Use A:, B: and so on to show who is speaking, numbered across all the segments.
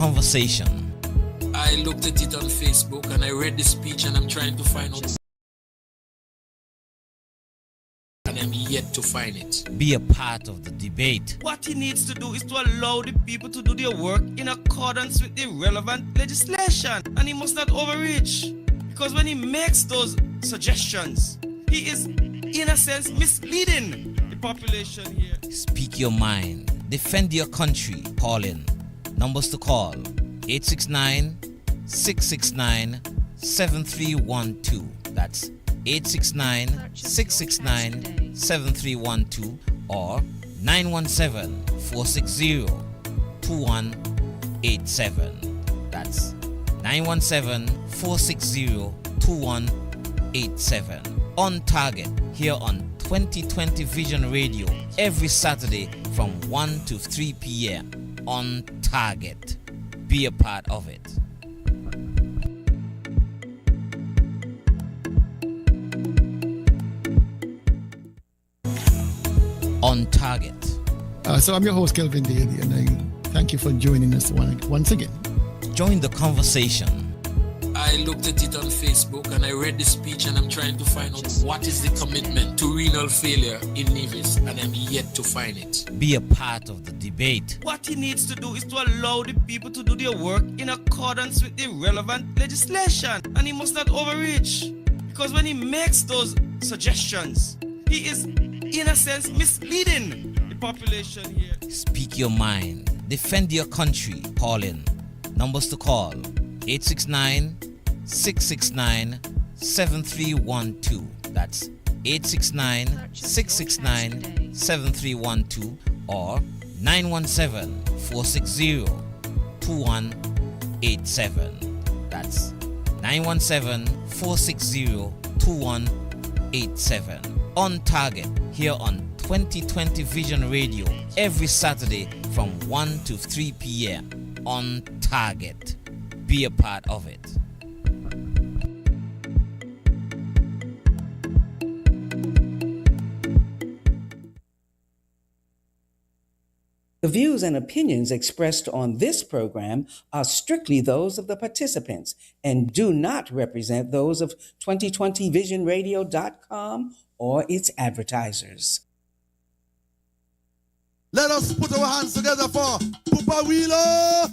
A: Conversation.
B: I looked at it on Facebook and I read the speech and I'm trying to find out. And I'm yet to find it.
A: Be a part of the debate.
C: What he needs to do is to allow the people to do their work in accordance with the relevant legislation. And he must not overreach. Because when he makes those suggestions, he is, in a sense, misleading the population here.
A: Speak your mind. Defend your country. Call in. Numbers to call: 869-669-7312. That's 869-669-7312 or 917-460-2187. That's 917-460-2187. On target here on 2020 Vision Radio every Saturday from 1 to 3 p.m. On target. Be a part of it. On target.
D: So I'm your host, Kelvin Daly, and I thank you for joining us once again.
A: Join the conversation.
B: I looked at it on Facebook and I read the speech and I'm trying to find out what is the commitment to renal failure in Nevis, and I'm yet to find it.
A: Be a part of the debate.
C: What he needs to do is to allow the people to do their work in accordance with the relevant legislation. And he must not overreach. Because when he makes those suggestions, he is, in a sense, misleading the population here.
A: Speak your mind. Defend your country. Call in. Numbers to call: 869-669-7312. That's 869-669-7312 or 917-460-2187. That's 917-460-2187. On target here on 2020 Vision Radio every Saturday from 1 to 3 p.m. On target. Be a part of it.
E: The views and opinions expressed on this program are strictly those of the participants and do not represent those of 2020visionradio.com or its advertisers.
F: Let us put our hands together for Papa Wheeler!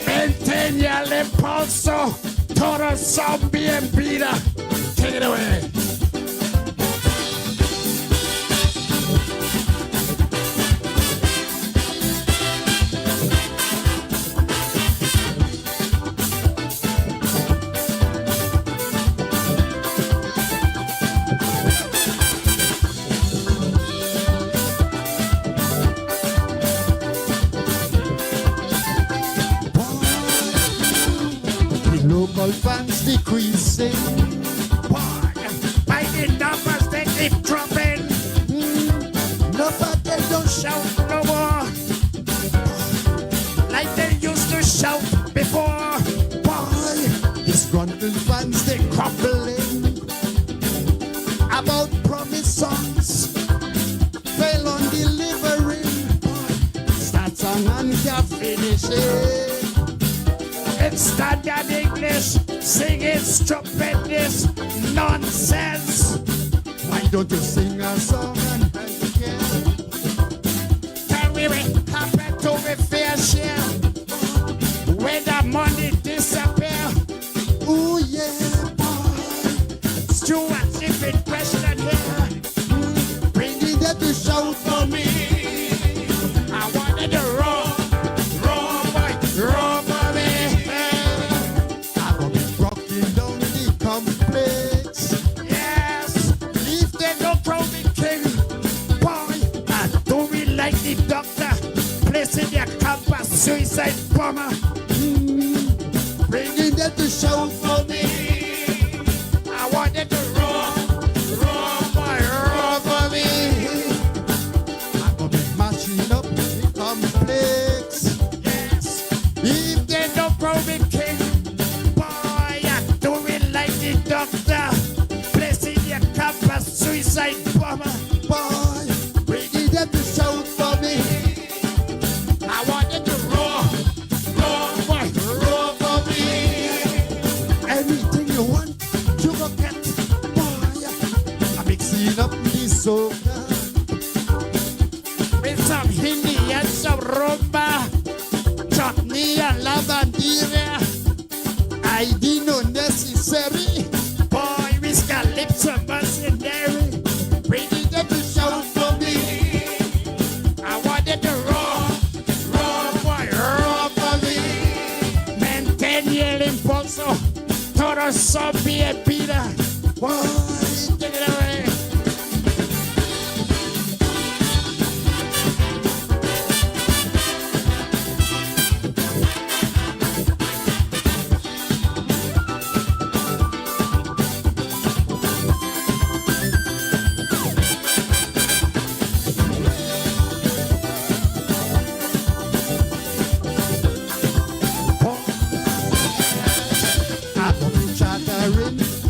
G: Maintain your Impulso, todo zombie and beater. Take it away. Local fans decreasing. By the numbers they keep dropping. Nobody don't shout no more like they used to shout before. Boy, these grunting fans they crumbling about promised songs. Fail on delivering. Boy, start song and can't finish it. It's standard English, singing stupendous nonsense. Why don't you sing a song and again? Can we happen to be fair share when the money disappear? Ooh yeah, boy. Stuart, if it question here, bringing them to shout for me. I wanted to roll, boy, roll for me. Complex. Yes, if they don't crown the king, boy, I don't really like the doctor placing their campus suicide bomber. Bringing them to shout for me. I wanted to roar, boy, roar for me. I'm gonna be mashing up the complex. Yes, if they don't crown the king. Doctor, placing your campus suicide bomber. Boy, bringing them to shout for me. I wanted to roar, boy, roar for me. Anything you want, you go get. Boy, I'm mixing up the soca with some Hindi and some rumba, chutney and lavandera. I didn't know necessary. Boy, we got lips of mercenary. Bringing them to shout for me. I wanted to roar, boy, roar for me. Maintain your impulso. Todo zombie and Peter. Boy, take it away.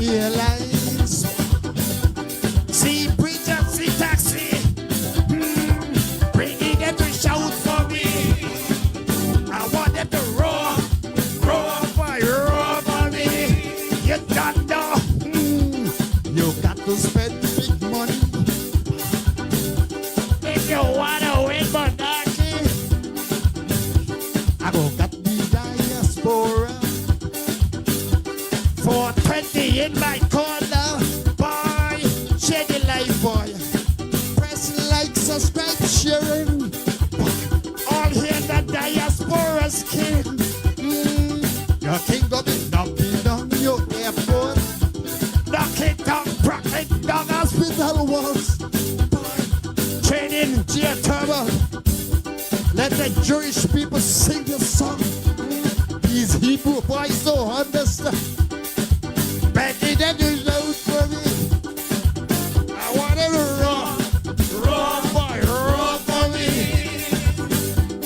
G: Airlines. See preacher, see taxi. Bringing them to shout for me. I want them to roar, boy, roar for me. You don't know. You got to spend big money if you wanna win monarchy. I go got the diaspora. 420 in my corner, boy, share the life, boy. Press like, subscribe, sharing. All here the diaspora's king. Your king go be knocking down your airport, knocking down hospital walls, boy. Training geothermal. Let the Jewish people sing the song. These Hebrew boys don't understand. Begging them to shout for me. I want to roar, boy, roar for me.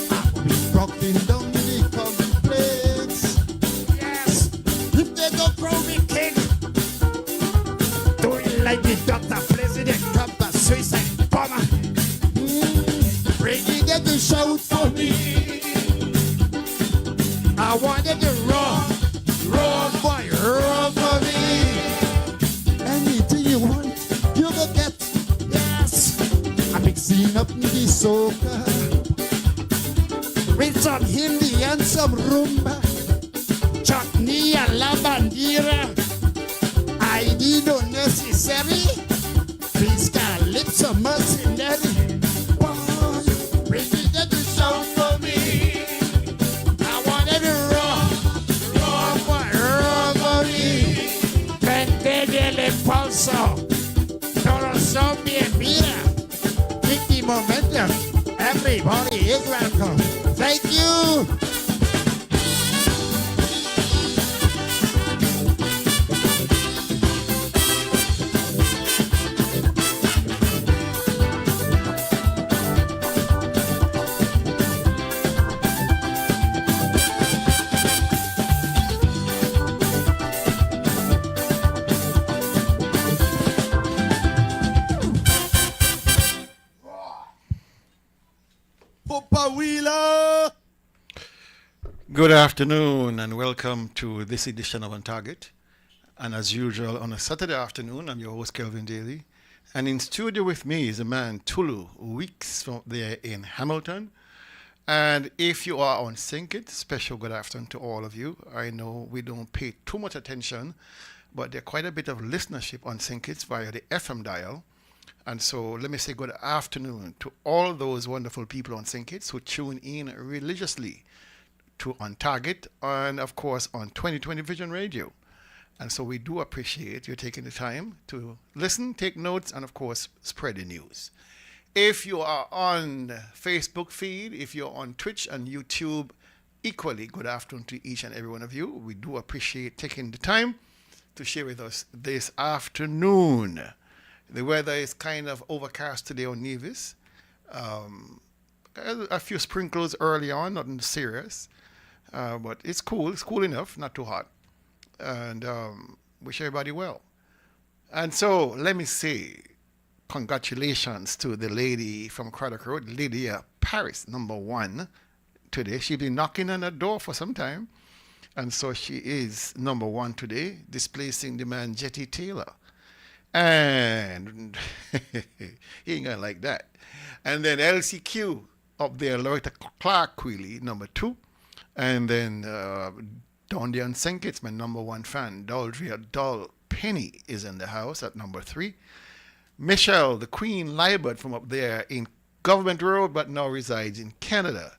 G: I'll be rocking down the complex. Yes, if they don't crow me king, do it like the doctor placing the campus suicide bomber. Bringing them to shout for me. I want them to roar, boy, roar for me. Anything you want, you go get. Yes, I'm mixing up the soca with some Hindi and some rumba, chutney and la bandera. I need unnecessary. Please calypso mercenary. Boy, bring me the sound for me. I want it raw for me. Prendete le pulso. Todo son bienvenida. Kick the momentum. Everybody is welcome. Thank you.
F: Papa Wheeler.
H: Good afternoon and welcome to this edition of On Target. And as usual, on a Saturday afternoon, I'm your host, Kelvin Daly. And in studio with me is a man, Tulu, Weeks from there in Hamilton. And if you are on Sync It, special good afternoon to all of you. I know we don't pay too much attention, but there's quite a bit of listenership on Sync It via the FM dial. And so let me say good afternoon to all those wonderful people on Sync It who tune in religiously to On Target and, of course, on 2020 Vision Radio. And so we do appreciate you taking the time to listen, take notes, and, of course, spread the news. If you are on Facebook feed, if you're on Twitch and YouTube, equally good afternoon to each and every one of you. We do appreciate taking the time to share with us this afternoon. The weather is kind of overcast today on Nevis. A few sprinkles early on, nothing serious. But it's cool. It's cool enough, not too hot. And wish everybody well. And so let me say congratulations to the lady from Craddock Road, Lydia Paris, #1 today. She's been knocking on the door for some time. And so she is #1 today, displacing the man Jetty Taylor. And he ain't gonna like that. And then LCQ up there, Loretta Clark Queely, #2. And then down there on St. Kitts, my #1 fan, Daldria Doll Penny is in the house at #3. Michelle, the Queen Libert from up there in Government Road, but now resides in Canada.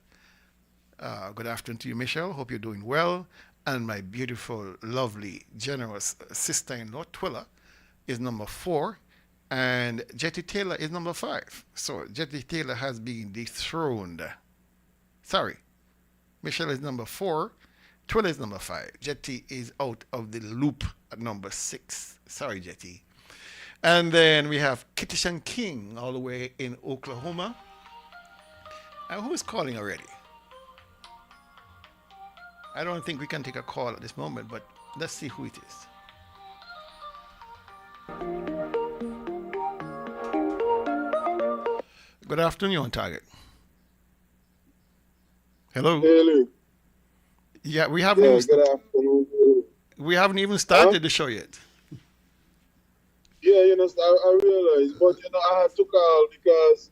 H: Good afternoon to you, Michelle. Hope you're doing well. And my beautiful, lovely, generous sister-in-law, Twilla, is #4, and Jetty Taylor is #5. So Jetty Taylor has been dethroned. Sorry, Michelle is #4, Twilla is #5. Jetty is out of the loop at #6. Sorry, Jetty. And then we have Kittishan King all the way in Oklahoma. And who is calling already? I don't think we can take a call at this moment, but let's see who it is. Good afternoon, you're on Target. Hello.
I: Hello.
H: Yeah, we haven't
I: good afternoon.
H: we haven't even started the show yet.
I: Yeah, I realized, but I had to call because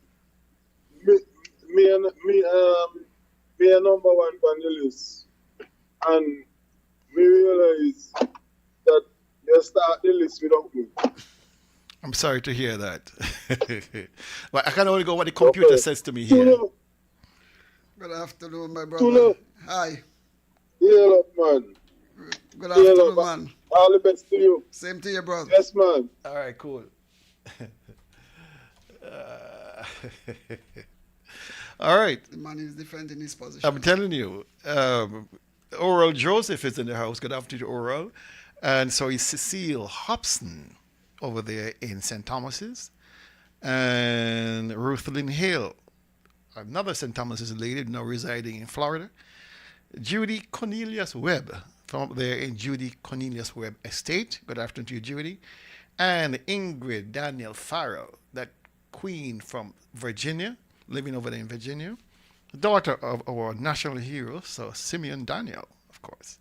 I: me and #1 panelist, and we realized that you start the list without me.
H: I'm sorry to hear that. But I can only go what the computer says to me here.
F: Good afternoon, my brother. Hi.
I: Yeah, man.
F: Good afternoon, man.
I: All the best to you.
F: Same to you, brother.
I: Yes, man.
H: All right, cool. All right.
F: The man is defending his position.
H: I'm telling you, Oral Joseph is in the house. Good afternoon to Oral. And so is Cecile Hobson over there in St. Thomas's. And Ruth Lynn Hale, another St. Thomas's lady now residing in Florida. Judy Cornelius Webb from up there in Judy Cornelius Webb Estate. Good afternoon to you, Judy. And Ingrid Daniel Farrow, that queen from Virginia, living over there in Virginia. Daughter of our national hero, so Simeon Daniel, of course.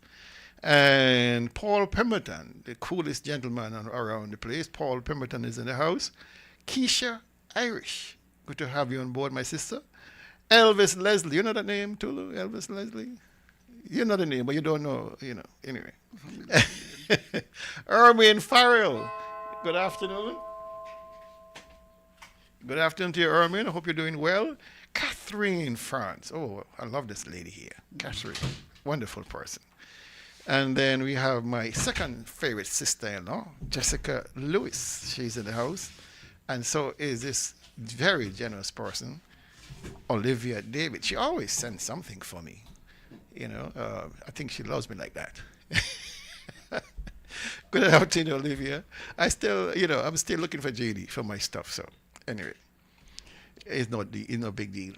H: And Paul Pemberton, the coolest gentleman around the place. Paul Pemberton is in the house. Keisha Irish, good to have you on board, my sister. Elvis Leslie, you know that name, Tulu? Elvis Leslie? You know the name, but you don't know, anyway. Erwin Farrell, good afternoon. Good afternoon to you, Erwin. I hope you're doing well. Catherine France. Oh, I love this lady here. Catherine, wonderful person. And then we have my second favorite sister-in-law, Jessica Lewis. She's in the house. And so is this very generous person, Olivia David. She always sends something for me. I think she loves me like that. Good afternoon, Olivia. I'm still looking for JD for my stuff. So anyway, it's no big deal.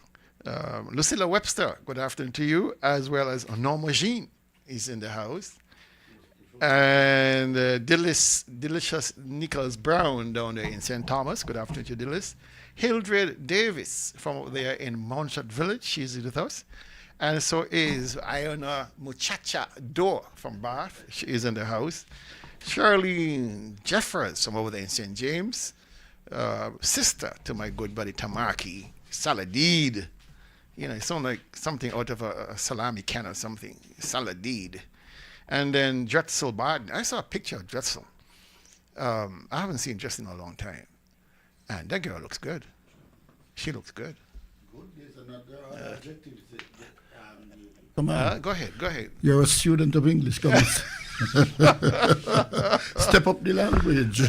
H: Lucilla Webster, good afternoon to you, as well as Norma Jean is in the house. And Delicious Nicholas Brown down there in St. Thomas. Good afternoon to you, Dillis. Hildred Davis from over there in Montshot Village. She's with us. And so is Iona Muchacha Dor from Bath. She is in the house. Charlene Jeffers from over there in St. James. Sister to my good buddy Tamaki. Saladid. It sounds like something out of a salami can or something. Saladid. And then Drexel Barden. I saw a picture of Drexel. I haven't seen Drexel in a long time. And that girl looks good. She looks good.
G: Good is another adjective.
D: Come on.
H: Go ahead.
D: You're a student of English. Come on. Step up the language.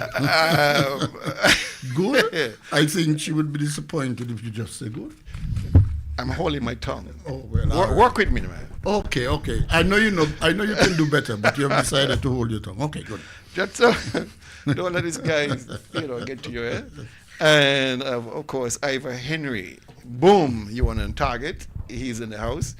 D: Good? I think she would be disappointed if you just say good.
H: I'm holding my tongue.
D: Oh, well.
H: Work with me, man.
D: Okay. I know you can do better, but you have decided to hold your tongue. Okay, good.
H: Just don't let these guys, get to your head. And of course, Ivor Henry. Boom, you want on target. He's in the house.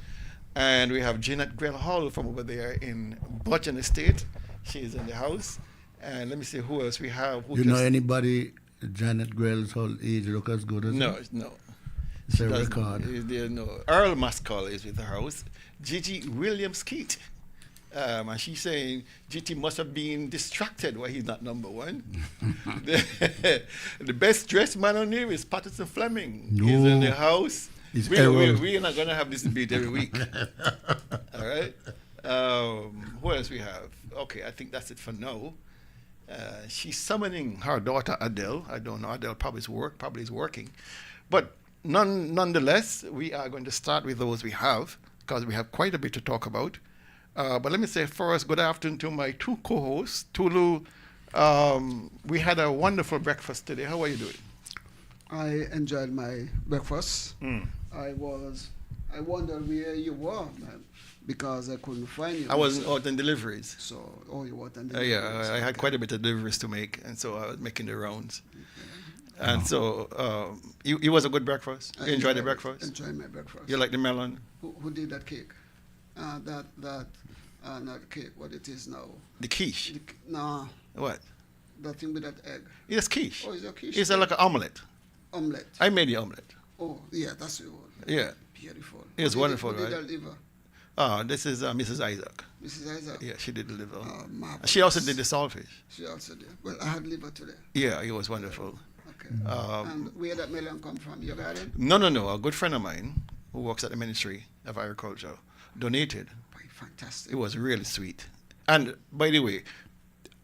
H: And we have Jeanette Grell Hall from over there in Button Estate. She's in the house. And let me see who else we have.
D: Know anybody Janet Grell's whole age look as good as
H: No.
D: It's a record.
H: Earl Muscall is with the house. Gigi Williams Keat. And she's saying GT must have been distracted why he's not number one. The best dressed man on here is Patterson Fleming.
D: No.
H: He's in the house.
D: We're
H: not going to have this debate every week. All right. Who else we have? Okay, I think that's it for now. She's summoning her daughter Adele. I don't know. Adele probably is working. But nonetheless, we are going to start with those we have because we have quite a bit to talk about. But let me say first, good afternoon to my two co-hosts. Tulu, we had a wonderful breakfast today. How are you doing?
J: I enjoyed my breakfast. I wondered where you were, man, because I couldn't find you.
H: I wasn't out on deliveries.
J: So, you were on deliveries.
H: Yeah, I had quite a bit of deliveries to make, and so I was making the rounds. Okay. And so, it was a good breakfast? You enjoyed the breakfast?
J: Enjoyed my breakfast.
H: You like the melon?
J: Who did that cake? Not cake, what it is now.
H: The quiche?
J: No.
H: What?
J: That thing with that egg.
H: It's quiche.
J: Oh, it's a quiche?
H: It's like an omelette.
J: Omelette?
H: I made the omelette.
J: Oh, yeah, that's the one.
H: Yeah.
J: Beautiful.
H: It was wonderful,
J: right?
H: Who did
J: deliver?
H: This is Mrs. Isaac.
J: Mrs. Isaac?
H: Yeah, she did deliver.
J: Marvelous.
H: She also did the saltfish.
J: She also did. Well, I had liver today.
H: Yeah, it was wonderful.
J: Okay. And where that million come from? Your garden?
H: No. A good friend of mine who works at the Ministry of Agriculture donated.
J: Fantastic.
H: It was really sweet. And by the way,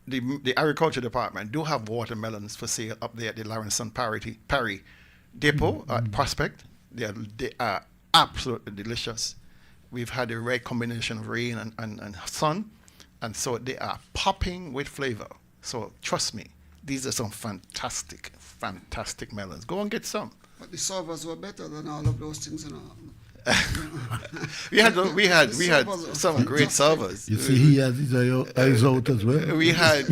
H: the agriculture department do have watermelons for sale up there at the Lawrenson Parry Depot at Prospect. They are absolutely delicious. We've had the right combination of rain and sun, and so they are popping with flavor. So trust me, these are some fantastic melons. Go and get some.
J: But the servers were better than all of those things,
H: we had some great servers.
D: You see, he has his eyes out as well.
H: We had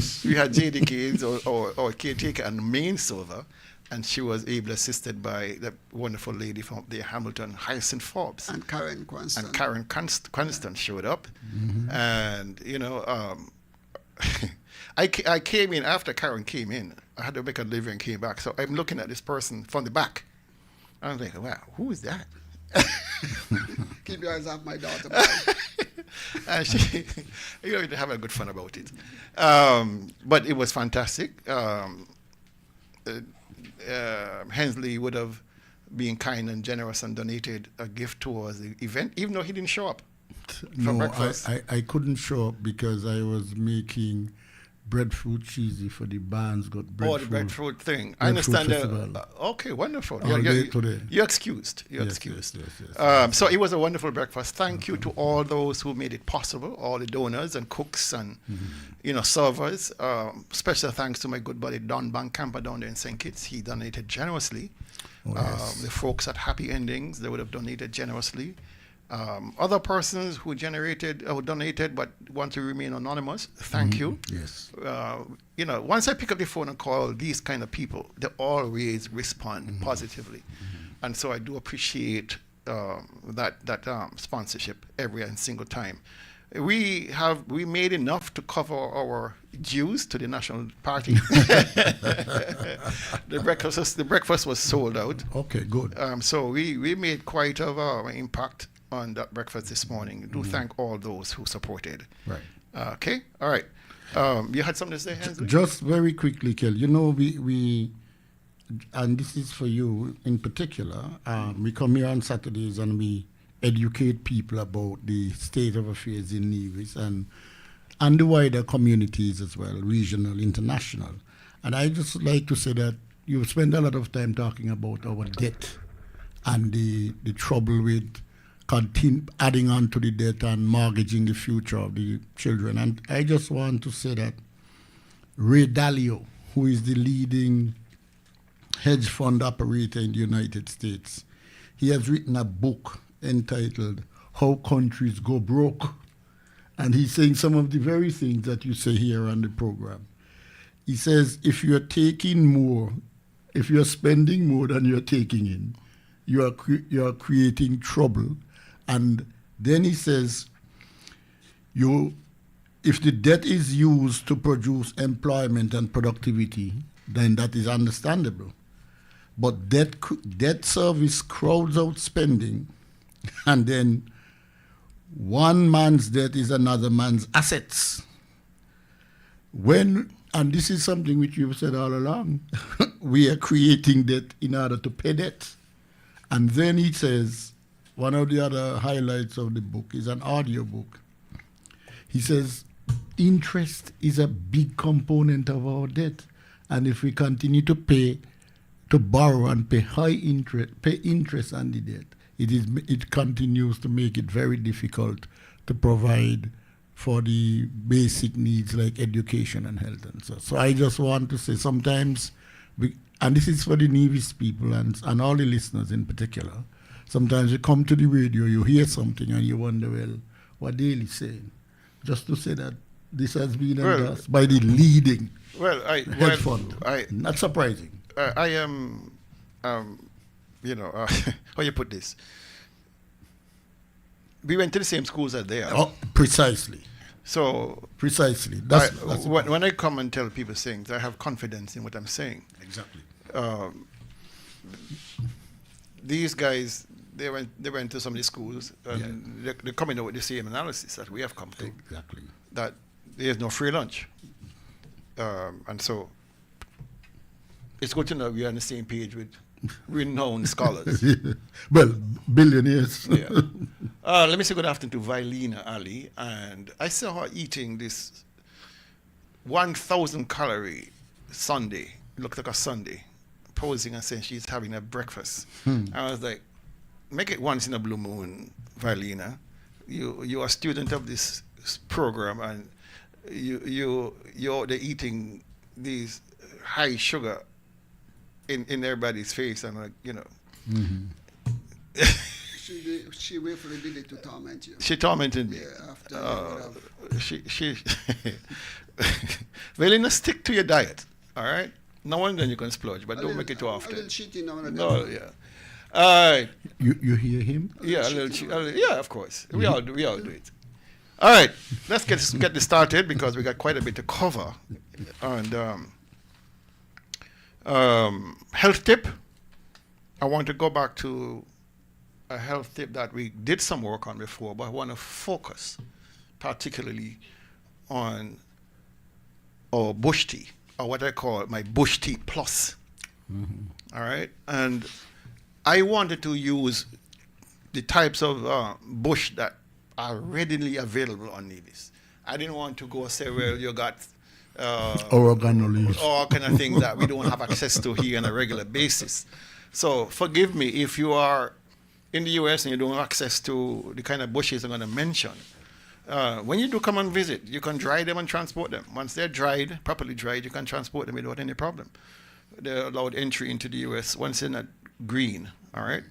H: J.D. Keynes, or caretaker and main server, and she was ably assisted by the wonderful lady from the Hamilton, Hyacinth Forbes.
J: And Karen Cranston.
H: And Karen Cranston showed up. Mm-hmm. And, I came in, after Karen came in, I had to make a delivery and came back. So I'm looking at this person from the back. I was like, wow, who is that?
J: Keep your eyes off my daughter.
H: And she, have a good fun about it. But it was fantastic. Hensley would have been kind and generous and donated a gift towards the event, even though he didn't show up. for
D: No,
H: breakfast?
D: I couldn't show up because I was making breadfruit cheesy for the Barnes got breadfruit.
H: Oh, the breadfruit thing. I
D: breadfruit
H: understand.
D: festival.
H: Okay, wonderful.
D: All day today.
H: You're excused. You're
D: Yes,
H: excused.
D: yes.
H: So it was a wonderful breakfast. Thank you to all those who made it possible, all the donors and cooks and servers. Special thanks to my good buddy Don Bancamper down there in St. Kitts. He donated generously.
D: Oh, yes.
H: The folks at Happy Endings, they would have donated generously. Other persons who donated but want to remain anonymous, thank you.
D: Yes.
H: Once I pick up the phone and call these kind of people, they always respond positively. And so I do appreciate that sponsorship every and single time. We made enough to cover our dues to the National Party. The breakfast was sold out.
D: Okay, good.
H: So we made quite of an impact on that breakfast this morning. Do thank all those who supported.
D: Right.
H: Okay. All right. You had something to say, Hensley?
D: Just very quickly, Kel. We and this is for you in particular. We come here on Saturdays and we educate people about the state of affairs in Nevis and the wider communities as well, regional, international. And I just like to say that you spend a lot of time talking about our debt and the trouble with adding on to the debt and mortgaging the future of the children. And I just want to say that Ray Dalio, who is the leading hedge fund operator in the United States, he has written a book entitled How Countries Go Broke. And he's saying some of the very things that you say here on the program. He says, if you're spending more than you're taking in, you are creating trouble. And then he says, if the debt is used to produce employment and productivity, then that is understandable. But debt service crowds out spending, and then one man's debt is another man's assets. And this is something which you've said all along, we are creating debt in order to pay debt. And then he says, one of the other highlights of the book is an audio book. He says, interest is a big component of our debt. And if we continue to borrow and pay interest on the debt, it continues to make it very difficult to provide for the basic needs like education and health and so. So I just want to say sometimes, and this is for the Nevis people and all the listeners in particular, sometimes you come to the radio, you hear something and you wonder, well, what Daly saying? Just to say that this has been endorsed by the leading hedge fund. Not surprising.
H: I am, how you put this? We went to the same schools as they are.
D: Oh, precisely.
H: So
D: precisely.
H: When I come and tell people things, I have confidence in what I'm saying.
D: Exactly.
H: These guys, they went to some of these schools and they're coming out with the same analysis that we have come to.
D: Exactly.
H: That there's no free lunch. And so it's good to know we're on the same page with renowned scholars.
D: Well, billionaires.
H: Yeah. Let me say good afternoon to Vilena Ali. And I saw her eating this 1,000 calorie sundae. It looked like a sundae. Posing and saying she's having a breakfast. I was like, make it once in a blue moon, Vilena. You're a student of this program and you're eating these high sugar in everybody's face. I'm like,
J: She willfully did it to torment you.
H: She tormented me.
J: Yeah, after
H: she Vilena, stick to your diet, all right? Now and then you can splurge, but don't make it too often.
J: A little cheating now and again.
H: No, yeah. All right.
D: You hear him?
H: Yeah, yeah, of course. We all do it. All right, let's get this started because we got quite a bit to cover. And health tip. I want to go back to a health tip that we did some work on before, but I want to focus particularly on our bush tea, or what I call my bush tea plus. All right, and I wanted to use the types of bush that are readily available on Nevis. I didn't want to go say, well, you got
D: oregano leaves,
H: all kind of things that we don't have access to here on a regular basis. So forgive me if you are in the US and you don't have access to the kind of bushes I'm going to mention. When you do come and visit, you can dry them and transport them. Once they're dried, properly dried, you can transport them without any problem. They're allowed entry into the US once they're not green. All right.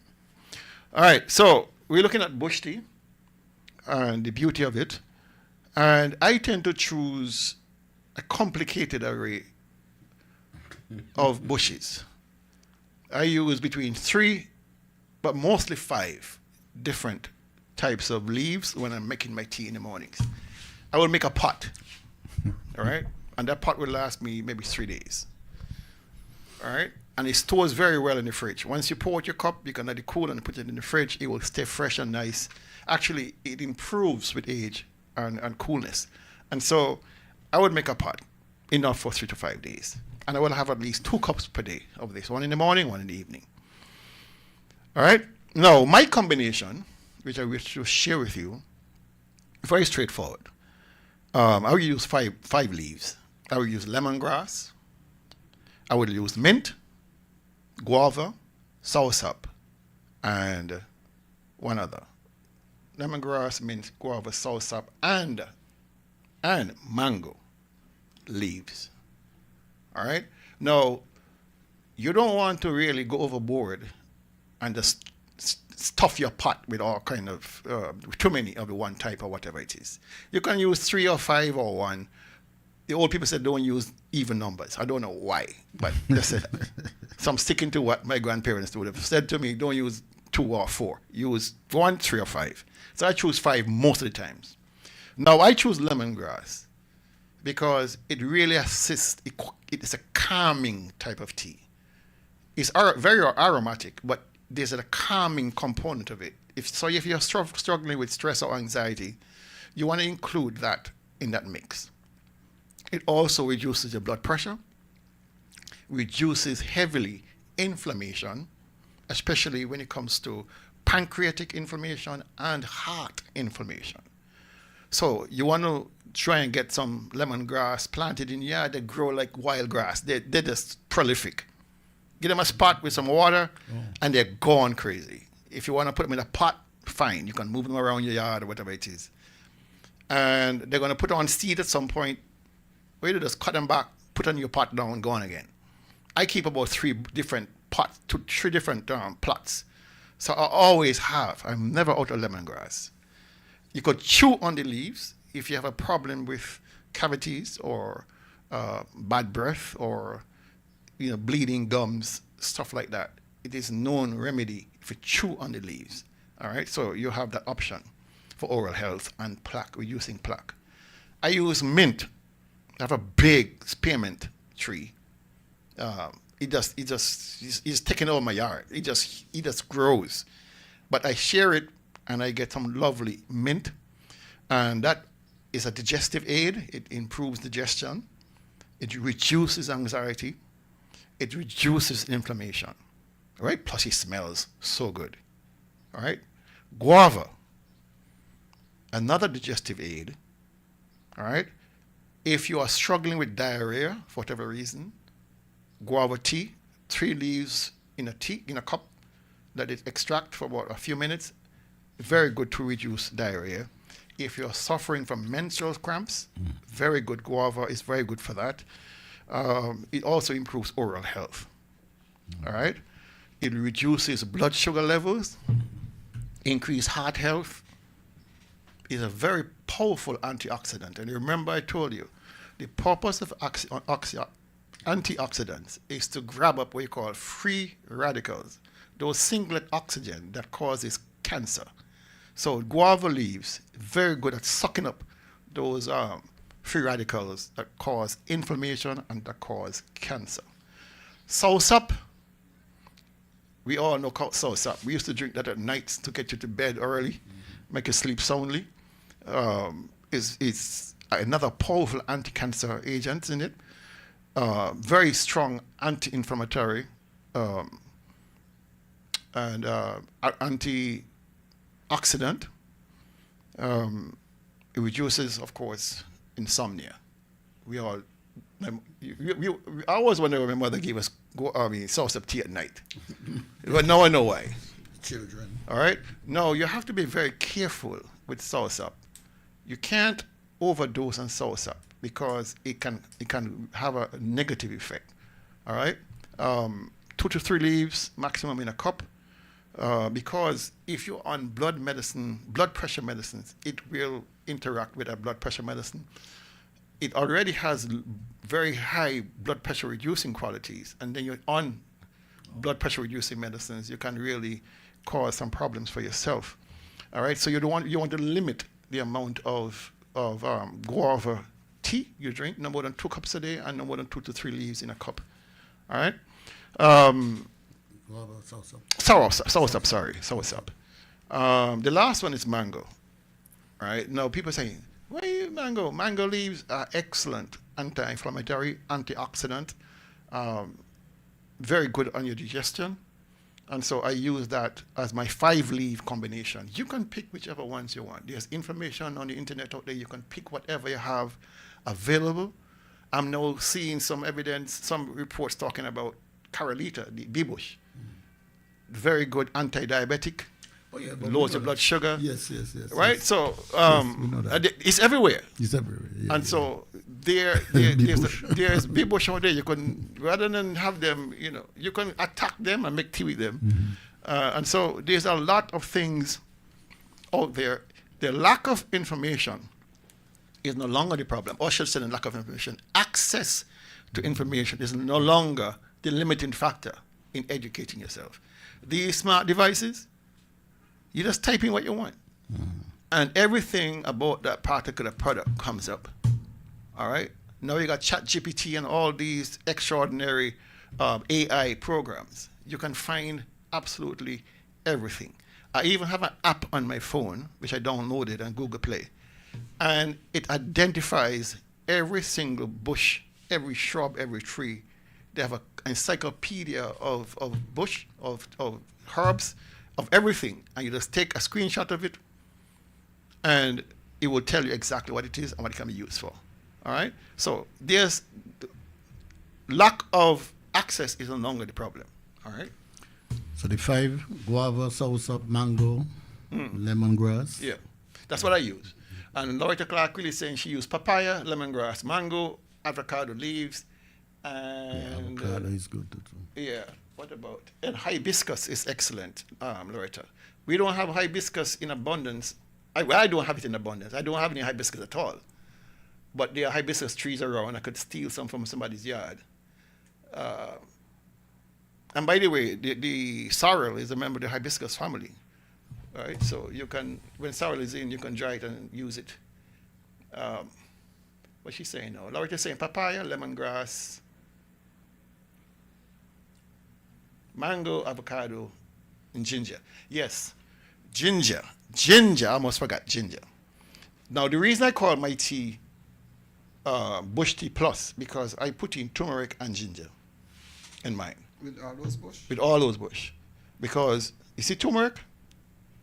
H: All right. So we're looking at bush tea and the beauty of it. And I tend to choose a complicated array of bushes. I use between 3, but mostly 5 different types of leaves when I'm making my tea in the mornings. I will make a pot, all right? And that pot will last me maybe 3 days, all right? And it stores very well in the fridge. Once you pour out your cup, you can let it cool and put it in the fridge. It will stay fresh and nice. Actually, it improves with age and coolness. And so I would make a pot enough for 3 to 5 days. And I will have at least 2 cups per day of this, one in the morning, one in the evening. All right? Now, my combination, which I wish to share with you, very straightforward. I will use five leaves. I will use lemongrass. I will use mint, guava, soursop, and one other. Lemongrass, mint, guava, soursop, and mango leaves. All right? Now, you don't want to really go overboard and just stuff your pot with all kind of, too many of the one type or whatever it is. You can use 3 or 5 or 1. The old people said don't use even numbers. I don't know why, but they said that. So I'm sticking to what my grandparents would have said to me, don't use 2 or 4. Use 1, 3 or 5. So I choose 5 most of the times. Now I choose lemongrass because it really assists, it's a calming type of tea. It's very aromatic, but there's a calming component of it. If you're struggling with stress or anxiety, you want to include that in that mix. It also reduces your blood pressure, reduces heavily inflammation, especially when it comes to pancreatic inflammation and heart inflammation. So you want to try and get some lemongrass planted in your yard. They grow like wild grass. They're just prolific. Give them a spot with some water, and they're gone crazy. If you want to put them in a pot, fine. You can move them around your yard or whatever it is. And they're going to put on seed at some point. Where you just cut them back, put on your pot down, and go on again. I keep about 3 different pots, 3 different plots. So I always have. I'm never out of lemongrass. You could chew on the leaves if you have a problem with cavities or bad breath or bleeding gums, stuff like that. It is known remedy if you chew on the leaves. All right, so you have that option for oral health and plaque, reducing plaque. I use mint. I have a big spearmint tree. It's taking over my yard. It just grows. But I share it and I get some lovely mint. And that is a digestive aid. It improves digestion. It reduces anxiety. It reduces inflammation. All right? Plus it smells so good. All right? Guava, another digestive aid. All right? If you are struggling with diarrhea for whatever reason, guava tea, 3 leaves in a cup, let it extract for about a few minutes. Very good to reduce diarrhea. If you're suffering from menstrual cramps, very good. Guava is very good for that. It also improves oral health. All right? It reduces blood sugar levels, increase heart health. It's a very powerful antioxidant. And remember I told you, the purpose of antioxidants is to grab up what you call free radicals, those singlet oxygen that causes cancer. So guava leaves, very good at sucking up those free radicals that cause inflammation and that cause cancer. Soursop, we all know soursop. We used to drink that at nights to get you to bed early, make you sleep soundly. It's another powerful anti-cancer agent in it. Very strong anti-inflammatory and antioxidant. It reduces, of course, insomnia. We all, I always wonder when my mother gave us soursop tea at night. But now I know why.
D: Children.
H: All right? No, you have to be very careful with soursop. You can't overdose on soursop because it can have a negative effect. All right? 2 to 3 leaves maximum in a cup. Because if you're on blood pressure medicines, it will interact with a blood pressure medicine. It already has very high blood pressure reducing qualities, and then you're on blood pressure reducing medicines, you can really cause some problems for yourself. All right, so you want to limit the amount of guava tea you drink, no more than 2 cups a day, and no more than 2 to 3 leaves in a cup. All right. Soursop. The last one is mango. All right. Now people saying, why mango? Mango leaves are excellent anti-inflammatory, antioxidant, very good on your digestion. And so I use that as my 5-leaf combination. You can pick whichever ones you want. There's information on the internet out there. You can pick whatever you have available. I'm now seeing some evidence, some reports talking about Carolita, the bee bush. Very good anti-diabetic.
D: Oh, yeah,
H: lowers your blood sugar.
D: Yes.
H: Right?
D: Yes.
H: So
D: We know that.
H: it's everywhere.
D: It's everywhere. Yeah,
H: And
D: yeah.
H: so there's bee bush out there. You can, rather than have them, you can attack them and make tea with them. And so there's a lot of things out there. The lack of information is no longer the problem. Or I should say the lack of information. Access to information is no longer the limiting factor in educating yourself. These smart devices, you just type in what you want. And everything about that particular product comes up. All right? Now you got ChatGPT and all these extraordinary AI programs. You can find absolutely everything. I even have an app on my phone, which I downloaded on Google Play. And it identifies every single bush, every shrub, every tree. They have an encyclopedia of bush, of herbs, of everything. And you just take a screenshot of it, and it will tell you exactly what it is and what it can be used for. All right? So there's lack of access is no longer the problem. All right?
D: So the 5, guava, soursop, mango, lemongrass.
H: Yeah. That's what I use. And Loretta Clark really saying she used papaya, lemongrass, mango, avocado leaves, and
D: avocado is good too.
H: yeah. What about, and hibiscus is excellent, Loretta. We don't have hibiscus in abundance. I don't have it in abundance. I don't have any hibiscus at all. But there are hibiscus trees around. I could steal some from somebody's yard. And by the way, the sorrel is a member of the hibiscus family. All right, so you can, when sorrel is in, you can dry it and use it. What's she saying now? Loretta's saying papaya, lemongrass, mango, avocado, and ginger. Yes, ginger. I almost forgot ginger. Now, the reason I call my tea Bush Tea Plus, because I put in turmeric and ginger in mine.
J: With all those bush?
H: With all those bush. Because, you see, turmeric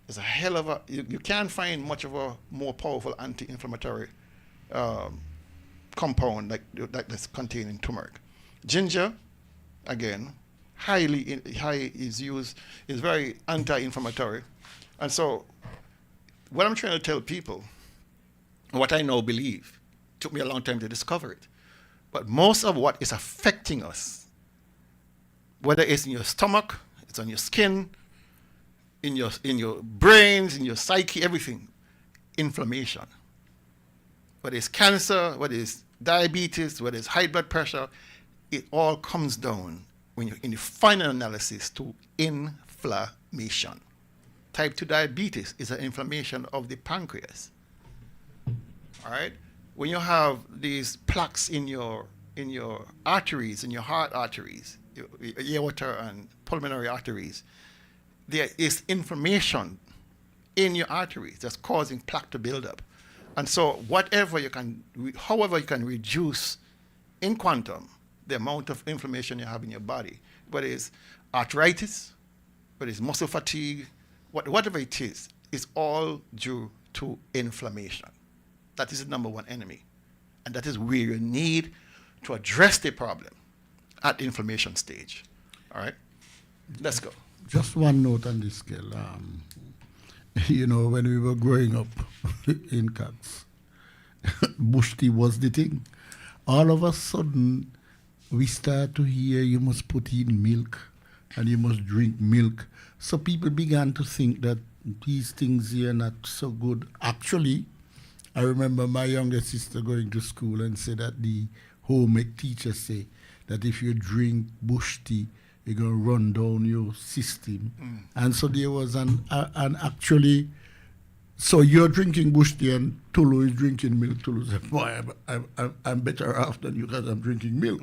H: is a hell of a, you can't find much of a more powerful anti-inflammatory compound like that's contained in turmeric. Ginger, again, high is used, is very anti-inflammatory. And so, what I'm trying to tell people, what I now believe, took me a long time to discover it, but most of what is affecting us, whether it's in your stomach, it's on your skin, in your brains, in your psyche, everything, inflammation. Whether it's cancer, whether it's diabetes, whether it's high blood pressure, it all comes down, when you're in the final analysis, to inflammation. Type 2 diabetes is an inflammation of the pancreas. All right? When you have these plaques in your arteries, in your heart arteries, your aorta and pulmonary arteries, there is inflammation in your arteries that's causing plaque to build up. And so however you can reduce in quantum the amount of inflammation you have in your body, whether it's arthritis, whether it's muscle fatigue, whatever it is all due to inflammation. That is the number one enemy. And that is where you need to address the problem at the inflammation stage. All right? Let's go.
D: Just one note on this, Kel. You know, when we were growing up in Cox, bush tea was the thing. All of a sudden, we start to hear you must put in milk and you must drink milk. So people began to think that these things here are not so good. Actually, I remember my younger sister going to school and said that the home ec teacher say that if you drink bush tea, you're going to run down your system. And so there was an actually, so you're drinking bush tea and Tulu is drinking milk. Tulu said, boy, I'm better off than you because I'm drinking milk.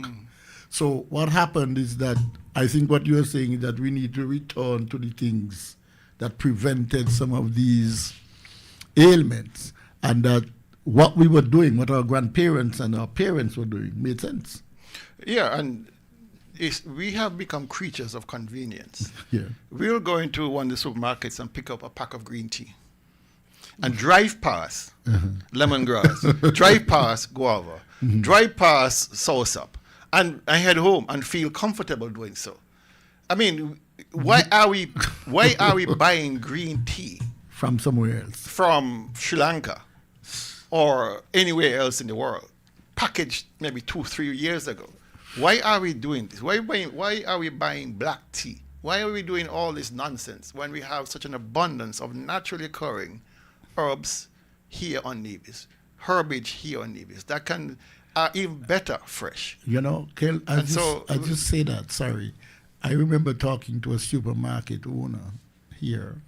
D: So what happened is that I think what you're saying is that we need to return to the things that prevented some of these ailments, and that what we were doing, what our grandparents and our parents were doing, made sense.
H: Yeah, and we have become creatures of convenience.
D: Yeah.
H: We'll go into one of the supermarkets and pick up a pack of green tea and drive past lemongrass, drive past guava, drive past soursop, and I head home and feel comfortable doing so. I mean, why are we buying green tea
D: from somewhere else,
H: from Sri Lanka or anywhere else in the world, packaged maybe 2-3 years ago? Why are we doing this? Why are we buying black tea? Why are we doing all this nonsense when we have such an abundance of naturally occurring herbs here on Nevis, herbage here on Nevis that can even better fresh?
D: You know, Kel, I just say that, sorry. I remember talking to a supermarket owner here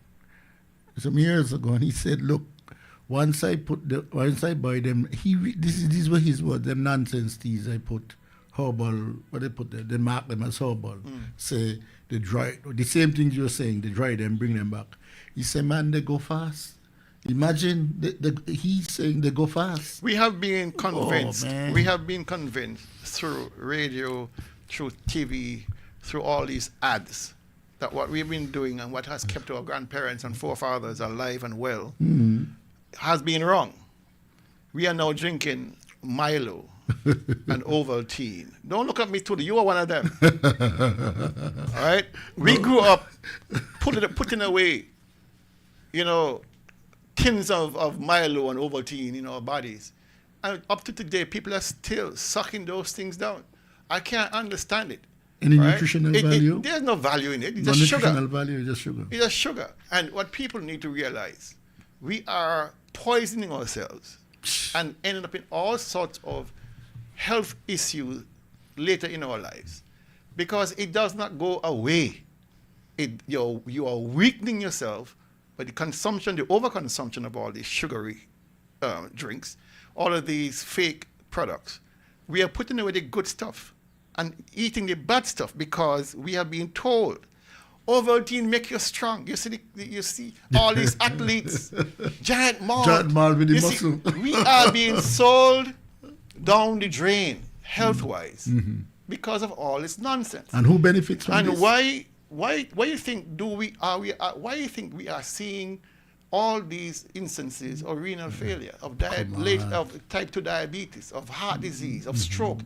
D: some years ago, and he said, look, once I buy them, these were his words, them nonsense teas I put herbal, what they put there, they mark them as herbal. Say they dry, the same things you're saying, they dry them, bring them back. He said, man, they go fast. Imagine, he's saying they go fast.
H: We have been convinced,
D: Oh,
H: through radio, through TV, through all these ads, that what we've been doing and what has kept our grandparents and forefathers alive and well has been wrong. We are now drinking Milo and Ovaltine. Don't look at me, Tony. You are one of them. All right? We grew up putting away, tins of Milo and Ovaltine in our bodies. And up to today, people are still sucking those things down. I can't understand it.
D: Any nutritional value?
H: There's no value in it. It's
D: No
H: just sugar.
D: nutritional value, it's just sugar.
H: It's just sugar. And what people need to realize, we are poisoning ourselves and ending up in all sorts of health issues later in our lives, because it does not go away. You are weakening yourself by the overconsumption of all these sugary drinks, all of these fake products. We are putting away the good stuff and eating the bad stuff because we have been told Ovaltine make you strong. You see all these athletes, Giant Mall
D: with the muscle.
H: We are being sold down the drain health-wise because of all this nonsense.
D: And who benefits from
H: and
D: this?
H: Why you think why you think we are seeing all these instances of renal failure, of type 2 diabetes, of heart disease, of stroke?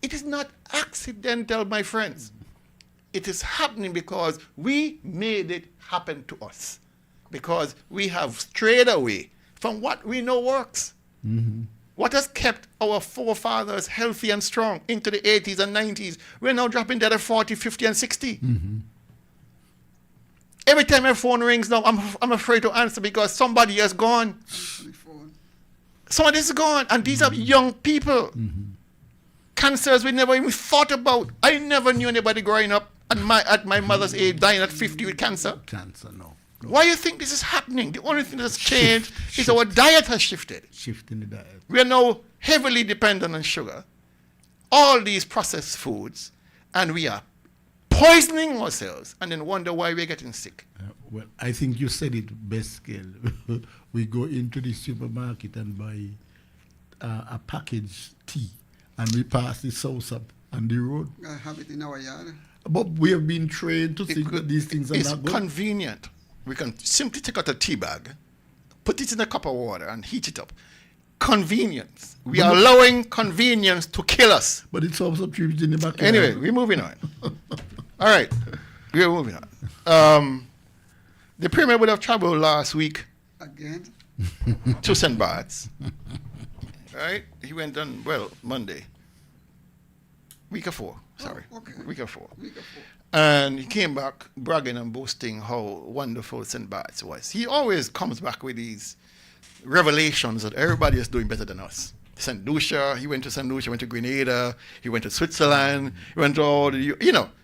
H: It is not accidental, my friends. It is happening because we made it happen to us, because we have strayed away from what we know works. What has kept our forefathers healthy and strong into the 80s and 90s, we're now dropping dead at 40, 50, and 60. Every time my phone rings now, I'm afraid to answer because somebody has gone. Somebody is gone, and these are young people. Cancers we never even thought about. I never knew anybody growing up at my mother's age dying at 50 with cancer.
D: No.
H: Why do you think this is happening? The only thing that's changed is our diet has shifted.
D: Shift in the diet.
H: We are now heavily dependent on sugar, all these processed foods, and we are poisoning ourselves and then wonder why we're getting sick.
D: Well, I think you said it best, Kel. We go into the supermarket and buy a packaged tea, and we pass the sauce up on the road.
J: I have it in our yard.
D: But we have been trained to think that these things are not good.
H: It's convenient. We can simply take out a tea bag, put it in a cup of water and heat it up. Convenience. We are allowing convenience to kill us.
D: But it's also treated in the back.
H: Anyway, we're moving on. All right, we're moving on. The Premier would have traveled last week
J: Again?
H: to St. Bart's. Right? He went on, Monday. Week of 4, sorry.
J: Oh, okay.
H: Week of 4.
J: Week of 4.
H: And he came back bragging and boasting how wonderful St. Bart's was. He always comes back with these revelations that everybody is doing better than us. St. Lucia, he went to St. Lucia, went to Grenada, he went to Switzerland, he went to all the,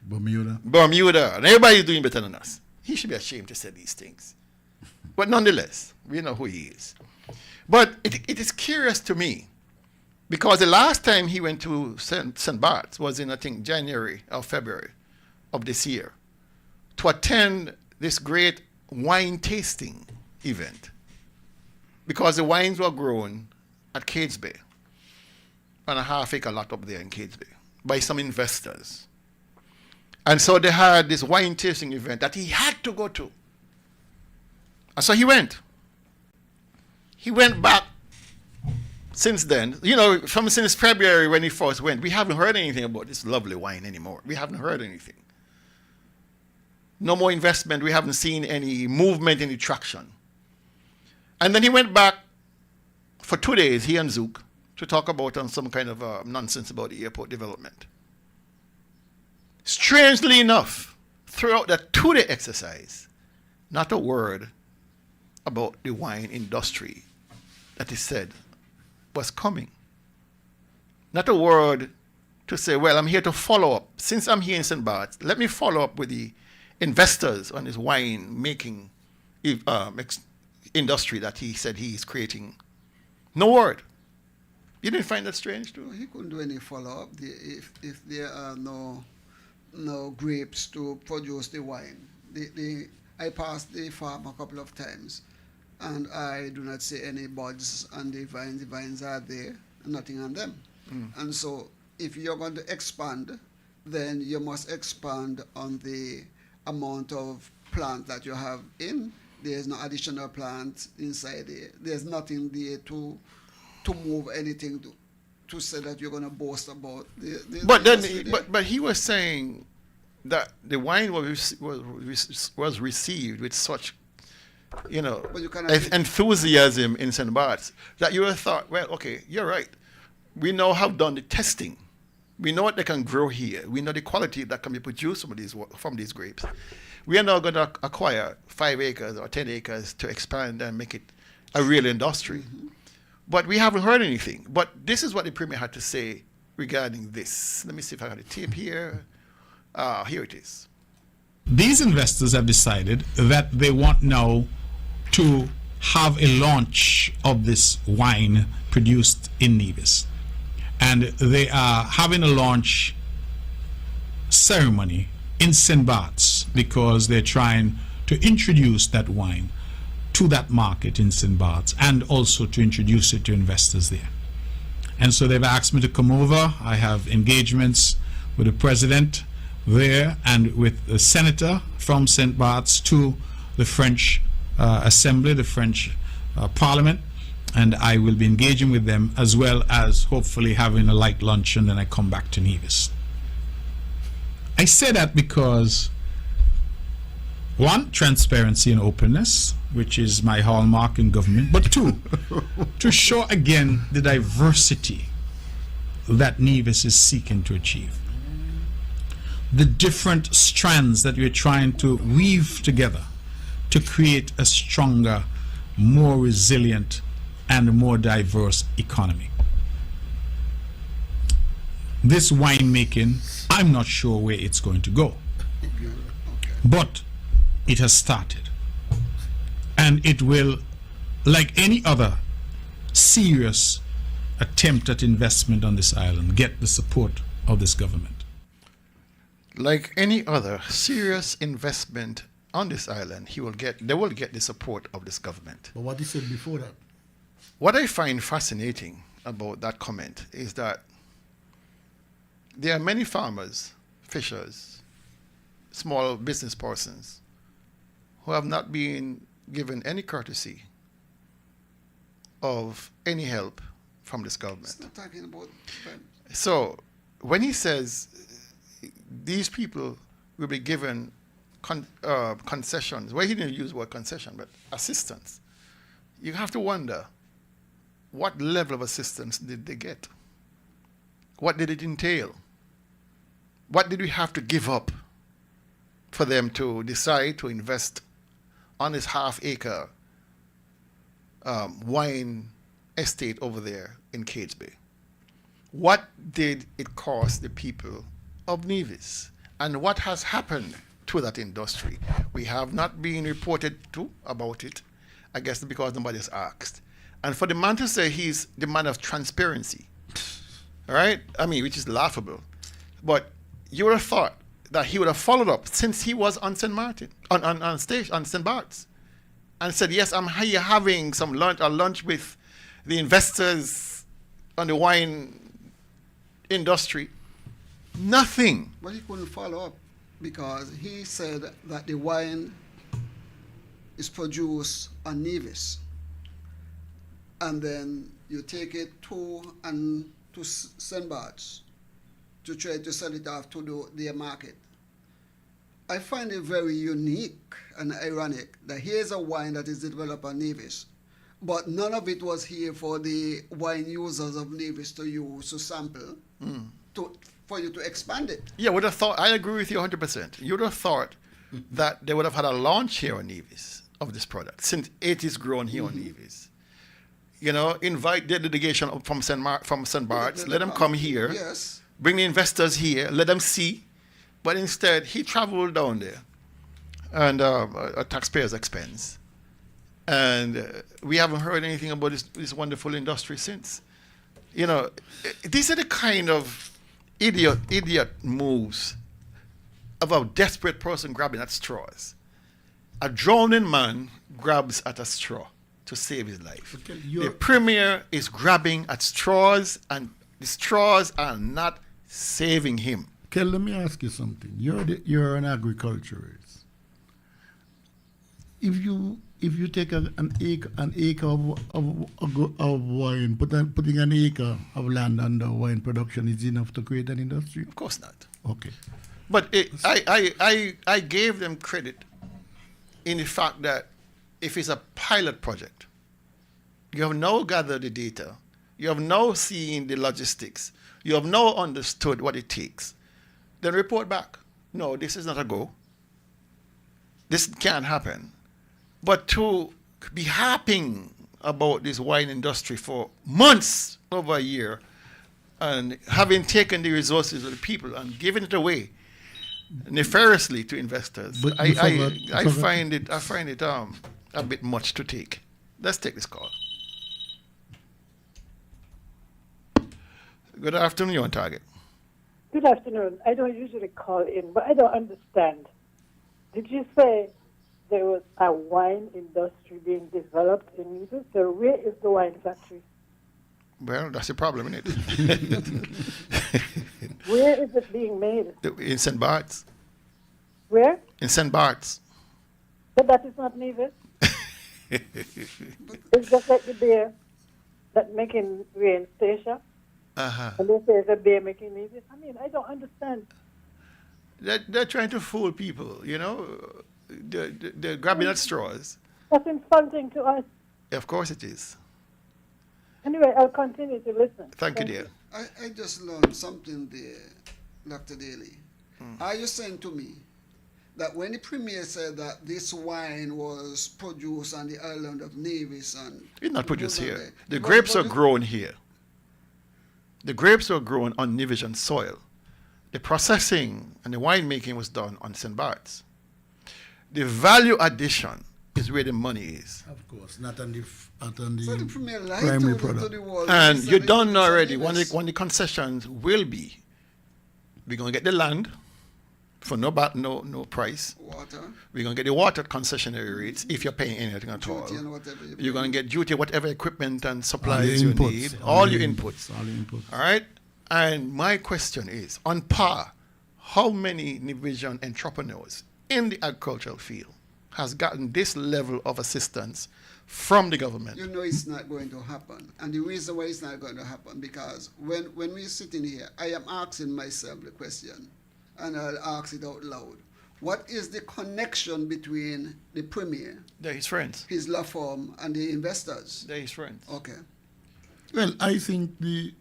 H: Bermuda, and everybody's doing better than us. He should be ashamed to say these things. But nonetheless, we know who he is. But it is curious to me, because the last time he went to St. Bart's was in, I think, January or February of this year, to attend this great wine tasting event, because the wines were grown at Cades Bay, on a half-acre lot up there in Cades Bay, by some investors. And so they had this wine tasting event that he had to go to. And so he went. He went back since then. Since February when he first went, we haven't heard anything about this lovely wine anymore. We haven't heard anything. No more investment. We haven't seen any movement, any traction. And then he went back for 2 days, he and Zook, to talk about some kind of nonsense about the airport development. Strangely enough, throughout that 2-day exercise, not a word about the wine industry that he said was coming. Not a word to say, I'm here to follow up. Since I'm here in St. Bart's, let me follow up with the investors on his wine making industry that he said he is creating. No word. You didn't find that strange too?
J: He couldn't do any follow-up if there are no grapes to produce the wine. I passed the farm a couple of times, and I do not see any buds on the vines. The vines are there, nothing on them. And so if you're going to expand, then you must expand on the amount of plant that you have in. There's no additional plants inside there. There's nothing there to move anything to say that you're going to boast about.
H: But he was saying that the wine was received with such, enthusiasm in St. Bart's that you would have thought, okay, you're right. We now have done the testing. We know what they can grow here. We know the quality that can be produced from these grapes. We are now going to acquire 5 acres or 10 acres to expand and make it a real industry. But we haven't heard anything. But this is what the Premier had to say regarding this. Let me see if I got a tape here. Here it is.
K: These investors have decided that they want now to have a launch of this wine produced in Nevis. And they are having a launch ceremony in St. Bart's because they're trying to introduce that wine to that market in St. Bart's and also to introduce it to investors there. And so they've asked me to come over. I have engagements with the president there and with the senator from St. Bart's to the French Assembly, the French Parliament, and I will be engaging with them as well as hopefully having a light lunch, and then I come back to Nevis. I say that because, one, transparency and openness, which is my hallmark in government, but two, to show again the diversity that Nevis is seeking to achieve. The different strands that we're trying to weave together to create a stronger, more resilient, and a more diverse economy. This winemaking, I'm not sure where it's going to go, but it has started. And it will, like any other serious attempt at investment on this island, get the support of this government.
H: Like any other serious investment on this island, they will get the support of this government.
D: But what he said before that?
H: What I find fascinating about that comment is that there are many farmers, fishers, small business persons who have not been given any courtesy of any help from this government.
J: It's not talking about them.
H: So when he says these people will be given concessions, well, he didn't use the word concession, but assistance, you have to wonder, what level of assistance did they get? What did it entail? What did we have to give up for them to decide to invest on this half-acre wine estate over there in Cades Bay? What did it cost the people of Nevis? And what has happened to that industry? We have not been reported to about it, I guess because nobody has asked. And for the man to say he's the man of transparency, all right? I mean, which is laughable. But you would have thought that he would have followed up since he was on St. Martin, on stage, on St. Bart's, and said, yes, I'm here having some lunch with the investors on the wine industry. Nothing.
J: But he couldn't follow up because he said that the wine is produced on Nevis. And then you take it to St. Bart's to try to sell it off to their market. I find it very unique and ironic that here's a wine that is developed on Nevis, but none of it was here for the wine users of Nevis to use, to sample, for you to expand it.
H: Yeah, would have thought, I agree with you 100%. You would have thought that they would have had a launch here on Nevis of this product, since it is grown here on Nevis. You know, invite the delegation from St. Bart's, let them come here,
J: yes,
H: bring the investors here, let them see. But instead, he traveled down there and at taxpayers' expense. And we haven't heard anything about this wonderful industry since. You know, these are the kind of idiot moves of a desperate person grabbing at straws. A drowning man grabs at a straw to save his life.
D: Okay,
H: the premier is grabbing at straws, and the straws are not saving him.
D: Kel, let me ask you something. You're an agriculturist. If you take an acre of wine, putting an acre of land under wine production is enough to create an industry?
H: Of course not.
D: Okay.
H: But I gave them credit in the fact that if it's a pilot project, you have now gathered the data, you have now seen the logistics, you have now understood what it takes, then report back. No, this is not a go. This can't happen. But to be harping about this wine industry for months, over a year, and having taken the resources of the people and giving it away nefariously to investors, I find it a bit much to take. Let's take this call. Good afternoon, you're on target.
L: Good afternoon. I don't usually call in, but I don't understand. Did you say there was a wine industry being developed in Nevis? So where is the wine factory?
H: Well, that's the problem, isn't it?
L: Where is it being made?
H: In St. Bart's.
L: Where?
H: In St. Bart's.
L: But that is not Nevis. It's just like the beer that making rain station.
H: Uh-huh.
L: And they say the beer making Nevis. I mean, I don't understand.
H: They're trying to fool people, you know. They're grabbing at straws.
L: That's insulting to us.
H: Of course it is.
L: Anyway, I'll continue to listen.
H: Thank you, dear.
J: I just learned something there, Dr. Daly. Are you saying to me that when the premier said that this wine was produced on the island of Nevis and...
H: It's not produced here. The grapes are grown here. The grapes were grown on Nevisian soil. The processing and the winemaking was done on St. Bart's. The value addition is where the money is.
D: Of course, not on the
J: primary
D: product.
H: And you're done already. One of the concessions will be, we're going to get the land for no price.
J: Water.
H: We're going to get the water concessionary rates if you're paying anything at all. You're going to get duty, whatever equipment and supplies you need. All your inputs. All right? And my question is, on par, how many Nevisian entrepreneurs in the agricultural field has gotten this level of assistance from the government.
J: You know it's not going to happen. And the reason why it's not going to happen, because when we're sitting here, I am asking myself the question, and I'll ask it out loud. What is the connection between the Premier,
H: They're his friends.
J: his law firm, and the investors?
H: They're his friends.
J: Okay.
D: Well, I think you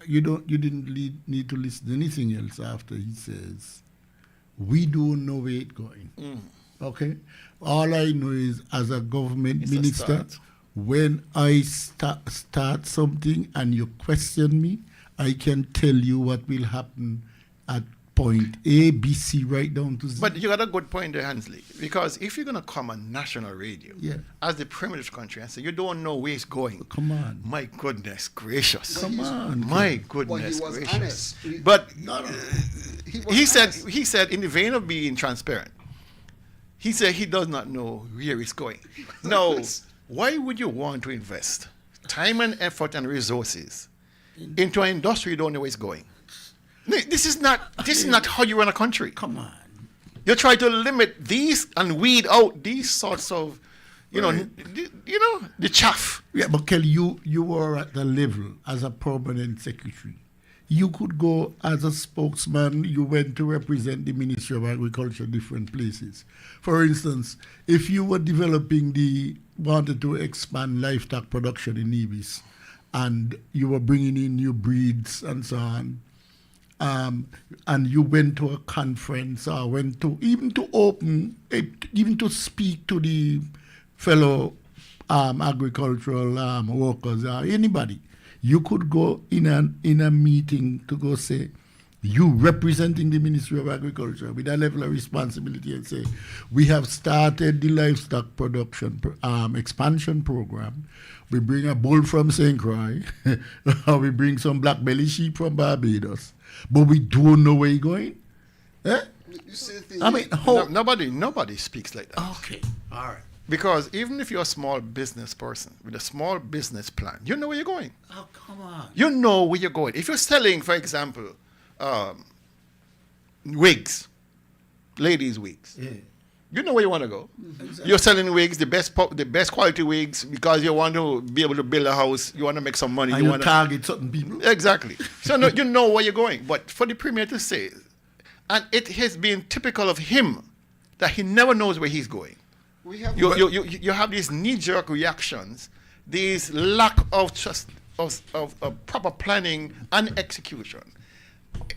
D: didn't need to listen to anything else after he says, we don't know where it's going. Okay? All I know is, as a government
H: It's a
D: minister,
H: start.
D: when I start something and you question me, I can tell you what will happen at point A, B, C, right down to Z.
H: But you got a good point there, Hansley, because if you're going to come on national radio
D: Yeah.
H: as the primitive country and say you don't know where it's going,
D: come on.
H: My goodness gracious.
D: Come on.
H: My
J: Well,
H: goodness
J: he was
H: gracious.
J: honest.
H: But
J: He was
H: he said in the vein of being transparent, he said he does not know where it's going. Now, why would you want to invest time and effort and resources into an industry you don't know where it's going? This is not how you run a country.
D: Come on.
H: You try to limit these and weed out these sorts of, the chaff.
D: Yeah, but Kelly, you were at the level as a permanent secretary. You could go as a spokesman. You went to represent the Ministry of Agriculture different places. For instance, if you were wanted to expand livestock production in Nevis, and you were bringing in new breeds and so on, and you went to a conference or went to even to speak to the fellow agricultural workers or anybody, you could go in a meeting to go say, you representing the Ministry of Agriculture with a level of responsibility, and say, we have started the livestock production expansion program. We bring a bull from St. Croix, or we bring some black belly sheep from Barbados, but we don't know where you're going. Eh? I mean,
H: nobody speaks like that.
D: Okay, all right.
H: Because even if you're a small business person with a small business plan, you know where you're going.
D: Oh, come on.
H: You know where you're going. If you're selling, for example, wigs, ladies' wigs,
D: yeah.
H: You know where you want to go.
D: Exactly.
H: You're selling wigs, the best quality wigs, because you want to be able to build a house. You want to make some money.
D: And you target certain people.
H: Exactly. So no, you know where you're going. But for the Premier to say, and it has been typical of him that he never knows where he's going. You have these knee-jerk reactions, these lack of trust of proper planning and execution.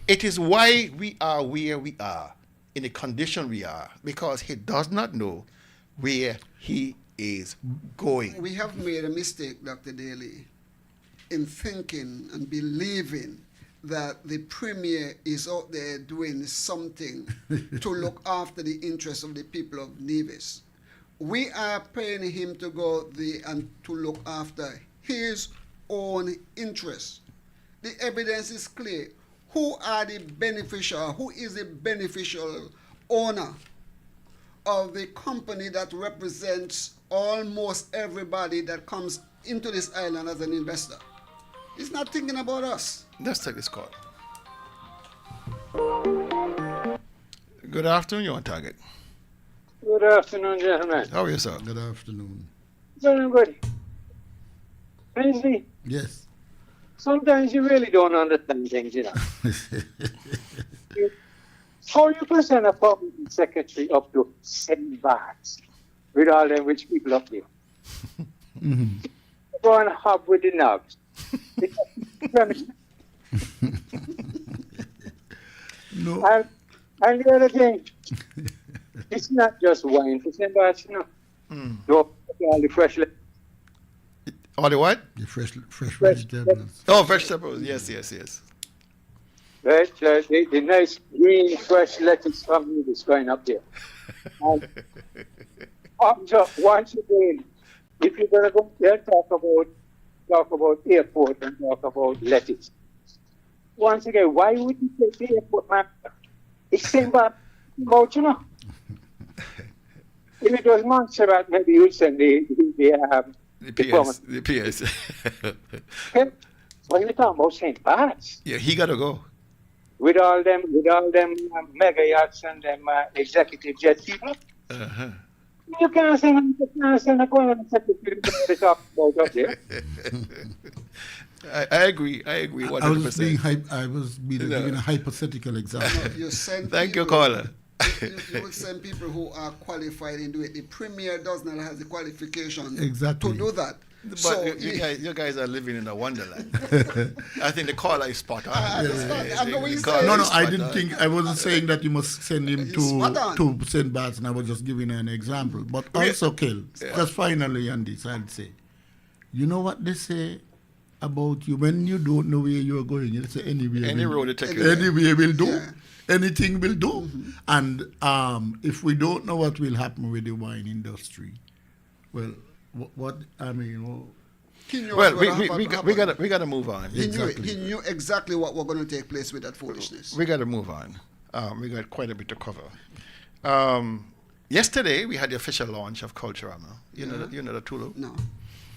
H: It is why we are where we are, in the condition we are, because he does not know where he is going.
J: We have made a mistake, Dr. Daly, in thinking and believing that the Premier is out there doing something to look after the interests of the people of Nevis. We are paying him to go there and to look after his own interests. The evidence is clear. Who are the beneficial? Who is the beneficial owner of the company that represents almost everybody that comes into this island as an investor? He's not thinking about us.
H: Let's take this call. Good afternoon, you're on target.
M: Good afternoon, gentlemen.
H: How are you, sir?
D: Good afternoon.
M: Very good. Lindsay,
D: Yes.
M: sometimes you really don't understand things, you know. How you can send a public secretary up to 7 bars with all them rich people up there?
D: Mm-hmm.
M: Go and hop with the knobs.
D: No.
M: And the other thing, it's not just wine for 7 bars, you know. No, all the fresh
H: All the what?
D: The fresh vegetables.
H: Oh, vegetables. Yes.
M: Right, the nice green fresh lettuce from me is going up there. And so once again, if you're gonna go there, talk about airport and talk about lettuce. Once again, why would you take the airport man? It's same about you know. If it was Montserrat, maybe you'd send the
H: PS.
M: Okay. What are you talking about St. Bart's?
H: Yeah, he gotta go.
M: With all them mega yachts and them executive jet people.
H: Uh-huh.
M: You can't say the Colonel Secretary to talk about up there.
H: I agree 100%.
D: I was giving a hypothetical example.
J: You send
H: Thank you,
J: people-
H: caller.
J: you will send people who are qualified in doing it. The premier does not have the qualification
D: Exactly.
J: to do that.
H: But
J: So
H: you guys are living in a wonderland. I think the caller is spot on.
D: No, I didn't think. I wasn't saying that you must send him
J: spot on.
D: to St. Bart's, and I was just giving an example. But also, Kel, just finally on this, I'd say, you know what they say about you when you don't know where you're going? They say
H: Any road to take you there.
D: anywhere will do. Anything will do. And if we don't know what will happen with the wine industry, well, what I mean.
J: he knew
H: Well,
J: what
H: we gotta move on.
J: He knew exactly what was going to take place with that foolishness.
H: We gotta move on. We got quite a bit to cover. Yesterday we had the official launch of Culturama. You know the Tulu?
J: No.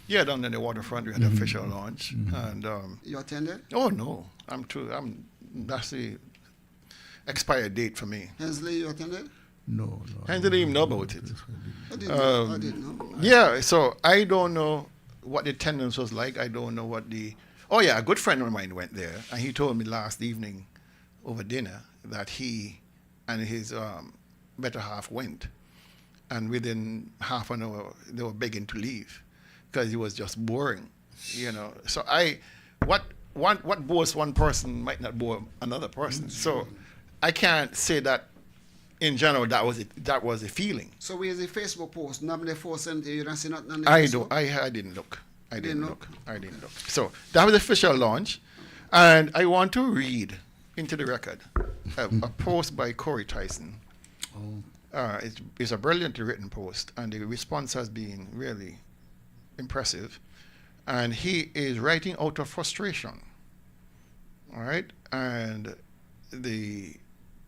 H: Yeah, down in the waterfront we had the official launch, and
J: You attended?
H: oh no, that's the expired date for me.
J: Hensley, you attended?
D: No.
H: I didn't even know about it.
J: I didn't know.
H: Yeah, so I don't know what the attendance was like. I don't know what a good friend of mine went there, and he told me last evening over dinner that he and his better half went, and within half an hour they were begging to leave because it was just boring, So what bores one person might not bore another person. So I can't say that in general that was a feeling.
J: So where's the Facebook post? Nobody forced you don't see nothing on the
H: I
J: Facebook?
H: didn't look. I didn't look. So that was the official launch, and I want to read into the record a post by Corey Tyson. It's a brilliantly written post, and the response has been really impressive. And he is writing out of frustration. All right, and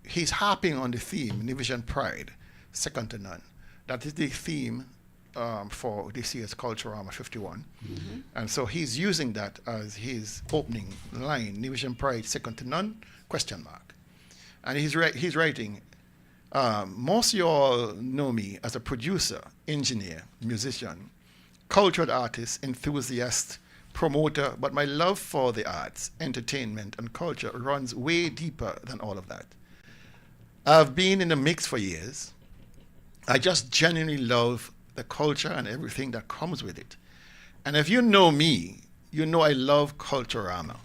H: he's harping on the theme, Nivision Pride, second to none. That is the theme for this year's Culturama 51. And so he's using that as his opening line, Nivision Pride, second to none, ? And he's writing, most of you all know me as a producer, engineer, musician, cultured artist, enthusiast, promoter, but my love for the arts, entertainment, and culture runs way deeper than all of that. I've been in the mix for years. I just genuinely love the culture and everything that comes with it. And if you know me, you know I love Culturama.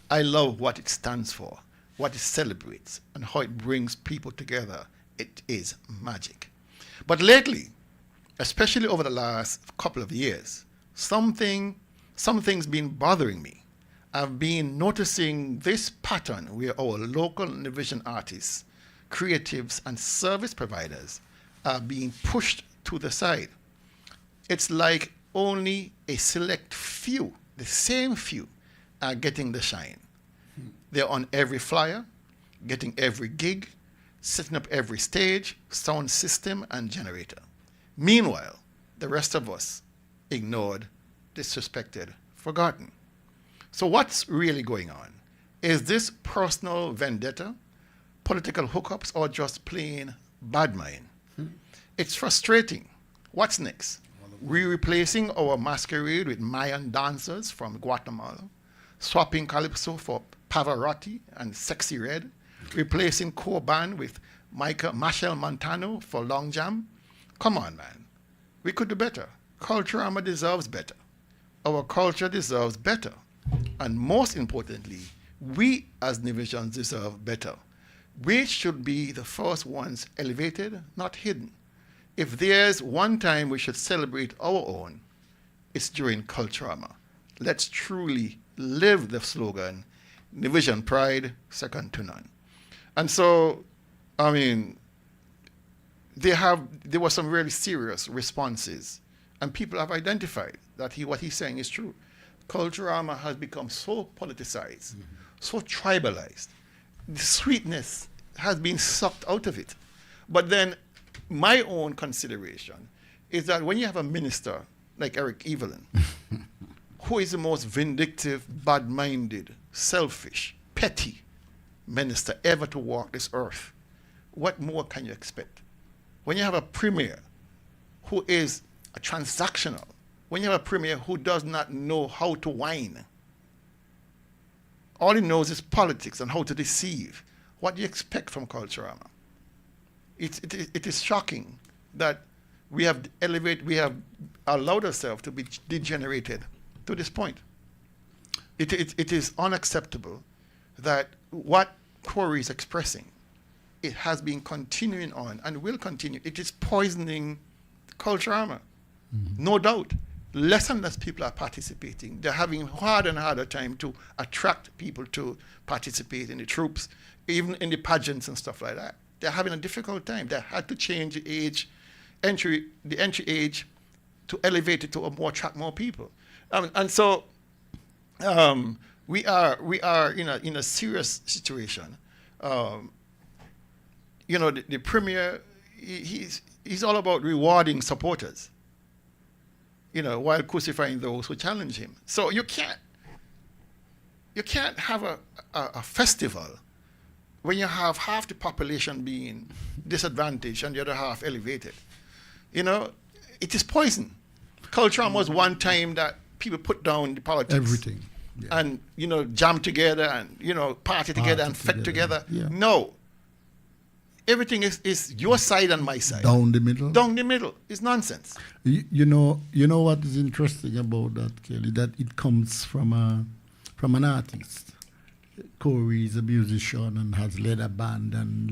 H: I love what it stands for, what it celebrates, and how it brings people together. It is magic. But lately, especially over the last couple of years, something's been bothering me. I've been noticing this pattern where our local Nivision artists, creatives, and service providers are being pushed to the side. It's like only a select few, the same few, are getting the shine. They're on every flyer, getting every gig, setting up every stage, sound system, and generator. Meanwhile, the rest of us ignored, disrespected, forgotten. So what's really going on? Is this personal vendetta, political hookups, or just plain bad mind? It's frustrating. What's next? We're replacing our masquerade with Mayan dancers from Guatemala, swapping Calypso for Pavarotti and Sexy Red, replacing Coban with Machel Montano for Long Jam. Come on, man. We could do better. Culturama deserves better. Our culture deserves better. And most importantly, we as Nivisions deserve better. We should be the first ones elevated, not hidden. If there's one time we should celebrate our own, it's during Culturama. Let's truly live the slogan, Nivision Pride, second to none. And so, I mean, there were some really serious responses, and people have identified that what he's saying is true. Culturama has become so politicized, so tribalized. The sweetness has been sucked out of it. But then my own consideration is that when you have a minister like Eric Evelyn, who is the most vindictive, bad-minded, selfish, petty minister ever to walk this earth, what more can you expect? When you have a premier who is a transactional, when you have a premier who does not know how to whine, all he knows is politics and how to deceive, what do you expect from Culturama? It is shocking that we have allowed ourselves to be degenerated to this point. It is unacceptable that what Corey is expressing, it has been continuing on and will continue. It is poisoning Culturama, no doubt. Less and less people are participating. They're having harder and harder time to attract people to participate in the troops, even in the pageants and stuff like that. They're having a difficult time. They had to change the entry age to elevate it to attract more people. And so we are in a serious situation. The premier, he's all about rewarding supporters, while crucifying those who challenge him. So you can't have a festival when you have half the population being disadvantaged and the other half elevated. It is poison. Culturama was one time that people put down the politics.
D: Everything. Yeah.
H: And, jam together and, party together and fed together.
D: Yeah.
H: No. Everything is your side and my side.
D: Down the middle.
H: Down the middle. It's nonsense.
D: You know what is interesting about that, Kelly? That it comes from an artist. Corey is a musician and has led a band and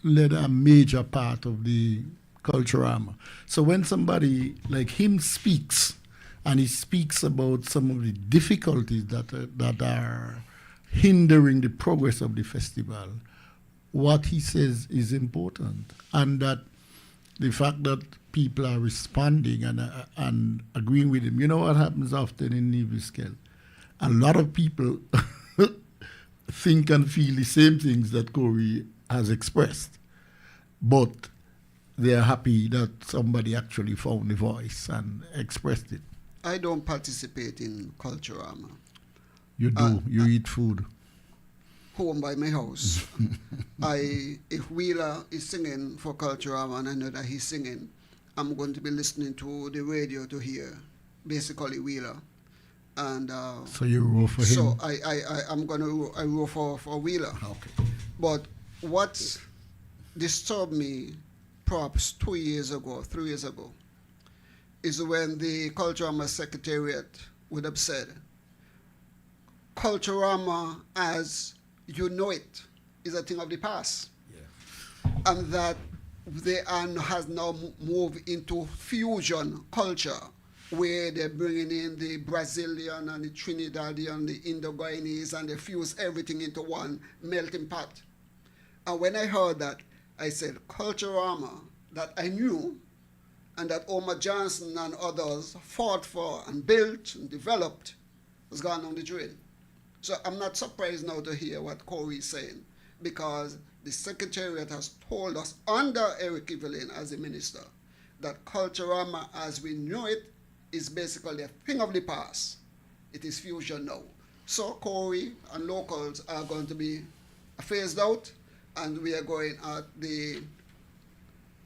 D: led a major part of the Culturama. So when somebody like him speaks, and he speaks about some of the difficulties that are hindering the progress of the festival, what he says is important, and that the fact that people are responding and agreeing with him. You know what happens often in NEVLEC? A lot of people think and feel the same things that Corey has expressed, but they're happy that somebody actually found the voice and expressed it.
J: I don't participate in Culturama.
D: You do. You eat food.
J: Home by my house. If Wheeler is singing for Culturama and I know that he's singing, I'm going to be listening to the radio to hear basically Wheeler. And
D: so you roll for him?
J: So I'm going to roll for Wheeler.
D: Okay.
J: But what disturbed me perhaps 3 years ago, is when the Culturama Secretariat would have said, Culturama as you know it is a thing of the past. Yeah. And that has now moved into fusion culture, where they're bringing in the Brazilian and the Trinidadian, the Indo-Guyanese, and they fuse everything into one melting pot. And when I heard that, I said, Culturama, that I knew, and that Omar Johnson and others fought for and built and developed, was gone down the drain. So I'm not surprised now to hear what Corey is saying, because the Secretariat has told us under Eric Evelyn as a minister that Culturama as we know it is basically a thing of the past. It is fusion now. So Corey and locals are going to be phased out, and we are going at the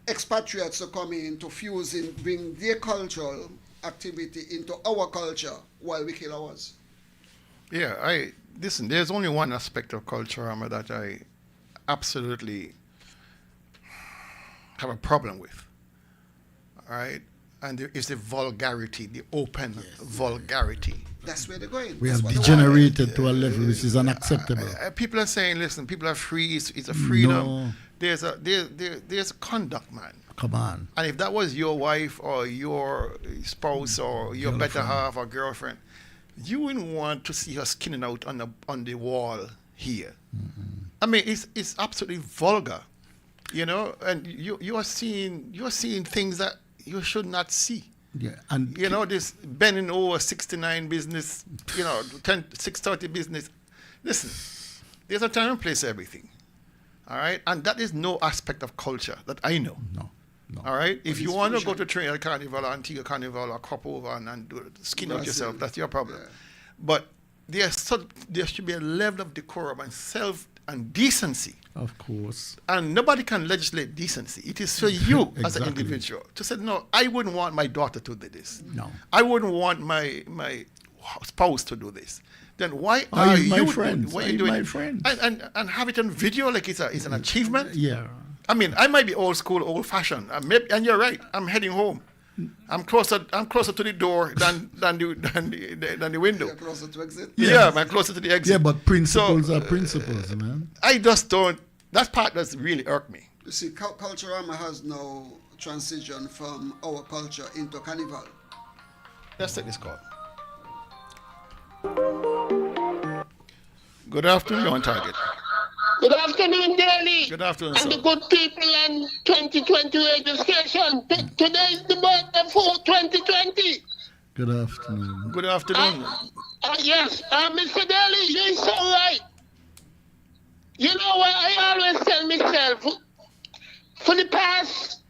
J: expatriates to come in to fuse in, bring their cultural activity into our culture while we kill ours.
H: Yeah, listen, there's only one aspect of Culturama that I absolutely have a problem with. All right? And it's the vulgarity, the open vulgarity.
J: That's where they're going.
D: We have degenerated to a level which is unacceptable.
H: People are saying, listen, people are free, it's a freedom.
D: No.
H: There's a conduct, man.
D: Come on.
H: And if that was your wife or your spouse or your better half or girlfriend, you wouldn't want to see her skinning out on the wall here. Mm-hmm. I mean, it's absolutely vulgar, and you are seeing things that you should not see.
D: Yeah, and
H: this bending over 69 business, 630 business. Listen, there's a time and place for everything. All right, and that is no aspect of culture that I know.
D: No.
H: All right, if you want to go to Trinidad Carnival or Antigua Carnival or crop over and skin out yourself, that's your problem. Yeah. But there should be a level of decorum and self and decency
D: Of course.
H: And nobody can legislate decency. It is for you as an
D: Exactly.
H: individual to say, no, I wouldn't want my daughter to do this.
D: No.
H: I wouldn't want my spouse to do this. Then why
D: I
H: are
D: use my
H: you
D: friends.
H: Why
D: I
H: are you
D: use
H: doing
D: my
H: it?
D: friends.
H: And have it on video like it's an achievement?
D: Yeah.
H: I mean, I might be old school, old fashioned, and you're right. I'm heading home. I'm closer to the door than the window.
J: You're closer to exit.
H: Yeah, I'm closer to the exit.
D: Yeah, but principles
H: So,
D: are principles, man.
H: I just don't. That part does really irk me.
J: You see, Culturama has now transitioned from our culture into carnival.
H: Let's take this call. Good afternoon, you're on target.
N: Good afternoon, Daily.
H: Good afternoon,
N: and
H: sir.
N: the good people and 2020 radio station. Today is the birthday for 2020.
D: Good afternoon.
H: Good afternoon.
N: Yes, Mr. Daly, you're so right. You know what I always tell myself? For the past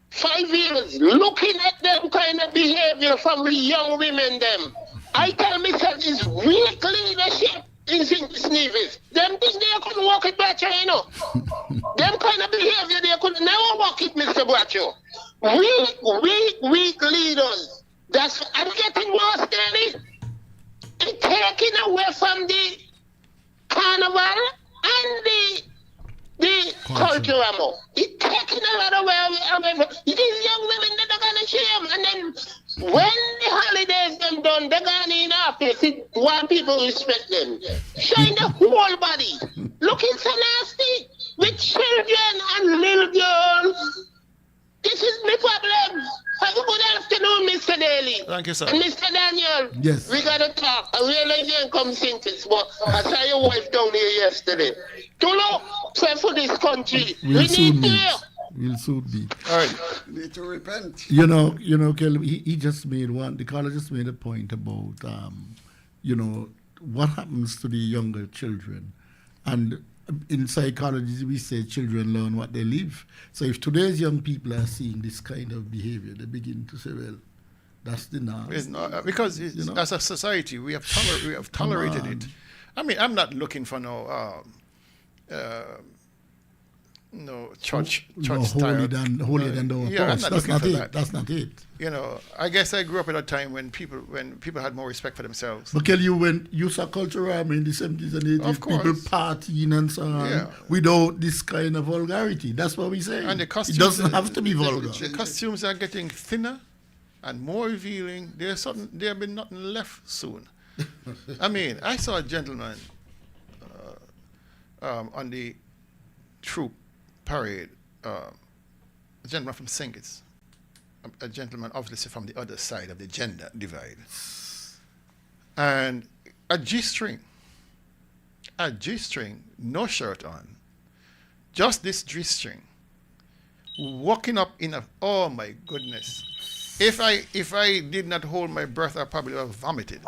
N: 5 years, looking at them kind of behavior from the young women, them, I tell myself it's weak leadership in St. Nevis. Them things they couldn't walk it, Bracho, you know. Them kind of behavior they could never walk it, Mr. Bracho. Weak leaders. I'm getting worse, Daly. It's taking away from the carnival and the Culturama. It's taking a lot away. These young women, they're not going to shame. And then when the holidays them done, they're going in office. Why people respect them. Showing the whole body. Looking so nasty. With children and little girls. This is my problem. Have a good afternoon, Mr. Daly.
H: Thank you, sir.
N: And Mr. Daniel.
D: Yes.
N: We got to talk. I realize you ain't come sentence, but I saw your wife down here yesterday. To look, pray for this country.
D: We'll
N: We
D: soon
N: need to
D: meet.
N: hear.
D: We'll soon meet.
H: All right.
J: You need to repent.
D: You know, Kelly, he just made the caller just made a point about, what happens to the younger children. And in psychology, we say children learn what they live. So if today's young people are seeing this kind of behavior, they begin to say, well, that's the norm.
H: It's not, because as a society, we have tolerated it. I mean, I'm not looking for no church
D: No,
H: style.
D: holier than thou
H: Yeah, I'm
D: approach.
H: not
D: That's
H: looking
D: not
H: for
D: it.
H: that.
D: That's not it.
H: You know, I guess I grew up at a time when people had more respect for themselves.
D: But Kelly, you saw Culturama in the 70s and 80s,
H: Of course.
D: people partying and so on,
H: Yeah.
D: without this kind of vulgarity. That's what we say.
H: And the
D: It
H: costumes,
D: doesn't have to be vulgar.
H: The costumes are getting thinner and more revealing. There'll be nothing left soon. I mean, I saw a gentleman on the troop parade, a gentleman from St. Kitts, a gentleman obviously from the other side of the gender divide, and a G-string, no shirt on, just this G-string, walking up in a, oh my goodness. If I did not hold my breath, I probably would have vomited.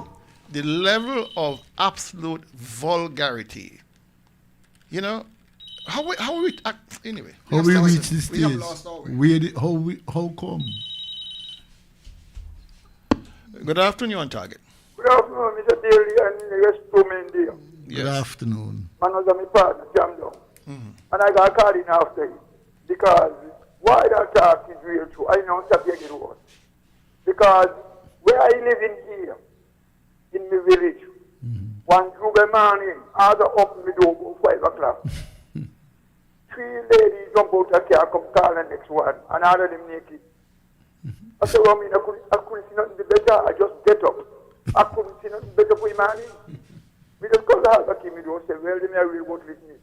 H: The level of absolute vulgarity. You know, how we anyway.
D: How we reach this
J: We have
D: stage?
J: lost our way.
D: How come?
H: Good afternoon, you're on target.
O: Good afternoon, Mr. Daly and Restream India.
D: Good afternoon.
O: Man was my partner, jam down. And I got called in after him. Because why that talk is real true, I know Sapien it was. Because where I live in here, in my village, one Tuesday morning, I was up my door about 5 o'clock. 3 ladies jump out of the car, come call the next one, and all of them naked. I said, well, I couldn't see nothing better. I just get up. I couldn't see nothing better for him, man. We just call the house back in me and say, well, them are real worthlessness.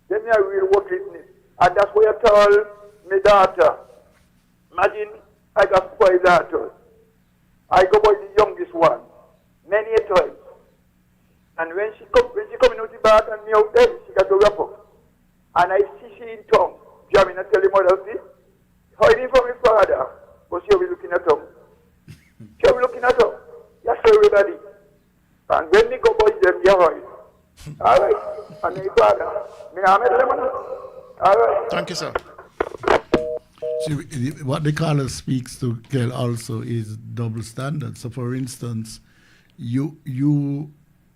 O: Them are real worthlessness. And that's why I told my daughter, imagine I got 5 daughters. I go by the youngest one, many a time. And when she coming out the bath and me out there, she got to wrap up. And I see she in tongue, jamming and telling mother, see, hiding from my father, but she'll be looking at him. She'll be looking at him. Yes, everybody. And when me go by them, you hide. All right. And my father, me not make them. All right.
H: Thank you, sir.
D: See, what the caller speaks to, Kel, also is double standard. So, for instance, you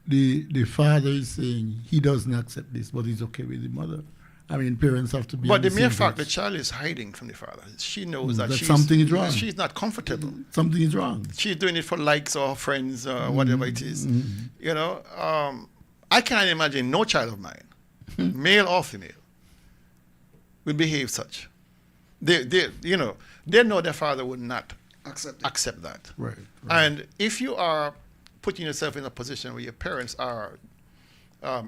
D: the father is saying he doesn't accept this, but he's okay with the mother. I mean, parents have to be.
H: But the mere fact the child is hiding from the father, she knows that
D: something is wrong.
H: She's not comfortable.
D: Something is wrong.
H: She's doing it for likes or friends or whatever it is. You know, I can't imagine no child of mine, male or female, will behave such. They know their father would not accept that.
D: Right.
H: And if you are putting yourself in a position where your parents are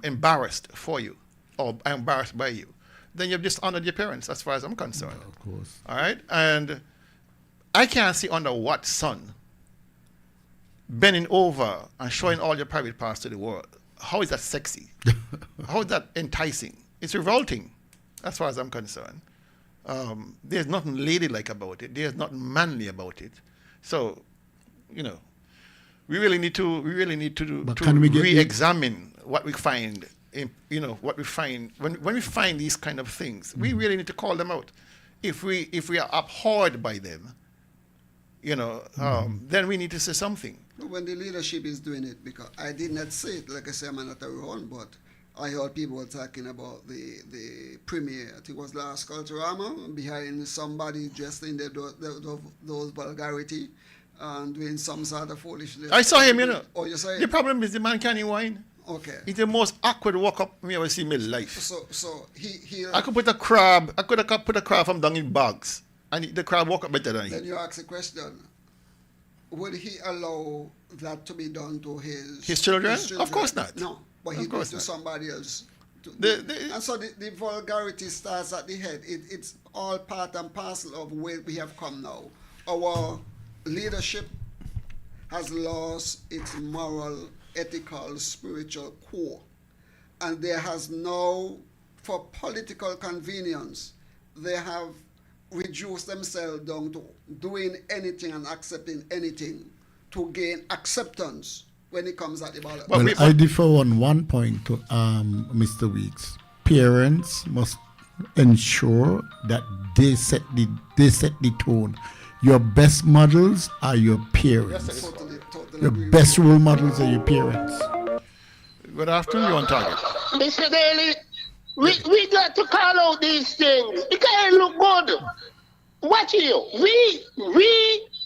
H: embarrassed for you or embarrassed by you, then you've dishonored your parents as far as I'm concerned.
D: Yeah, of course.
H: All right? And I can't see under what sun bending over and showing all your private parts to the world. How is that sexy? How is that enticing? It's revolting as far as I'm concerned. There's nothing ladylike about it. There's nothing manly about it. So, we really need to re-examine what we find. What we find when we find these kind of things, we really need to call them out. If we are abhorred by them, then we need to say something.
J: When the leadership is doing it, because I did not say it, like I say, I'm not around, but I heard people were talking about the premiere. I think it was last Culturama, behind somebody dressed in those vulgarity and doing some sort of foolishness.
H: I saw him,
J: Oh, you saw it?
H: The problem is the man can't wine.
J: Okay.
H: It's the most awkward walk up me ever see in my life.
J: So he
H: I could put a crab. I could have put a crab from down in bags, and the crab walk up better than him.
J: Then you ask a question: would he allow that to be done to his
H: children? Of course not.
J: No, but he did to somebody else. And so the vulgarity starts at the head. It's all part and parcel of where we have come now. Our leadership has lost its moral, ethical, spiritual core. And there has now, for political convenience, they have reduced themselves down to doing anything and accepting anything to gain acceptance when it comes at the ballot.
D: Well, I differ on one point to Mr. Weeks. Parents must ensure that they set the tone. Your best models are your parents.
J: Yes, totally
D: your best role models are your parents.
H: Good afternoon, you're on target.
N: Mr. Daly, we got to call out these things because it look good. Watch you. We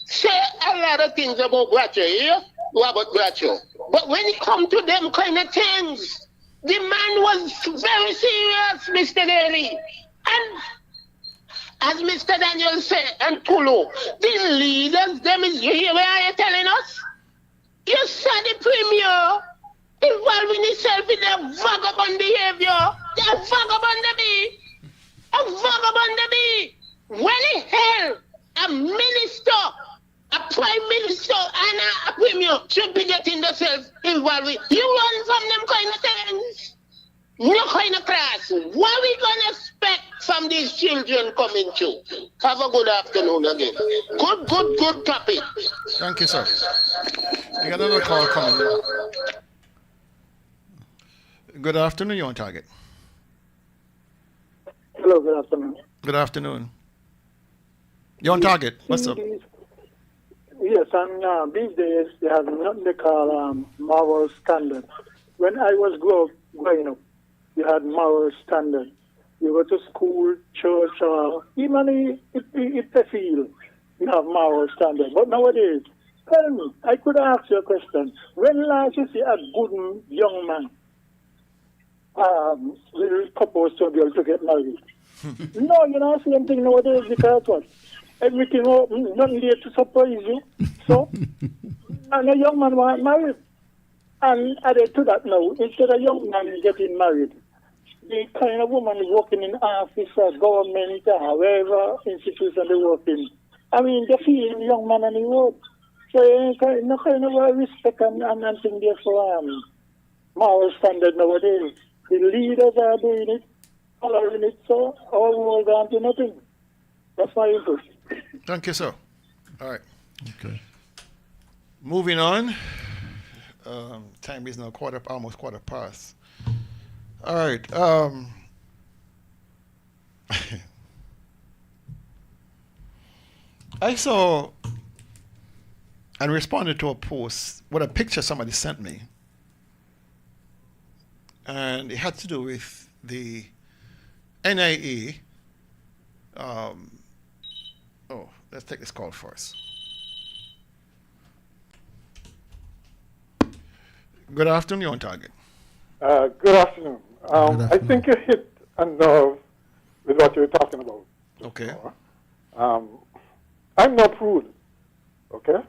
N: say a lot of things about Gratcho here, Robert Gratcho. But when it comes to them kind of things, the man was very serious, Mr. Daly. And as Mr. Daniel said, and Tulu, the leaders, them is here. Where are you telling us? You saw the premier involving himself in a vagabond behavior. A vagabond be. A vagabond be. When in hell, a minister, a prime minister, and a premier should be getting themselves involved with. You run from them kind of things. No kind of class. What are we going to expect from these children coming to? Have a good afternoon again. Good topic.
H: Thank you, sir. You got another call coming. Good afternoon, you're on target.
P: Hello, good afternoon.
H: Good afternoon. You're on target. What's up?
P: Yes, and these days they have nothing they call moral standards. When I was growing up, you had moral standards. You go to school, church, or even if they feel you have moral standards. But nowadays, tell me, I could ask you a question. When last you see a good young man will propose to a girl to get married? No, you know, same thing nowadays because what? Everything, nothing there to surprise you. So, and a young man want married. And added to that now, instead of a young man getting married, the kind of woman is working in office or government or wherever institution they work in. I mean, they feel the young man on the road. So, no kind of respect and thing there for moral standard nowadays. The leaders are doing it, following it, so all world down to nothing. That's my input.
H: Thank you, sir. All right.
D: Okay.
H: Moving on. Time is now almost quarter past. All right. I saw and responded to a post with a picture somebody sent me and it had to do with the NIA. Let's take this call first. Good afternoon, you're on target.
Q: Good afternoon. I think you hit a nerve with what you were talking about.
H: Okay.
Q: I'm not rude, okay?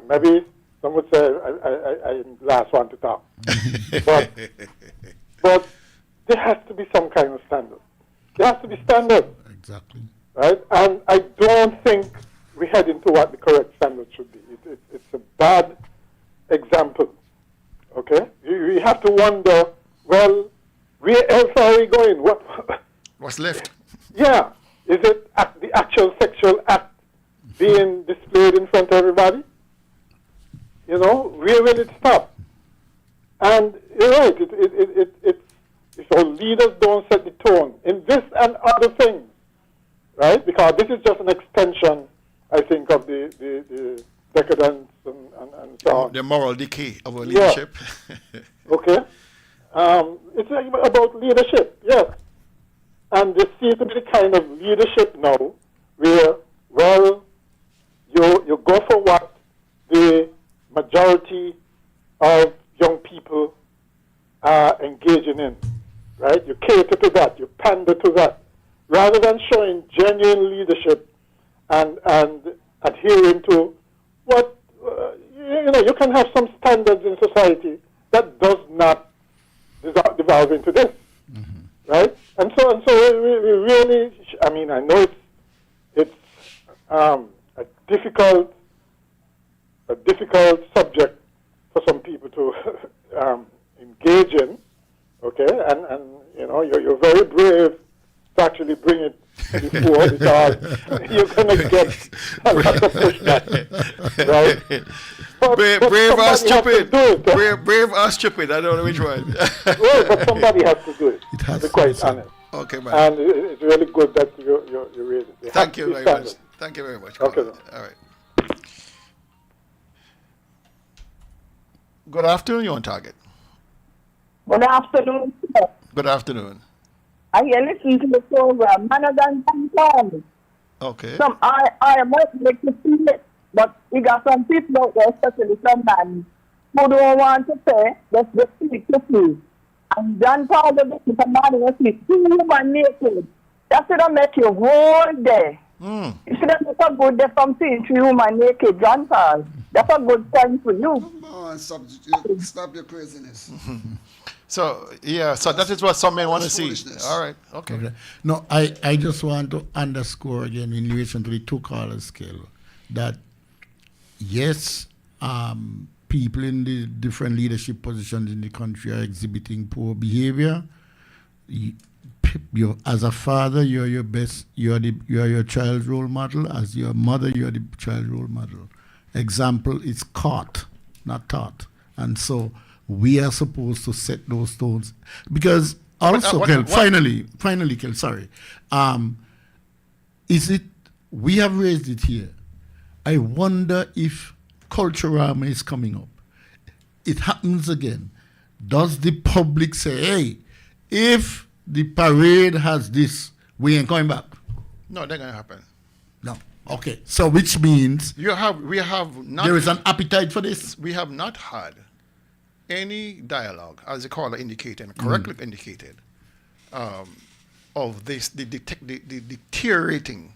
Q: Maybe some would say I'm the last one to talk. but there has to be some kind of standard. There has to be standard.
D: Exactly.
Q: Right? And I don't think we head into what the correct standard should be. It's a bad example. Okay? We have to wonder, well, where else are we going?
H: What's left?
Q: Yeah. Is it the actual sexual act being displayed in front of everybody? You know, where will it stop? And you're right, it's our leaders don't set the tone in this and other things, right? Because this is just an extension, I think, of the decadence and so on.
H: The moral decay of our leadership.
Q: Yeah. Okay. It's about leadership, yes. And there seems to be the kind of leadership now where, well, you go for what the majority of young people are engaging in, right? You cater to that, you pander to that, rather than showing genuine leadership and adhering to what, you can have some standards in society that does not devolve into this, right? And so we really, I know it's a difficult subject for some people to engage in, okay? And you're very brave to actually bring it before because you're going to get a lot of pushback, right?
H: Brave or stupid? Brave or stupid? I don't know which one.
Q: Well, but somebody has to do it. It has to be quite honest.
H: Okay, man.
Q: And it's really good that you read it.
H: Thank you very much. Thank you very much.
Q: Okay.
H: All right. Good afternoon, you're on target.
R: Good afternoon, sir.
H: Good afternoon.
R: I listen to the program, Manners and Conform.
H: Okay.
R: I might make you feel it, but we got some people out there, especially some men, who don't want to pay, let's just speak to please. And John Paul the Bishop of Madden is human naked. That's going to make you whole day. You should have a good day from seeing 3 women naked, John Paul. That's a good time for you.
J: Come on, stop your craziness.
H: So that is what some men want to see. All right, okay.
D: No, I just want to underscore again in relation to the 2 caller scale that yes, people in the different leadership positions in the country are exhibiting poor behavior. You, as a father, you're your best. You're your child's role model. As your mother, you're the child's role model. Example is caught, not taught, and so we are supposed to set those tones because also, finally, Kel, sorry, is it? We have raised it here. I wonder if Culturama is coming up. It happens again. Does the public say, hey, if the parade has this, we ain't coming back?
H: No, that's going to happen.
D: No. Okay. So which means
H: we have not,
D: there is an appetite for this?
H: We have not had any dialogue, as the caller indicated, and correctly indicated, of this, the deteriorating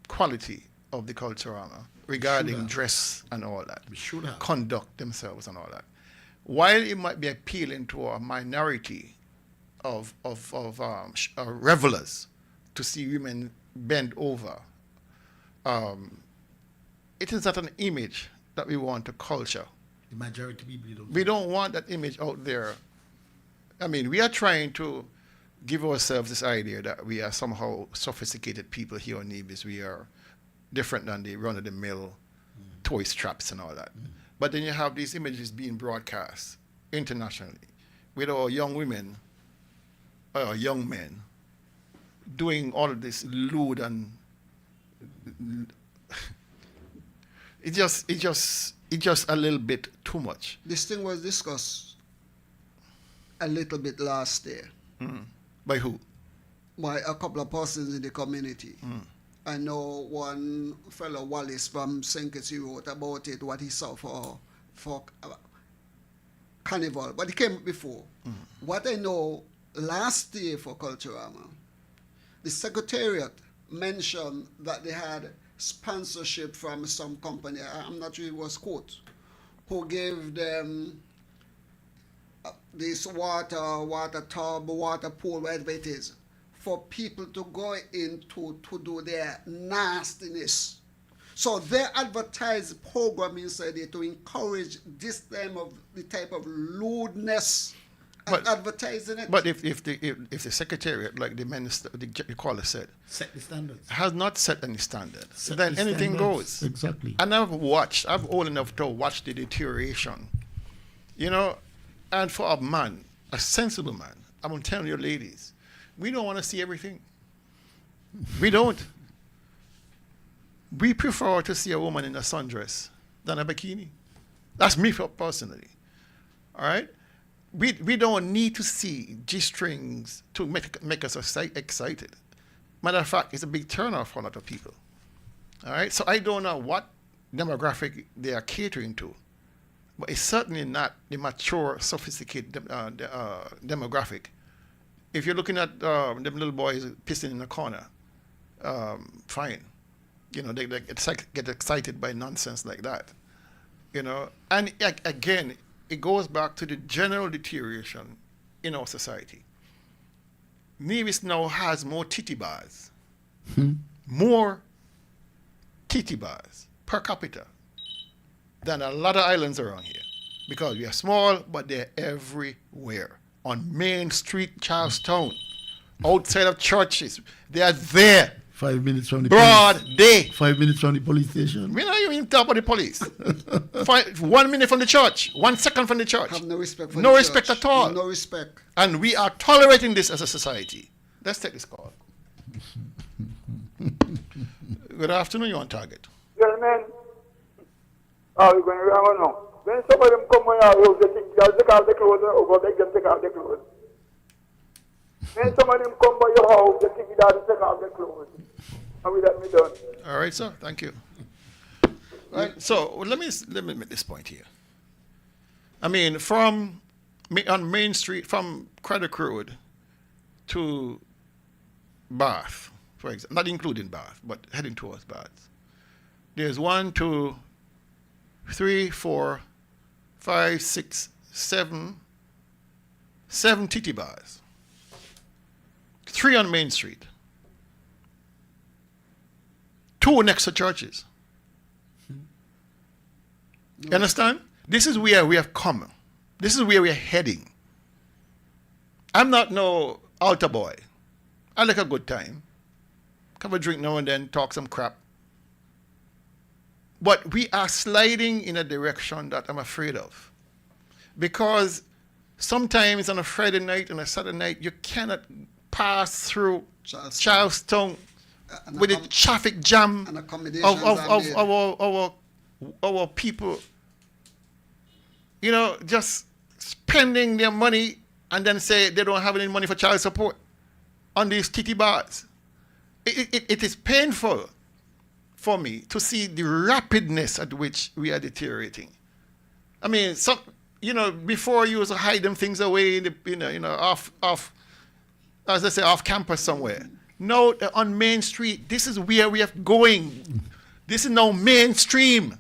H: quality of the Culturama regarding dress and all that, conduct themselves and all that. While it might be appealing to a minority of revelers to see women bend over, it is not an image that we want to culture.
D: The majority people don't.
H: We don't want that image out there. I mean, we are trying to give ourselves this idea that we are somehow sophisticated people here on Nevis. We are different than the run-of-the-mill toy straps and all that. But then you have these images being broadcast internationally with our young women, or young men, doing all of this lewd and it's just a little bit too much.
J: This thing was discussed a little bit last year.
H: By who?
J: By a couple of persons in the community. I know one fellow, Wallace from St. Kitts, he wrote about it, what he saw for Carnival, but he came before. What I know, last year for Culturama, the Secretariat mentioned that they had sponsorship from some company, I'm not sure it was quote, who gave them this water tub, water pool, whatever it is, for people to go into to do their nastiness. So they advertise programming inside there to encourage this type of lewdness and advertising it.
H: But if the Secretariat, like the minister, the caller said,
D: set the standards,
H: has not set any standards, then anything goes.
D: Exactly.
H: And I'm old enough to watch the deterioration, and for a man, a sensible man, I'm telling you ladies, we don't want to see everything. We don't. We prefer to see a woman in a sundress than a bikini. That's me personally. All right? We don't need to see G-strings to make us excited. Matter of fact, it's a big turnoff for a lot of people. All right? So I don't know what demographic they are catering to, but it's certainly not the mature, sophisticated demographic. If you're looking at them little boys pissing in the corner, fine. They get excited by nonsense like that. And again, it goes back to the general deterioration in our society. Nevis now has more titty bars. More titty bars per capita than a lot of islands around here. Because we are small, but they're everywhere. On Main Street, Charlestown, outside of churches, they are there.
D: 5 minutes from the
H: broad
D: police.
H: Day.
D: 5 minutes from the police station.
H: We're not even talking about the police. 1 minute from the church. 1 second from the church.
J: Have no respect for
H: no
J: the
H: respect
J: church.
H: at all.
J: No respect.
H: And we are tolerating this as a society. Let's take this call. Good afternoon, you're on target.
O: Gentlemen, are we going to run or no? When some of them come on your house, they think they'll take off the clothes or go make them take off the clothes. When some of them come by your house, they think they'll take off the clothes. And we let me done.
H: All right, sir. Thank you. Right. So let me make this point here. I mean, on Main Street, from Craddock Road to Bath, for example, not including Bath, but heading towards Bath, there's 1, 2, 3, 4, 5, 6, 7 titty bars. 3 on Main Street. 2 next to churches. You understand? This is where we have come. This is where we are heading. I'm not no altar boy. I like a good time. Have a drink now and then, talk some crap. But we are sliding in a direction that I'm afraid of. Because sometimes on a Friday night and a Saturday night, you cannot pass through Charlestown with the traffic jam of our people, just spending their money and then say they don't have any money for child support on these titty bars. It is painful for me to see the rapidness at which we are deteriorating. I mean, before you used to hide them things away in the, off as they say, off campus somewhere. No, on Main Street, this is where we are going. This is now mainstream.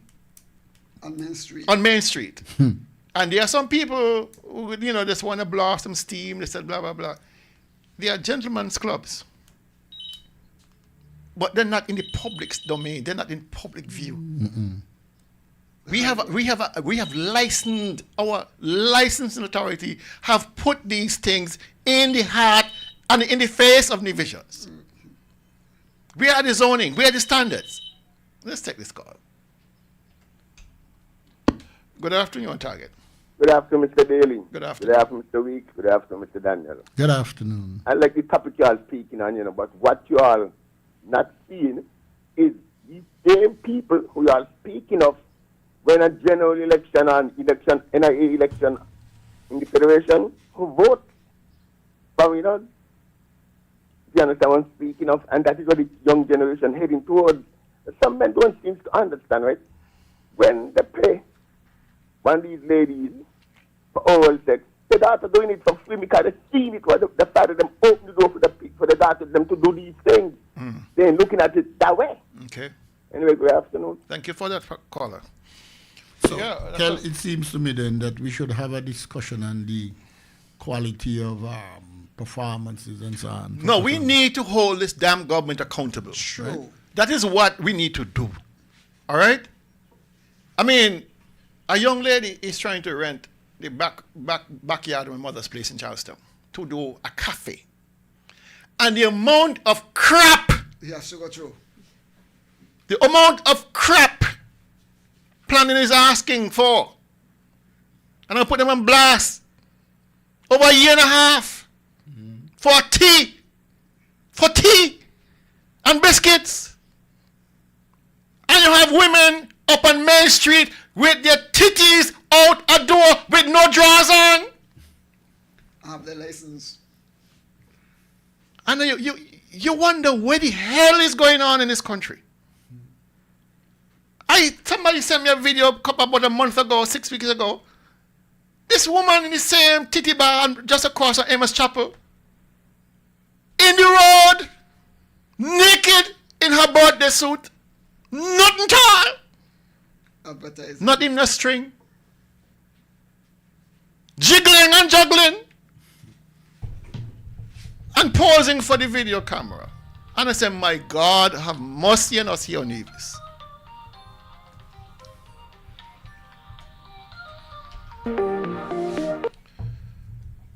J: On Main Street.
H: On Main Street. And there are some people who, just want to blow some steam. They said, blah, blah, blah. They are gentlemen's clubs. But they're not in the public domain. They're not in public view. We have licensed, our licensing authority have put these things in the heart and in the face of divisions. We are the zoning. We are the standards. Let's take this call. Good afternoon, you're on target.
S: Good afternoon, Mr. Daly.
H: Good afternoon.
S: Good afternoon, Mr. Week. Good afternoon, Mr. Daniel.
D: Good afternoon.
S: I like the topic you all speaking on, but what you all not seeing is these same people who you are speaking of when a general election and NIA election in the Federation, people vote for Renal. You understand what I'm speaking of? And that is what the young generation heading towards. Some men don't seem to understand, right? When they pay one of these ladies for oral sex, the daughter doing it for free because they see it, what the father them open the door for the daughter them to do these things. They're looking at it that way.
H: Okay.
S: Anyway, good afternoon.
H: Thank you for that caller.
D: So, Kel, it seems to me then that we should have a discussion on the quality of performances and so on.
H: No, we need to hold this damn government accountable.
J: True.
H: Right? That is what we need to do. All right? I mean, a young lady is trying to rent the backyard of my mother's place in Charlestown to do a cafe. And the amount of crap.
J: Yes, go through.
H: The amount of crap planning is asking for. And I put them on blast. Over a year and a half. For tea. For tea. And biscuits. And you have women up on Main Street with their titties out a door with no drawers on.
J: Have the license.
H: And you wonder what the hell is going on in this country. Somebody sent me a video about a month ago, 6 weeks ago. This woman in the same titty bar just across from Amos Chapel. In the road. Naked in her birthday suit. Nothing at all. Not even a string. Jiggling and juggling. And posing for the video camera. And I said, my God, have mercy on us here on Nevis.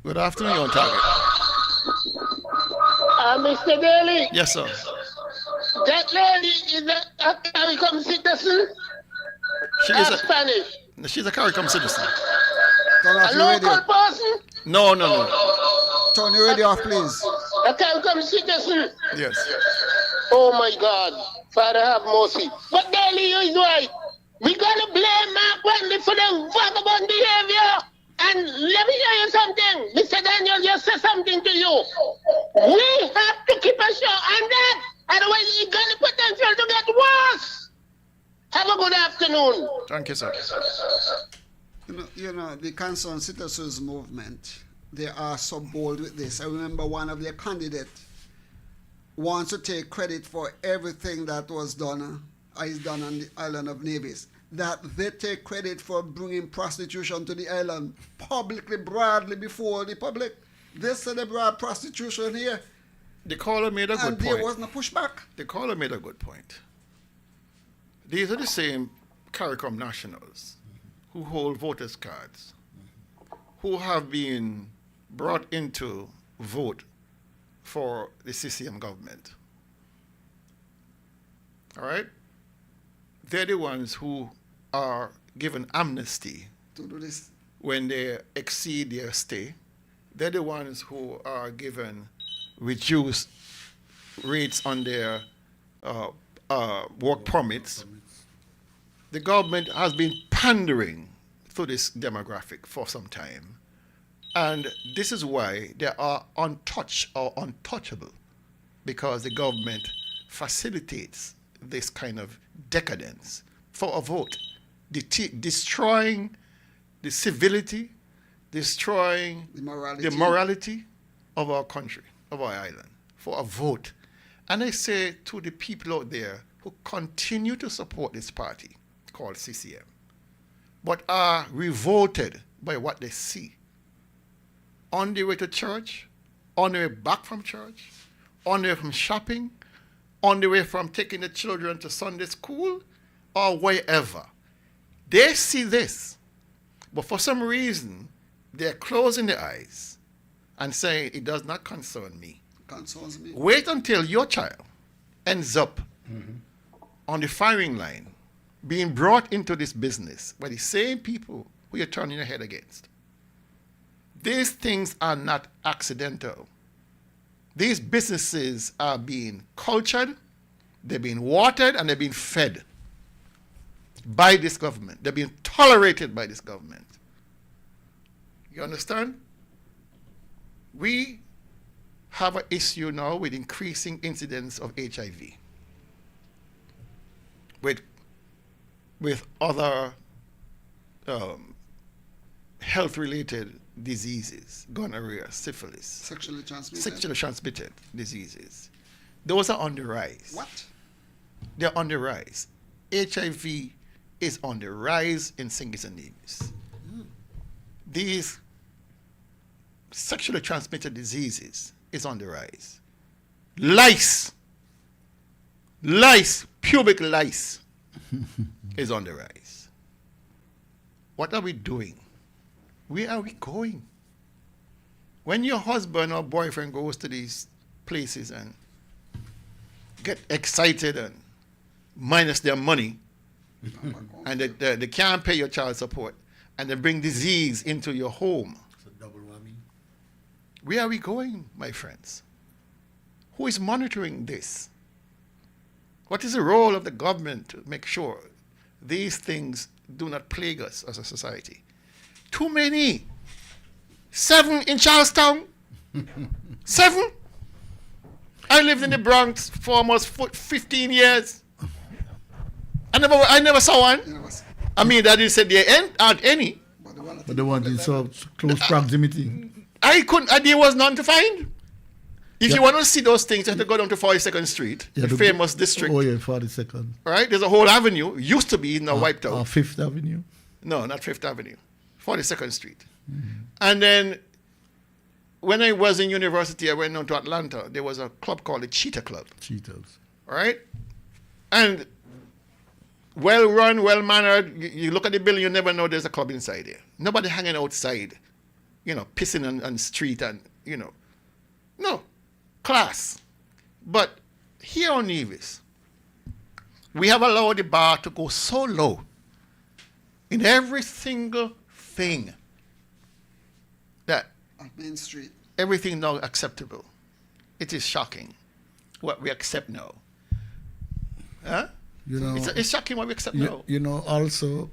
H: Good afternoon, you're on target.
N: Mr. Daly.
H: Yes, sir.
N: That lady is a CARICOM citizen. Spanish.
H: She's a CARICOM citizen.
N: A local person?
H: No.
J: Turn your radio off, please.
N: A CARICOM citizen.
H: Yes.
N: Oh my God. Father have mercy. But Daly is right. We gotta blame Mark Wendy for the vagabond behavior. And let me tell you something. Mr. Daniel just said something to you. We have to keep a show on that. Otherwise, it's got the potential to get worse. Have a good afternoon.
H: Thank you, sir.
J: You know, the Concerned Citizens Movement, they are so bold with this. I remember one of their candidates wants to take credit for everything that was done, is done on the island of Nevis. That they take credit for bringing prostitution to the island publicly, broadly before the public. They said they brought prostitution here.
H: The caller made a good point.
J: And there wasn't a pushback.
H: The caller made a good point. These are the same CARICOM nationals who hold voters' cards, who have been brought into vote for the CCM government. All right? They're the ones who are given amnesty
J: to do this
H: when they exceed their stay. They're the ones who are given reduced rates on their work permits. The government has been pandering to this demographic for some time. And this is why they are untouched or untouchable, because the government facilitates this kind of decadence for a vote, destroying the civility, destroying the morality of our country, of our island, for a vote. And I say to the people out there who continue to support this party called CCM, but are revolted by what they see on their way to church, on their way back from church, on their way from shopping, on the way from taking the children to Sunday school, or wherever. They see this, but for some reason, they're closing their eyes and saying, it does not concern me.
J: Concerns me.
H: Wait until your child ends up on the firing line, being brought into this business by the same people who you're turning your head against. These things are not accidental. These businesses are being cultured, they're being watered, and they're being fed by this government. They're being tolerated by this government. You understand? We have an issue now with increasing incidence of HIV, with other health-related diseases, gonorrhea, syphilis,
J: Sexually
H: transmitted diseases. Those are on the rise.
J: What?
H: They're on the rise. HIV is on the rise in St. Kitts and Nevis. These sexually transmitted diseases is on the rise. Lice, pubic lice is on the rise. What are we doing? Where are we going? When your husband or boyfriend goes to these places and get excited and minus their money, and they can't pay your child support, and they bring disease into your home.
D: It's a double whammy.
H: Where are we going, my friends? Who is monitoring this? What is the role of the government to make sure these things do not plague us as a society? Too many. 7 in Charlestown. 7. I lived in the Bronx for almost 15 years. I never saw one. I mean, that is said there aren't any.
D: But the ones in so close proximity.
H: There was none to find. If you want to see those things, you have to go down to 42nd Street, the famous district.
D: Oh, yeah, 42nd.
H: Right? There's a whole avenue. Used to be, now wiped out.
D: 5th Avenue?
H: No, not 5th Avenue. 42nd Street. And then when I was in university, I went down to Atlanta. There was a club called the Cheetah Club.
D: Cheetahs.
H: Right? And well run, well mannered. You look at the building, you never know there's a club inside there. Nobody hanging outside, pissing on the street and, No. Class. But here on Nevis, we have allowed the bar to go so low in every single thing that
J: Main Street.
H: Everything now acceptable. It is shocking what we accept now. Huh? It's shocking what we accept now.
D: Also,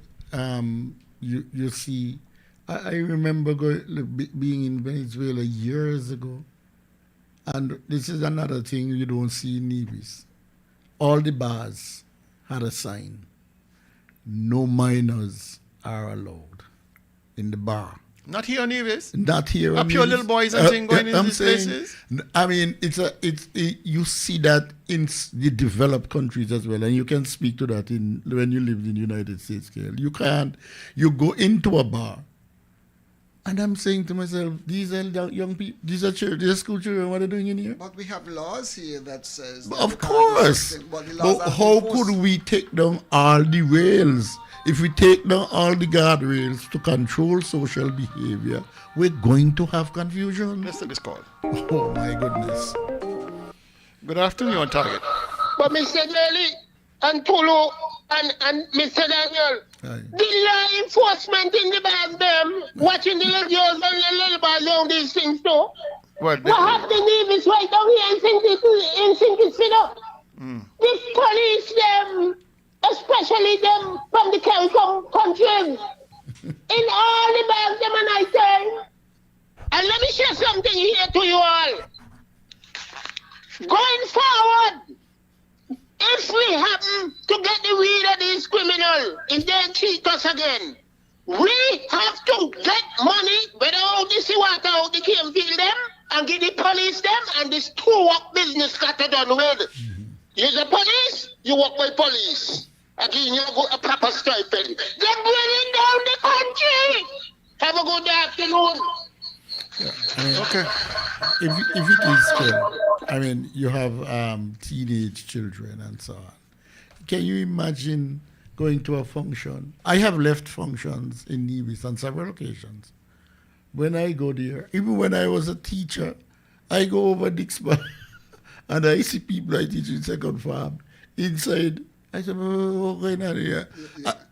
D: you see, I remember being in Venezuela years ago, and this is another thing you don't see in Nevis. All the bars had a sign: no minors are allowed in the bar.
H: Not here on Nevis.
D: Not here.
H: Up your little boys and things going in these places.
D: I mean, you see that in the developed countries as well, and you can speak to that when you lived in the United States. You go into a bar, and I'm saying to myself, these are young people, these are school children. What are they doing in here?
J: But we have laws here that says.
D: Of course. But how could we take down all the rails? If we take down all the guardrails to control social behavior, we're going to have confusion.
H: Listen to this call.
D: Oh, my goodness.
H: Good afternoon, on Target.
N: But Mr. Nelly and Tulu and Mr. Daniel, the law enforcement in the bars, them, watching the little girls and the little bars down these things too. What happened in Nevis right down here in St. Kitts? This police, them, especially them from the CARICOM countries, in all the bags them and I say, and let me share something here to you all. Going forward, if we happen to get the weed of these criminals, if they cheat us again, we have to get money, whether out the seawater, out the cane field them, and give the police them, and this two-work business got to done with. You're the police, you work with police. Again, you go a proper stipend. They're burning down the country. Have a good afternoon.
D: Okay. If it is still, I mean, you have teenage children and so on. Can you imagine going to a function? I have left functions in Nevis on several occasions. When I go there, even when I was a teacher, I go over Dixbar and I see people I teach in second farm inside. I said, what's going on here?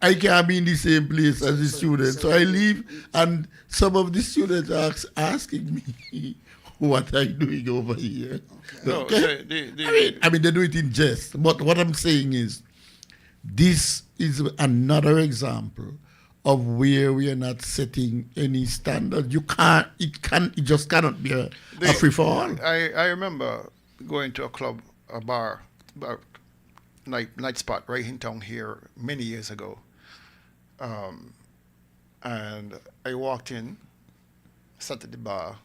D: I can't be in the same place as the students. So I leave, and some of the students are asking me, what are you doing over here? Okay. I mean, they do it in jest. But what I'm saying is, this is another example of where we are not setting any standard. It just cannot be a free for all.
H: I remember going to a club, a bar, night spot right in town here many years ago. And I walked in, sat at the bar.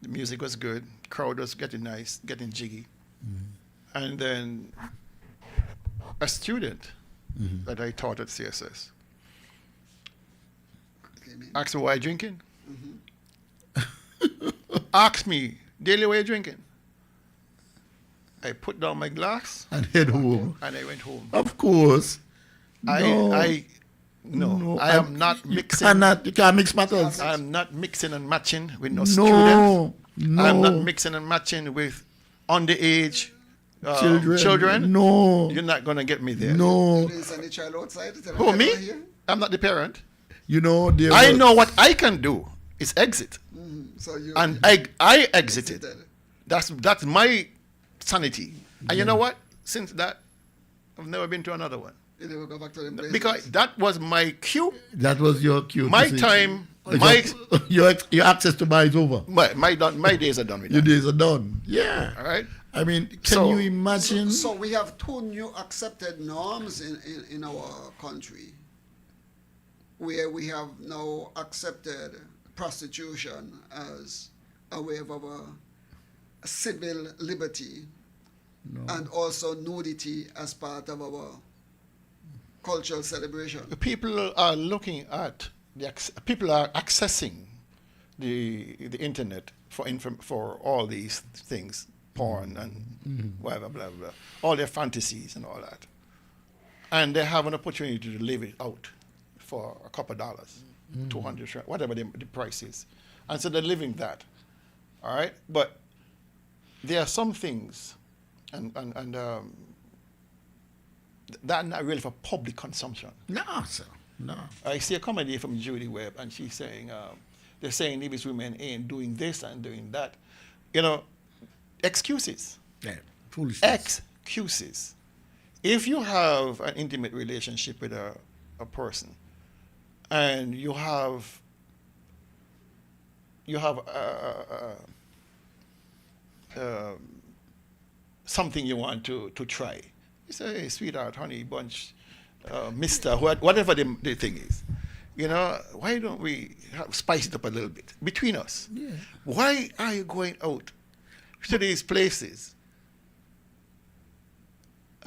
H: The music was good. Crowd was getting nice, getting jiggy. And then a student that I taught at CSS asked me why I drinking. Asked me, Daily, why you drinking? I put down my glass
D: and head home.
H: And I went home.
D: Of course.
H: No, I am not mixing.
D: You can't mix matters.
H: I'm not mixing and matching with no students.
D: No.
H: I'm not mixing and matching with underage
D: children. No.
H: You're not going to get me there.
D: No.
J: You didn't send the child outside?
H: Who, me? I'm not the parent.
D: You know,
H: I know what I can do is exit.
J: So you,
H: and I exited. That's my sanity. And you know what? Since that, I've never been to another one.
J: You never go back to them places?
H: Because that was my cue.
D: That was your cue.
H: My time,
D: your access to buy is over.
H: My days are done with
D: Your
H: that.
D: days are done. Yeah.
H: All right.
D: I mean, can you imagine?
J: So we have two new accepted norms in our country, where we have now accepted prostitution as a way of our civil liberty, and also nudity as part of our cultural celebration.
H: People are looking at people are accessing the internet for all these things, porn and whatever, blah blah, all their fantasies and all that, and they have an opportunity to live it out for a couple of dollars, $200, whatever the price is, and so they're living that. All right, but there are some things, and that are not really for public consumption.
D: No, sir. No.
H: I see a comedy from Judy Webb, and she's saying, they're saying these women ain't doing this and doing that. You know, excuses.
D: Yeah, foolishness.
H: Excuses. If you have an intimate relationship with a person, and you have something you want to try, you say, hey, sweetheart, honey bunch, mister, whatever the thing is, you know, why don't we spice it up a little bit between us?
D: Yeah.
H: Why are you going out to these places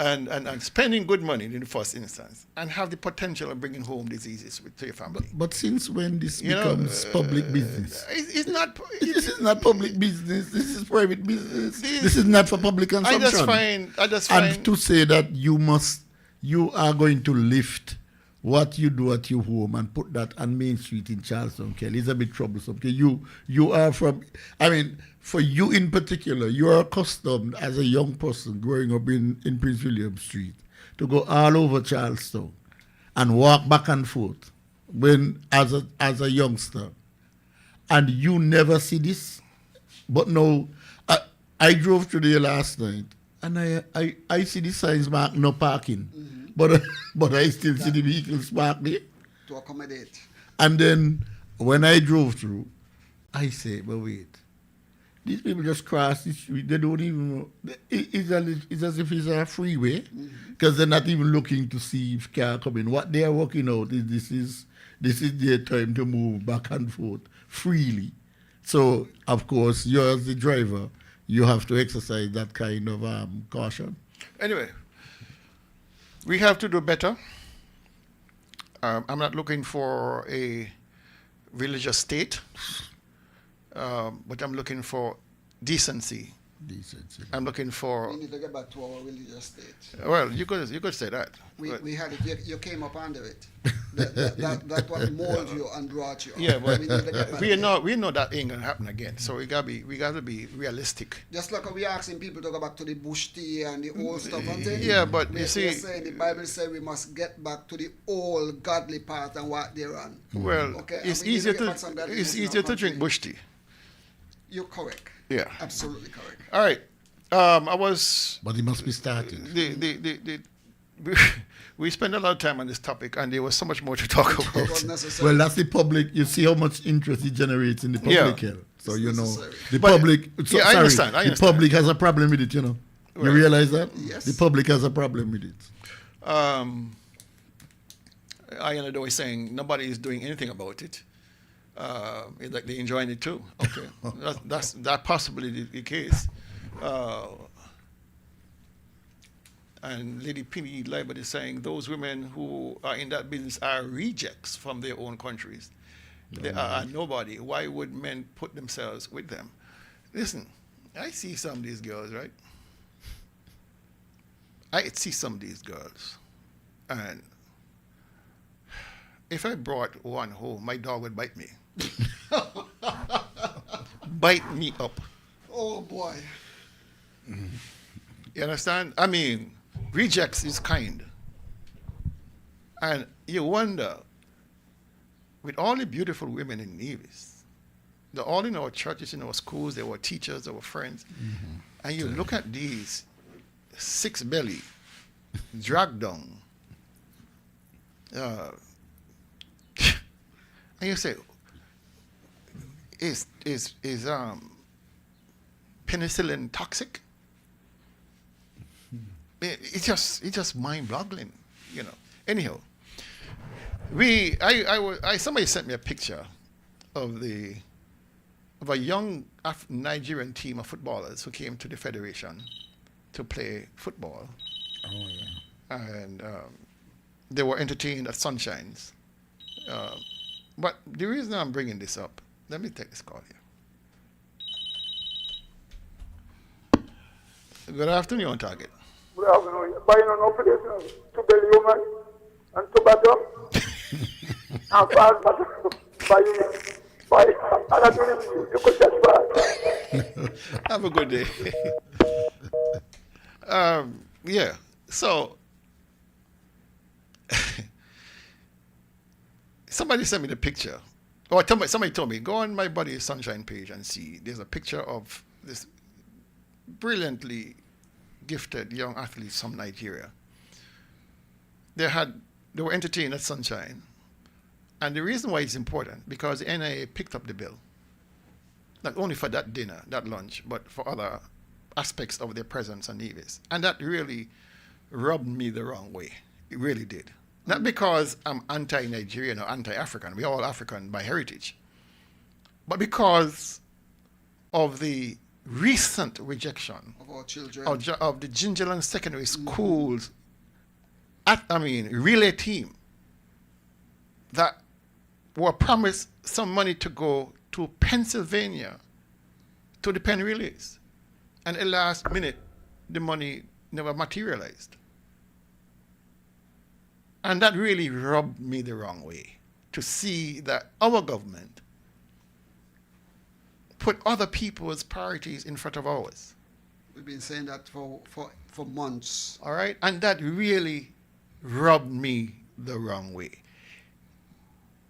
H: and spending good money in the first instance and have the potential of bringing home diseases to your family?
D: But since when this becomes public business?
H: It's not.
D: This is not public business. This is private business. This is not for public consumption.
H: I just find.
D: And to say that you are going to lift what you do at your home and put that on Main Street in Charleston, Kelly, is a bit troublesome. Okay, you are from. I mean, for you in particular, you are accustomed as a young person growing up in Prince William Street to go all over Charleston and walk back and forth when as a youngster, and you never see this. But no, I drove through there last night and I see the signs marked no parking, but I still see the vehicles parked there
J: to accommodate.
D: And then when I drove through, I say, but wait. These people just cross the street. They don't even know. It's as if it's a freeway, because they're not even looking to see if car coming. What they are working out is this is their time to move back and forth freely. So of course, you as the driver, you have to exercise that kind of caution.
H: Anyway, we have to do better. I'm not looking for a religious state. But I'm looking for decency. I'm looking for.
J: We need to get back to our religious state.
H: Well, you could say that.
J: We had it. You came up under it. That what molded you and brought you.
H: Yeah, but we know that ain't gonna happen again. So we gotta be realistic.
J: Just like we asking people to go back to the bush tea and the old stuff and things.
H: Yeah, but you see,
J: saying the Bible says we must get back to the old godly path and what they're on.
H: Well,
J: okay?
H: it's easier to drink bush tea.
J: You're correct.
H: Yeah.
J: Absolutely correct.
H: All right. I was.
D: But it must be started.
H: we spent a lot of time on this topic, and there was so much more to talk about.
D: Well, that's the public. You see how much interest it generates in the public health. So, you know, the
H: But-
D: public. So,
H: yeah, I
D: sorry,
H: understand.
D: the public has a problem with it, you know. You
H: Right.
D: realize that?
J: Yes.
D: The public has a problem with it.
H: I ended always saying nobody is doing anything about it. It's like they're enjoying it too. Okay, that's possibly the case. And Lady P. Libert is saying those women who are in that business are rejects from their own countries. They are nobody. Why would men put themselves with them? Listen, I see some of these girls, right? I see some of these girls, and if I brought one home, my dog would bite me. Bite me up.
J: Oh boy.
H: You understand? I mean, rejects is kind. And you wonder, with all the beautiful women in Nevis, they're all in our churches, in our schools, they were teachers, they were friends, and you look at these six belly, drag down, and you say, is penicillin toxic? It's just mind-boggling, you know. Anyhow, somebody sent me a picture of a young Nigerian team of footballers who came to the federation to play football.
D: Oh yeah.
H: And they were entertained at Sunshines. But the reason I'm bringing this up, let me take this call here. Good afternoon, Target.
O: Good afternoon. Buying an operation to belly woman and to bottom. And fast buy another you could just buy.
H: Have a good day. Yeah. So somebody sent me the picture. Or somebody told me, go on my Buddy Sunshine page and see. There's a picture of this brilliantly gifted young athletes from Nigeria. They were entertained at Sunshine. And the reason why it's important, because the NIA picked up the bill. Not only for that dinner, that lunch, but for other aspects of their presence on Nevis. And that really rubbed me the wrong way. It really did. Not because I'm anti-Nigerian or anti-African. We're all African by heritage. But because of the recent rejection
J: Of our children.
H: of the Gingerland Secondary School's relay team that were promised some money to go to Pennsylvania to the Penn Relays. And at the last minute, the money never materialized. And that really rubbed me the wrong way, to see that our government put other people's priorities in front of ours.
J: We've been saying that for months.
H: All right? And that really rubbed me the wrong way.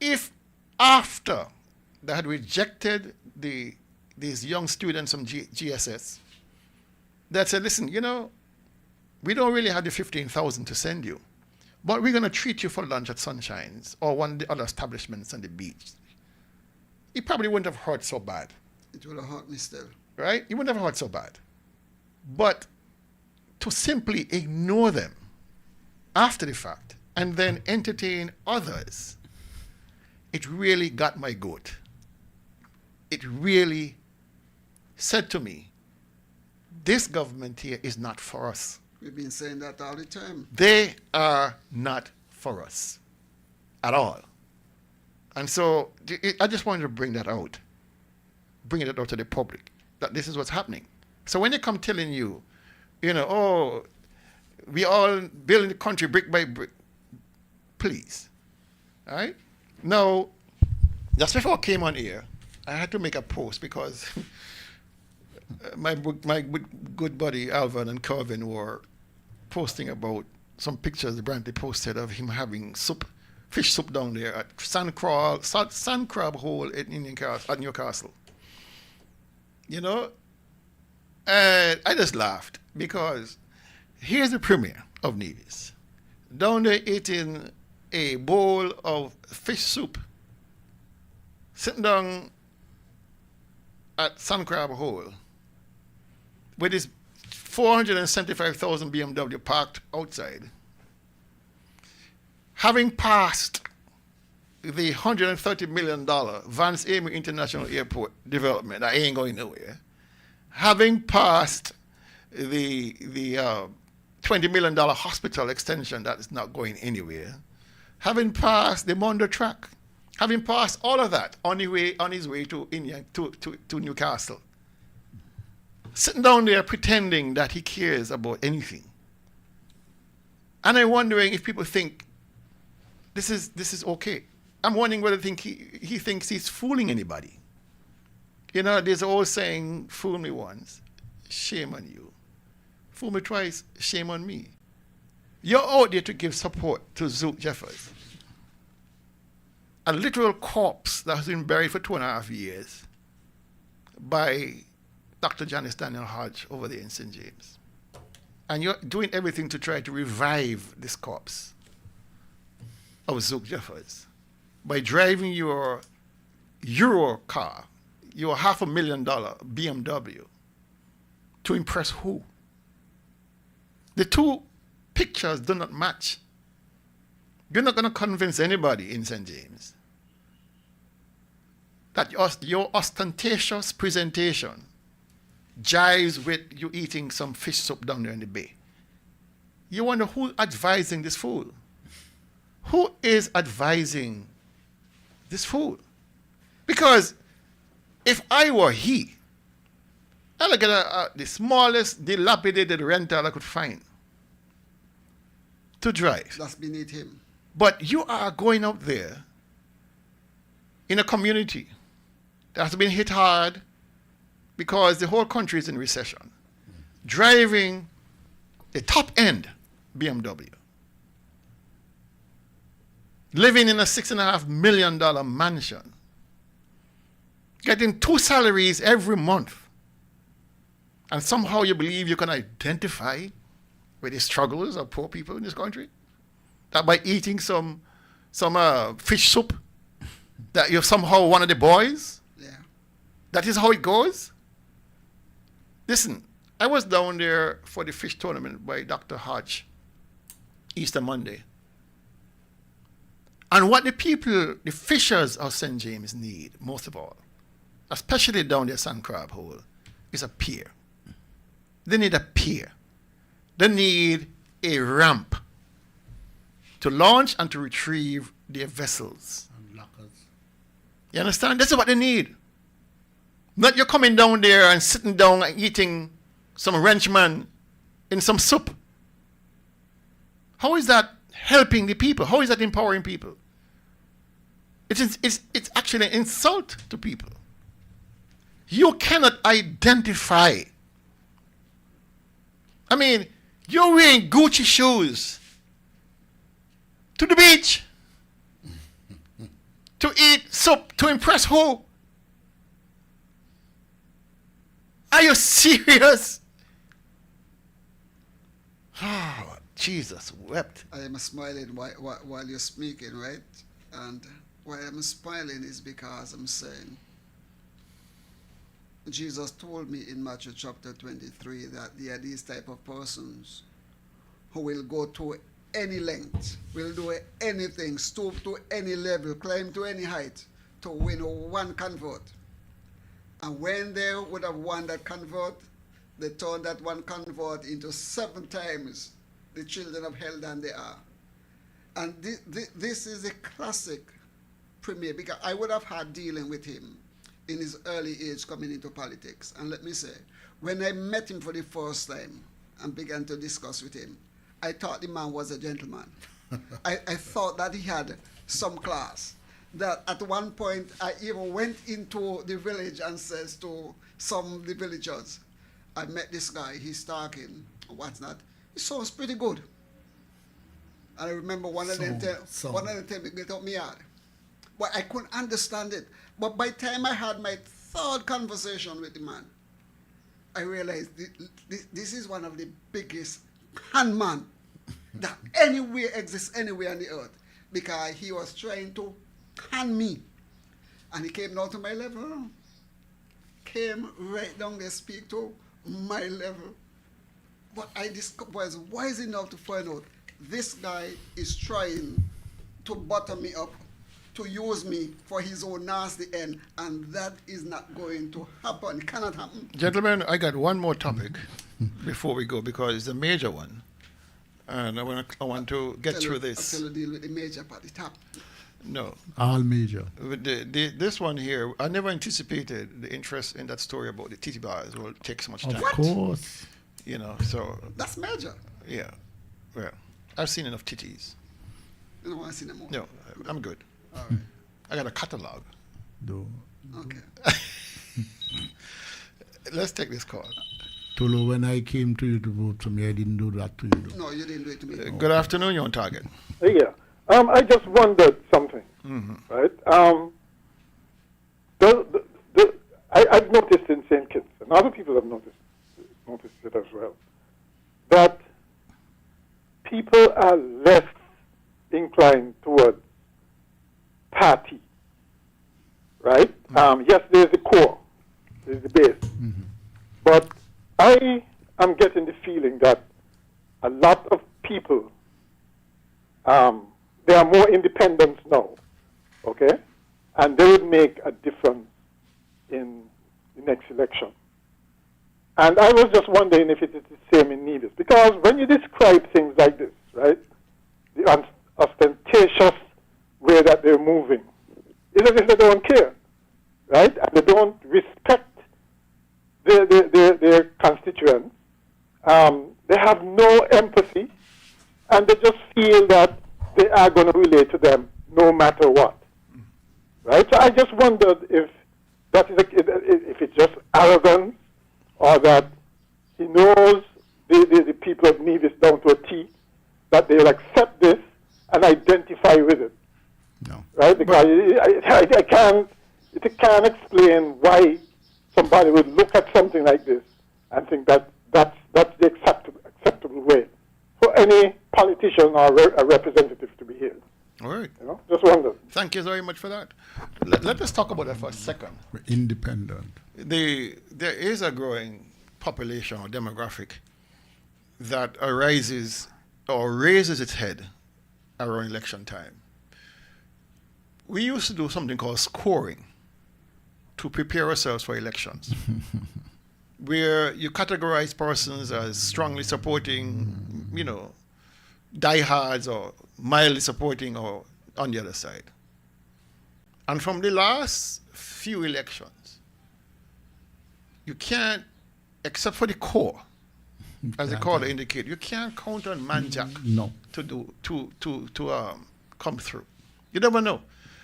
H: If after they had rejected these young students from GSS, they said, listen, you know, we don't really have the 15,000 to send you, but we're going to treat you for lunch at Sunshines or one of the other establishments on the beach. It probably wouldn't have hurt so bad.
J: It would have hurt me still.
H: Right? It wouldn't have hurt so bad. But to simply ignore them after the fact and then entertain others, it really got my goat. It really said to me, this government here is not for us.
J: We've been saying that all the time.
H: They are not for us at all. And so I just wanted to bring that out. Bring it out to the public, that this is what's happening. So when they come telling you, you know, oh, we all building the country brick by brick, please. All right? Now, just before I came on here, I had to make a post because my good buddy Alvin and Calvin were posting about some pictures the Brantley posted of him having fish soup down there at Sand Crab Hole at Newcastle. You know, and I just laughed because here's the premier of Nevis. down there eating a bowl of fish soup, sitting down at Sun Crab Hole with his 475,000 BMW parked outside, having passed the $130 million Vance Amy International Airport development, that ain't going nowhere, having passed the $20 million hospital extension that is not going anywhere, having passed the Mondo track, having passed all of that on his way to India, to Newcastle, sitting down there pretending that he cares about anything. And I'm wondering if people think this is okay. I'm wondering whether he thinks he's fooling anybody. You know, there's an old saying, fool me once, shame on you. Fool me twice, shame on me. You're out there to give support to Zook Jeffers, a literal corpse that has been buried for 2.5 years by Dr. Janice Daniel Hodge over there in St. James. And you're doing everything to try to revive this corpse of Zook Jeffers by driving your Euro car, your $500,000 BMW, to impress who? The two pictures do not match. You're not going to convince anybody in St. James that your ostentatious presentation jives with you eating some fish soup down there in the bay. You wonder who's advising this fool? Who is advising this fool? Because if I were he, I'd get the smallest dilapidated rental I could find to drive.
J: That's beneath him.
H: But you are going out there in a community that has been hit hard because the whole country is in recession, driving a top-end BMW, living in a $6.5 million mansion, getting 2 salaries every month, and somehow you believe you can identify with the struggles of poor people in this country? That by eating some fish soup, that you're somehow one of the boys?
J: Yeah.
H: That is how it goes? Listen, I was down there for the fish tournament by Dr. Hodge, Easter Monday. And what the fishers of St. James need, most of all, especially down there Sun Crab Hole, is a pier. They need a pier. They need a ramp to launch and to retrieve their vessels.
D: And lockers.
H: You understand? That's what they need. Not you coming down there and sitting down and eating some wrenchman in some soup. How is that helping the people? How is that empowering people? It's actually an insult to people. You cannot identify. I mean, you're wearing Gucci shoes to the beach to eat soup to impress who? Are you serious? Oh, Jesus wept.
J: I am smiling while you're speaking, right? And why I'm smiling is because I'm saying Jesus told me in Matthew chapter 23 that there are these type of persons who will go to any length, will do anything, stoop to any level, climb to any height to win one convert. And when they would have won that convert, they turned that one convert into 7 times the children of hell than they are. And this is a classic premier, because I would have had dealing with him in his early age coming into politics. And let me say, when I met him for the first time and began to discuss with him, I thought the man was a gentleman. I thought that he had some class. That at one point I even went into the village and says to some of the villagers, I met this guy, he's talking, what's not. He sounds pretty good. And I remember one of them tell me, get up me out. But I couldn't understand it. But by the time I had my 3rd conversation with the man, I realized this is one of the biggest handman that anywhere exists anywhere on the earth, because he was trying to hand me. And he came down to my level. Came right down there, speak to my level. But I was wise enough to find out this guy is trying to butter me up, to use me for his own nasty end, and that is not going to happen. It cannot happen.
H: Gentlemen, I got one more topic before we go, because it's a major one. And I want to get through this.
J: I'll deal with the major part, the top.
H: No.
D: All major.
H: With this one here, I never anticipated the interest in that story about the titty bars will take so much time.
D: Of course.
H: You know, so.
J: That's major.
H: Yeah. Well, I've seen enough titties.
J: You don't want to see them more?
H: No, I'm good.
J: All right.
H: I got a catalog.
D: Do.
J: Okay.
H: Let's take this call.
D: Tolo, when I came to you to vote for me, I didn't do that to you. Though.
J: No, you didn't do it to me.
H: Good afternoon, you're on target.
Q: Yeah. I just wondered something, right? I've noticed in St. Kitts, and other people have noticed it as well, that people are less inclined towards party, right? Yes, there's the core, there's the base, but I am getting the feeling that a lot of people, there are more independents now, okay? And they would make a difference in the next election. And I was just wondering if it is the same in Nevis. Because when you describe things like this, right, the ostentatious way that they're moving, it's as if they don't care, right? And they don't respect their constituents. They have no empathy, and they just feel that they are going to relate to them no matter what, right? So I just wondered if that is if it's just arrogance, or that he knows the people of Nevis down to a T, that they'll accept this and identify with it.
D: No.
Q: Right? Because I can't explain why somebody would look at something like this and think that that's the acceptable way for any politician or a representative to behave.
H: All right.
Q: You know, just wonder.
H: Thank you very much for that. Let us talk about that for a second.
D: We're independent.
H: There is a growing population or demographic that arises or raises its head around election time. We used to do something called scoring to prepare ourselves for elections, where you categorize persons as strongly supporting, diehards, or mildly supporting, or on the other side. And from the last few elections, you can't, except for the core, as the caller indicated, you can't count on Manjack to come through. You never know.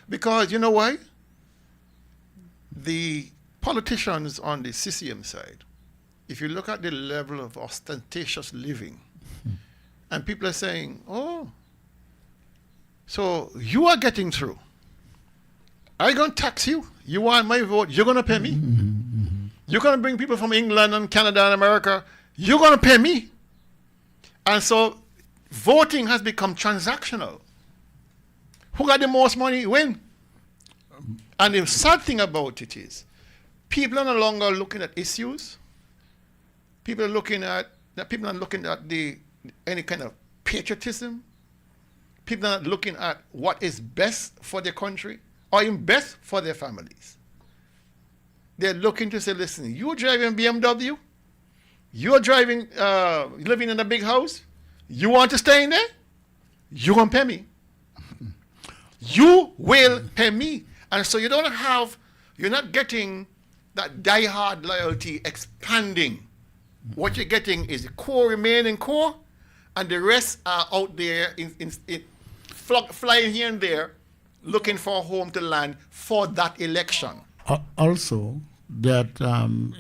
H: Because you know why? The politicians on the CCM side, if you look at the level of ostentatious living, and people are saying, oh, so you are getting through. I'm going to tax you. You want my vote. You're going to pay me. You're going to bring people from England and Canada and America. You're going to pay me. And so voting has become transactional. Who got the most money win. And the sad thing about it is, people are no longer looking at issues. People are looking at any kind of patriotism. People are looking at what is best for their country or even best for their families. They're looking to say, listen, you're driving BMW, you're driving, living in a big house, you want to stay in there? You're going to pay me. You will pay me. And so you're not getting that die-hard loyalty expanding. What you're getting is the core remaining core, and the rest are out there flying here and there, looking for a home to land for that election.
D: Also, that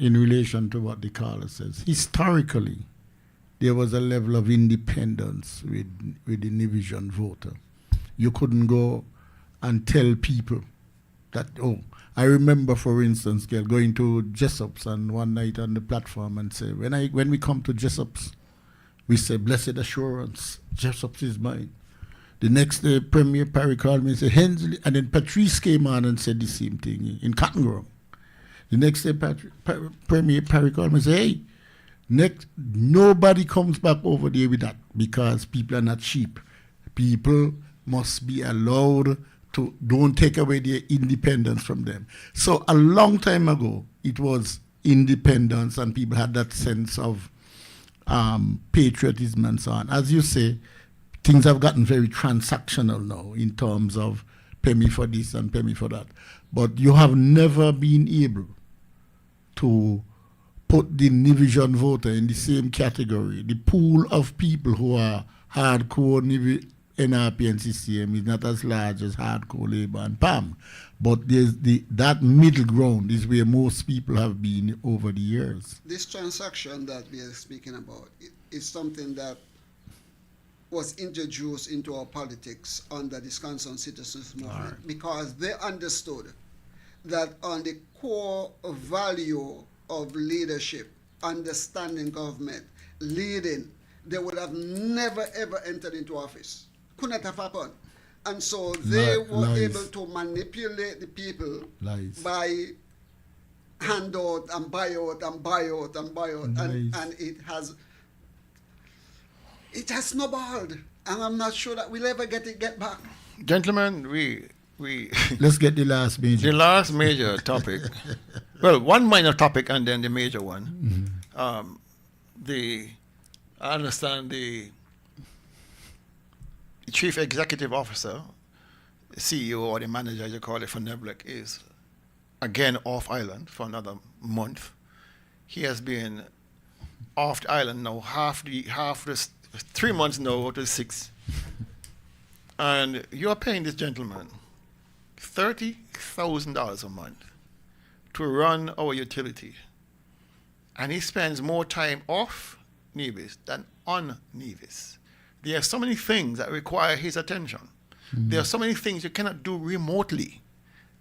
D: in relation to what the caller says, historically, there was a level of independence with the Nevision voter. You couldn't go and tell people that, I remember, for instance, going to Jessop's and one night on the platform and say, when we come to Jessop's, We said, blessed assurance, just up his mind. The next day, Premier Parry called me and said, Hensley, and then Patrice came on and said the same thing in Cotton Grove. The next day, Premier Parry called me and said, hey, nobody comes back over there with that because people are not sheep. People must be allowed to, don't take away their independence from them. So a long time ago, it was independence and people had that sense of patriotism and so on. As you say, things have gotten very transactional now in terms of pay me for this and pay me for that. But you have never been able to put the Nivision voter in the same category. The pool of people who are hardcore NRP and CCM is not as large as hardcore Labour and PAM. But there's that middle ground is where most people have been over the years.
J: This transaction that we are speaking about is something that was introduced into our politics under the Wisconsin Citizens Movement because they understood that on the core value of leadership, understanding government, leading, they would have never ever entered into office. Could not have happened. And so they were able to manipulate the people by handout and buyout and buyout and buyout. And it has snowballed. And I'm not sure that we'll ever get back.
H: Gentlemen, we
D: let's get the last major.
H: The last major topic. Well, one minor topic and then the major one. Mm-hmm. I understand the chief executive officer, the CEO or the manager, as you call it, for NEVLEC, is again off island for another month. He has been off the island now half the 3 months now out of 6. And you are paying this gentleman $30,000 a month to run our utility. And he spends more time off Nevis than on Nevis. There are so many things that require his attention. Mm-hmm. There are so many things you cannot do remotely.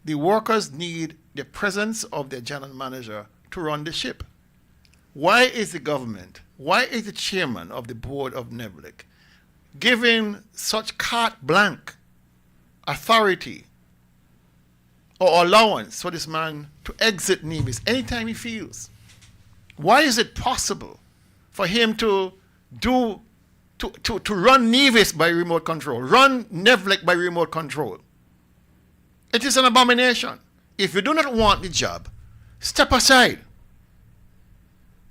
H: The workers need the presence of their general manager to run the ship. Why is the government, why is the chairman of the board of NEVLEC giving such carte blanche authority or allowance for this man to exit Nevis anytime he feels? Why is it possible for him to run Nevis by remote control, run NEVLEC by remote control? It is an abomination. If you do not want the job, step aside.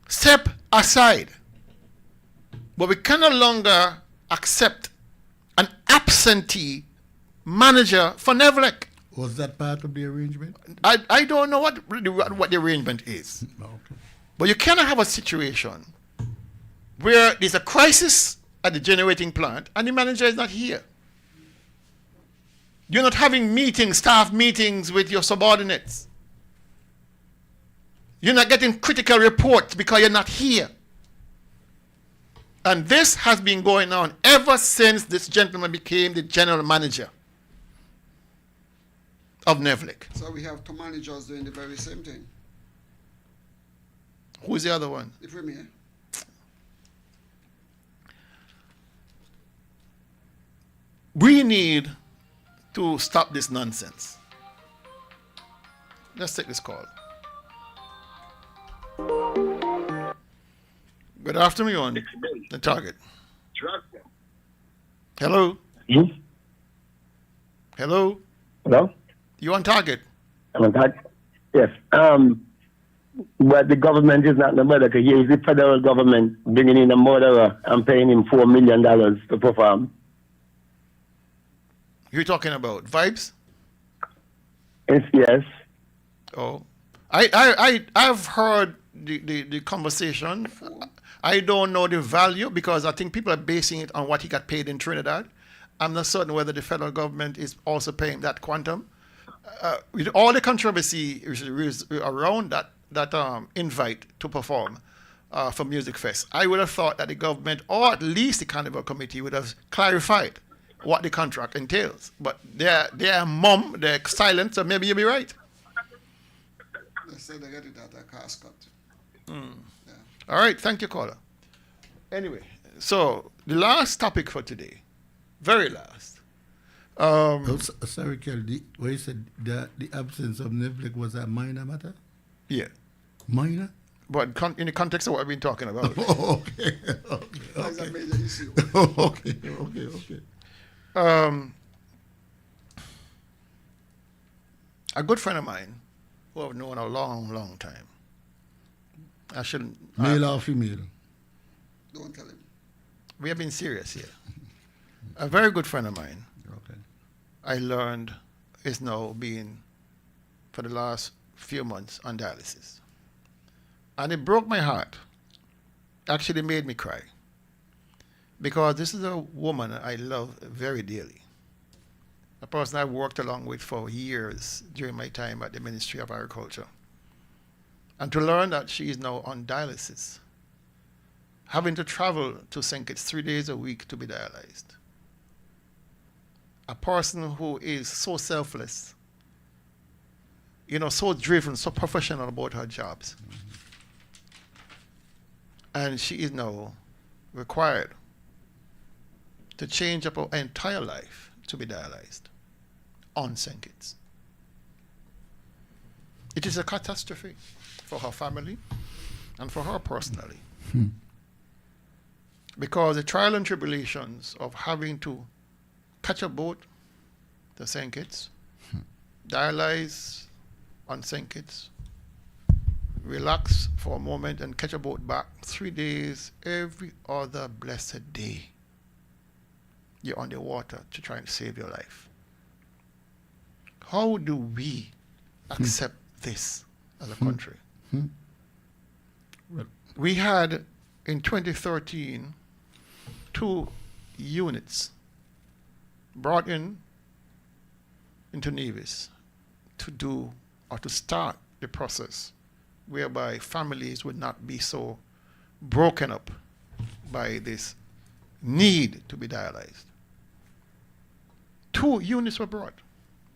H: Step aside. But we can no longer accept an absentee manager for NEVLEC.
D: Was that part of the arrangement?
H: I don't know what the arrangement is.
D: Okay.
H: But you cannot have a situation where there's a crisis at the generating plant and the manager is not here. You're not having meetings, staff meetings with your subordinates. You're not getting critical reports because you're not here. And this has been going on ever since this gentleman became the general manager of NEVLEC.
J: So we have two managers doing the very same thing.
H: Who's the other one?
J: The premier.
H: We need to stop this nonsense. Let's take this call. Good afternoon, on the target. Hello?
S: Hmm?
H: Hello?
S: Hello?
H: You on target?
S: I'm on target? Yes. But the government is not the murderer. Here is the federal government bringing in a murderer and paying him $4 million to perform.
H: You're talking about Vibes?
S: Yes.
H: Oh. I've heard the conversation. I don't know the value because I think people are basing it on what he got paid in Trinidad. I'm not certain whether the federal government is also paying that quantum. With all the controversy around that invite to perform for Music Fest, I would have thought that the government or at least the Carnival Committee would have clarified what the contract entails. But they're mum, they're silent, so maybe you'll be right.
J: They say they get it at a cost cut.
H: Mm. Yeah. All right, thank you, caller. Anyway, So the last topic for today, very last.
D: Sorry, Kelly. Where you said the absence of NEVLEC was a minor matter?
H: Yeah.
D: Minor?
H: But in the context of what I've been talking about.
D: Okay.
J: That's a major issue.
D: Okay.
H: A good friend of mine, who I've known a long time. I shouldn't.
D: Male or female?
J: Don't tell him.
H: We have been serious here. A very good friend of mine.
D: Okay.
H: I learned is now being, for the last few months, on dialysis. And it broke my heart. Actually made me cry. Because this is a woman I love very dearly. A person I worked along with for years during my time at the Ministry of Agriculture. And to learn that she is now on dialysis, having to travel to St. Kitts 3 days a week to be dialyzed. A person who is so selfless, so driven, so professional about her jobs. And she is now required to change up her entire life to be dialyzed on St. Kitts. It is a catastrophe for her family and for her personally. Because the trial and tribulations of having to catch a boat to St. Kitts, dialyze on St. Kitts, relax for a moment and catch a boat back 3 days, every other blessed day. You're on the water to try and save your life. How do we accept this as a country?
D: Well,
H: we had in 2013 2 units brought into Nevis to do or to start the process whereby families would not be so broken up by this need to be dialyzed. 2 units were brought.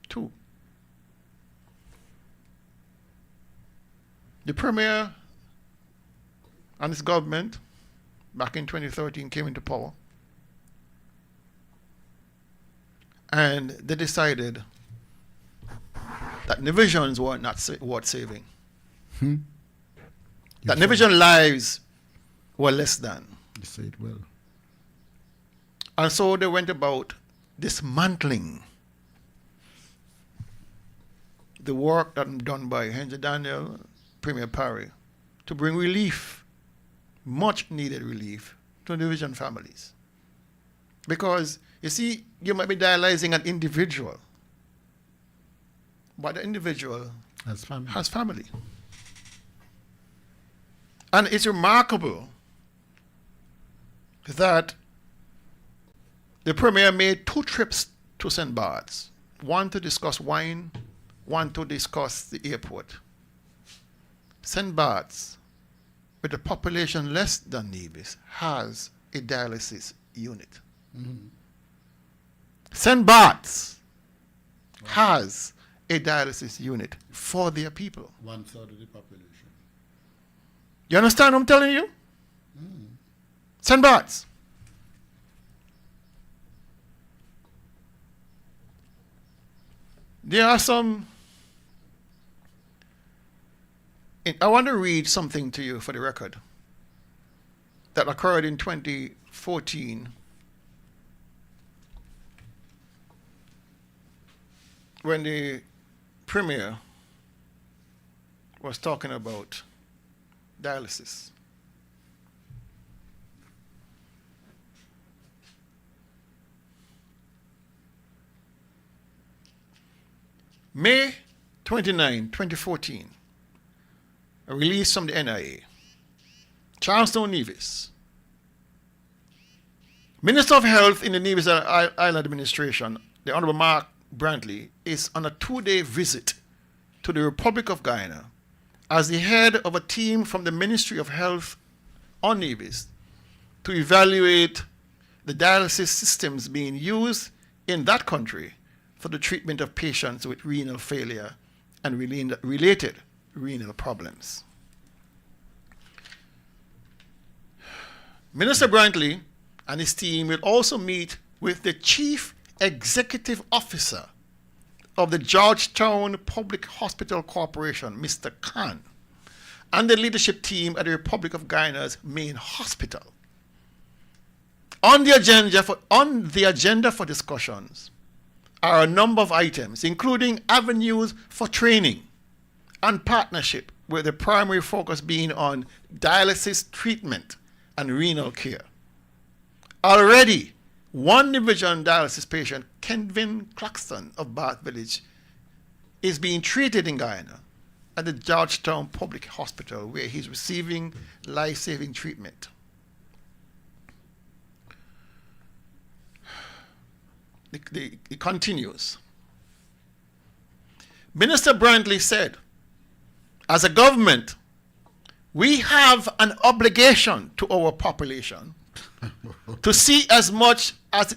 H: 2. The Premier and his government back in 2013 came into power, and they decided that Nevisians were not worth saving. That Nevision lives were less than.
D: You say it well.
H: And so they went about dismantling the work that done by Henry Daniel, Premier Parry, to bring relief, much needed relief, to Nevision families. Because, you see, you might be dialyzing an individual, but the individual has family. And it's remarkable that the Premier made 2 trips to St. Bart's, one to discuss wine, one to discuss the airport. St. Bart's, with a population less than Nevis, has a dialysis unit. St. Bart's has a dialysis unit for their people.
D: 1/3 of the population.
H: You understand what I'm telling you? St. Bart's. There are some. I want to read something to you for the record that occurred in 2014 when the Premier was talking about dialysis. May 29, 2014, a release from the NIA. Charlestown, Nevis. Minister of Health in the Nevis Island Administration, the Honorable Mark Brantley, is on a 2-day visit to the Republic of Guyana as the head of a team from the Ministry of Health on Nevis to evaluate the dialysis systems being used in that country for the treatment of patients with renal failure and related renal problems. Minister Brantley and his team will also meet with the Chief Executive Officer of the Georgetown Public Hospital Corporation, Mr. Khan, and the leadership team at the Republic of Guyana's main hospital. On the agenda for discussions are a number of items, including avenues for training and partnership, with the primary focus being on dialysis treatment and renal care. Already, one division dialysis patient, Kenvin Claxton of Bath Village, is being treated in Guyana at the Georgetown Public Hospital, where he's receiving life-saving treatment. It continues. Minister Brantley said, as a government, we have an obligation to our population to see as much as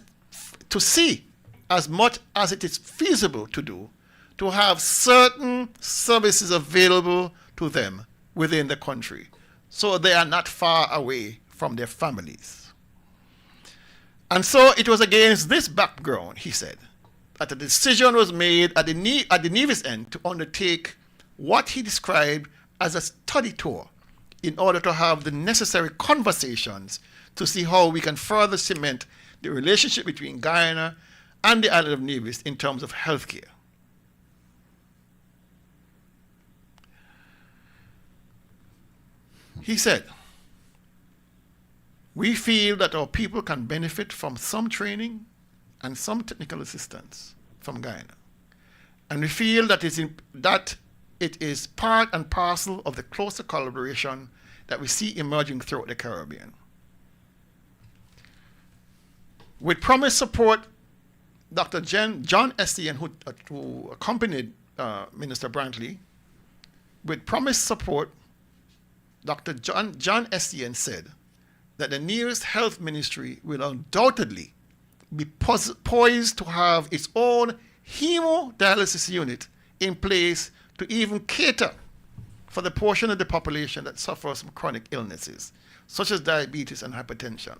H: it is feasible to do, to have certain services available to them within the country, so they are not far away from their families. And so it was against this background, he said, that a decision was made at the Nevis end to undertake what he described as a study tour in order to have the necessary conversations to see how we can further cement the relationship between Guyana and the island of Nevis in terms of healthcare. He said, we feel that our people can benefit from some training and some technical assistance from Guyana. And we feel that it is part and parcel of the closer collaboration that we see emerging throughout the Caribbean. With promised support, Dr. John Estienne, who accompanied Minister Brantley, with promised support, Dr. John Estienne said that the nearest health ministry will undoubtedly be poised to have its own hemodialysis unit in place to even cater for the portion of the population that suffers from chronic illnesses, such as diabetes and hypertension,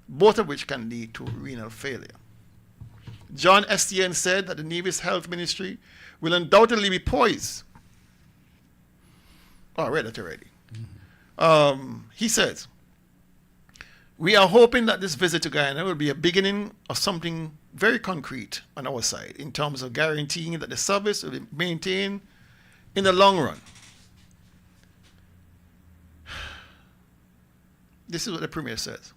H: both of which can lead to renal failure. John Estienne said that the Nevis Health Ministry will undoubtedly be poised. Oh, I read it already. He says, we are hoping that this visit to Guyana will be a beginning of something very concrete on our side in terms of guaranteeing that the service will be maintained in the long run. This is what the Premier says.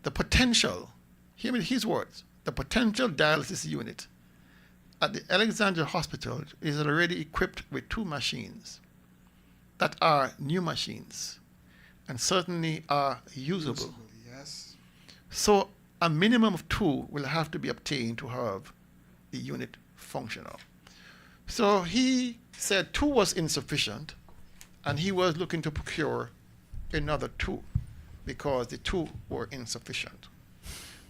H: The potential, hear me his words, the potential dialysis unit at the Alexandria Hospital is already equipped with 2 machines that are new machines and certainly are usable.
J: Yes.
H: So a minimum of 2 will have to be obtained to have the unit functional. So he said 2 was insufficient, and he was looking to procure another 2 because the 2 were insufficient.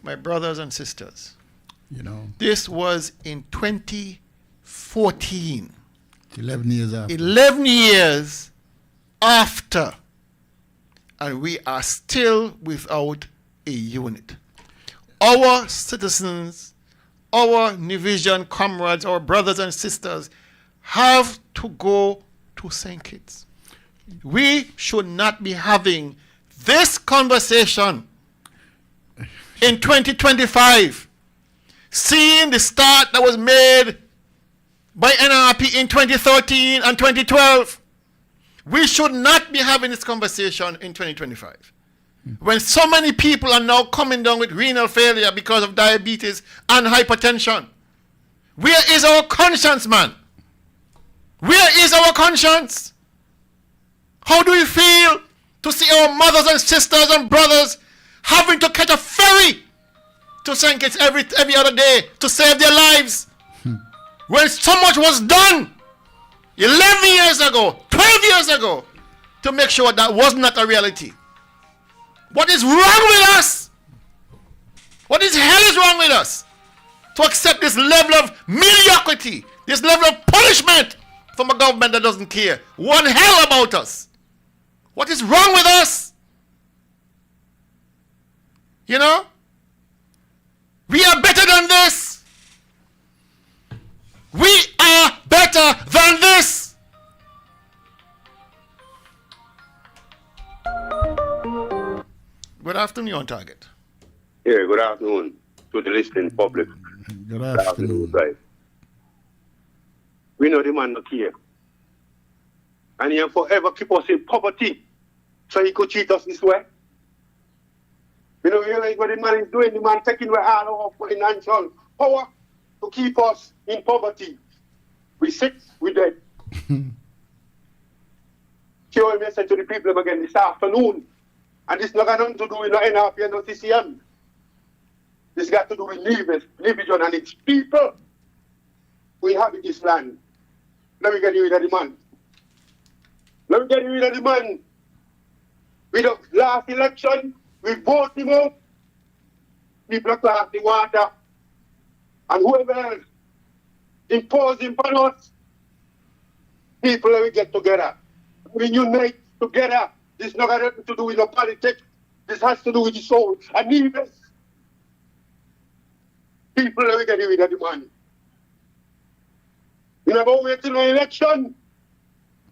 H: My brothers and sisters, this was in 2014.
D: 11 years after.
H: 11 years after, and we are still without a unit. Our citizens, our Nevisian comrades, our brothers and sisters have to go to St. Kitts. We should not be having this conversation in 2025, seeing the start that was made by NRP in 2013 and 2012. We should not be having this conversation in 2025. When so many people are now coming down with renal failure because of diabetes and hypertension. Where is our conscience, man? Where is our conscience? How do we feel to see our mothers and sisters and brothers having to catch a ferry to St. Kitts every other day to save their lives? When so much was done 11 years ago, 12 years ago, to make sure that was not a reality. What is wrong with us? What is hell is wrong with us? To accept this level of mediocrity, this level of punishment from a government that doesn't care one hell about us. What is wrong with us? You know? We are better than this. We are better than this. Good afternoon, on target.
T: Yeah, good afternoon to the listening public.
D: Good afternoon.
T: Guys. We know the man not here. And he'll forever keep us in poverty so he could cheat us this way. You know, realize what the man is doing? The man taking away all our financial power to keep us in poverty. We sick, we dead. Show a message to the people again this afternoon. And this not got nothing to do with no NRP and no CCM. This got to do with Nivision and its people. We have in this land. Let me get rid of the man. Let me get rid of the man. With the last election, we vote him out. People class the water. And whoever else imposing upon us, people we get together. We unite together. This not got nothing to do with no politics. This has to do with the soul. And even people we get rid of the man. We never wait till an election.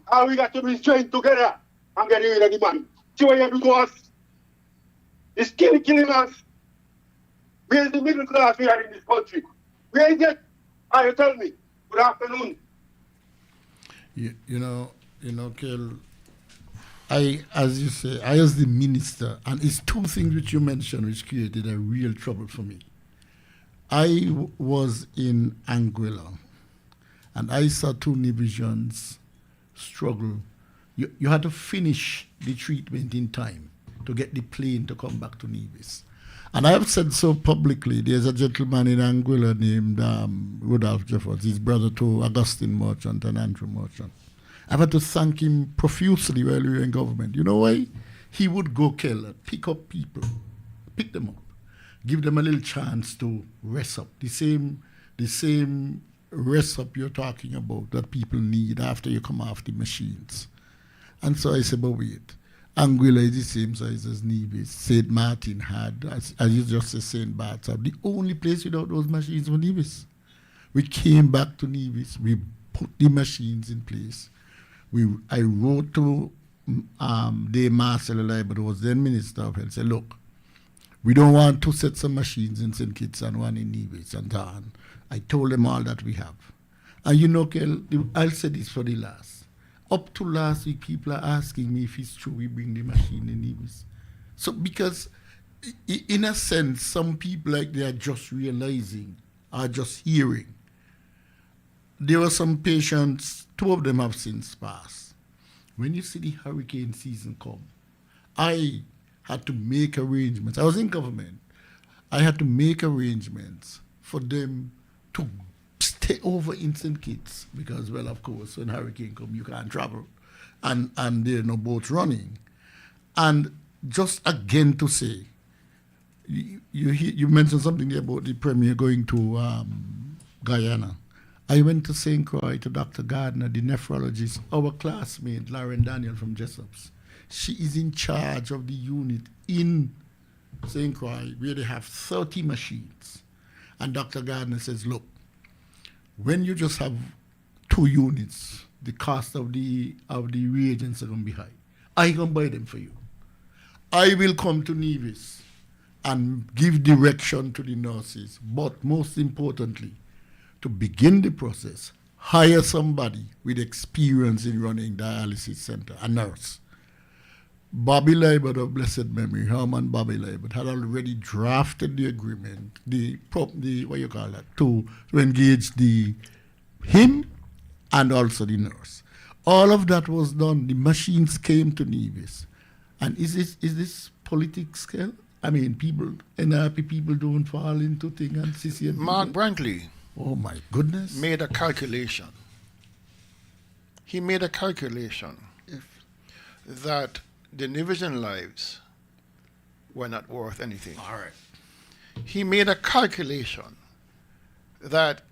T: All we got to do is join together and get rid of the man. See what you do to us? It's killing us. Where's the middle class we are in this country? Where is it? You tell me. Good afternoon.
D: You know, Kel, as you say, I as the minister, and it's two things which you mentioned which created a real trouble for me. I was in Anguilla, and I saw two divisions struggle. You had to finish the treatment in time to get the plane to come back to Nevis. And I have said so publicly. There's a gentleman in Anguilla named Rudolph Jeffords, his brother to Augustine Merchant and Andrew Merchant. I've had to thank him profusely while we were in government. You know why? He would go, Keller, pick up people, pick them up, give them a little chance to rest up. The same rest up you're talking about that people need after you come off the machines. And so I said, but wait, Anguilla is the same size as Nevis. St. Martin had, as you just said, St. Bart's, the only place without those machines was Nevis. We came back to Nevis. We put the machines in place. I wrote to Dave Marcel, who was then Minister of Health, said, look, we don't want two sets of machines in St. Kitts and one in Nevis and so on. I told them all that we have. And you know, Kel, I'll say this for the last. Up to last week, people are asking me if it's true we bring the machine in Nevis. So, because in a sense, some people like they are just realizing, are just hearing. There were some patients, two of them have since passed. When you see the hurricane season come, I had to make arrangements. I was in government. I had to make arrangements for them to stay over in St. Kitts because, well, of course, when hurricane come, you can't travel, and there are no boats running. And just again to say, you mentioned something there about the Premier going to Guyana. I went to St. Croix to Dr. Gardner, the nephrologist, our classmate, Lauren Daniel from Jessops. She is in charge of the unit in St. Croix where they have 30 machines. And Dr. Gardner says, look, when you just have 2 units, the cost of the reagents are going to be high. I can buy them for you. I will come to Nevis and give direction to the nurses, but most importantly, to begin the process, hire somebody with experience in running dialysis center, a nurse. Bobby Libert of blessed memory, Herman Bobby Libert, had already drafted the agreement, to engage him and also the nurse. All of that was done. The machines came to Nevis. And is this politics scale? I mean, NRP people don't fall into things and CCM.
H: Mark Brantley.
D: Oh my goodness.
H: Made a calculation. He made a calculation that the Nivision lives were not worth anything.
D: All right.
H: He made a calculation that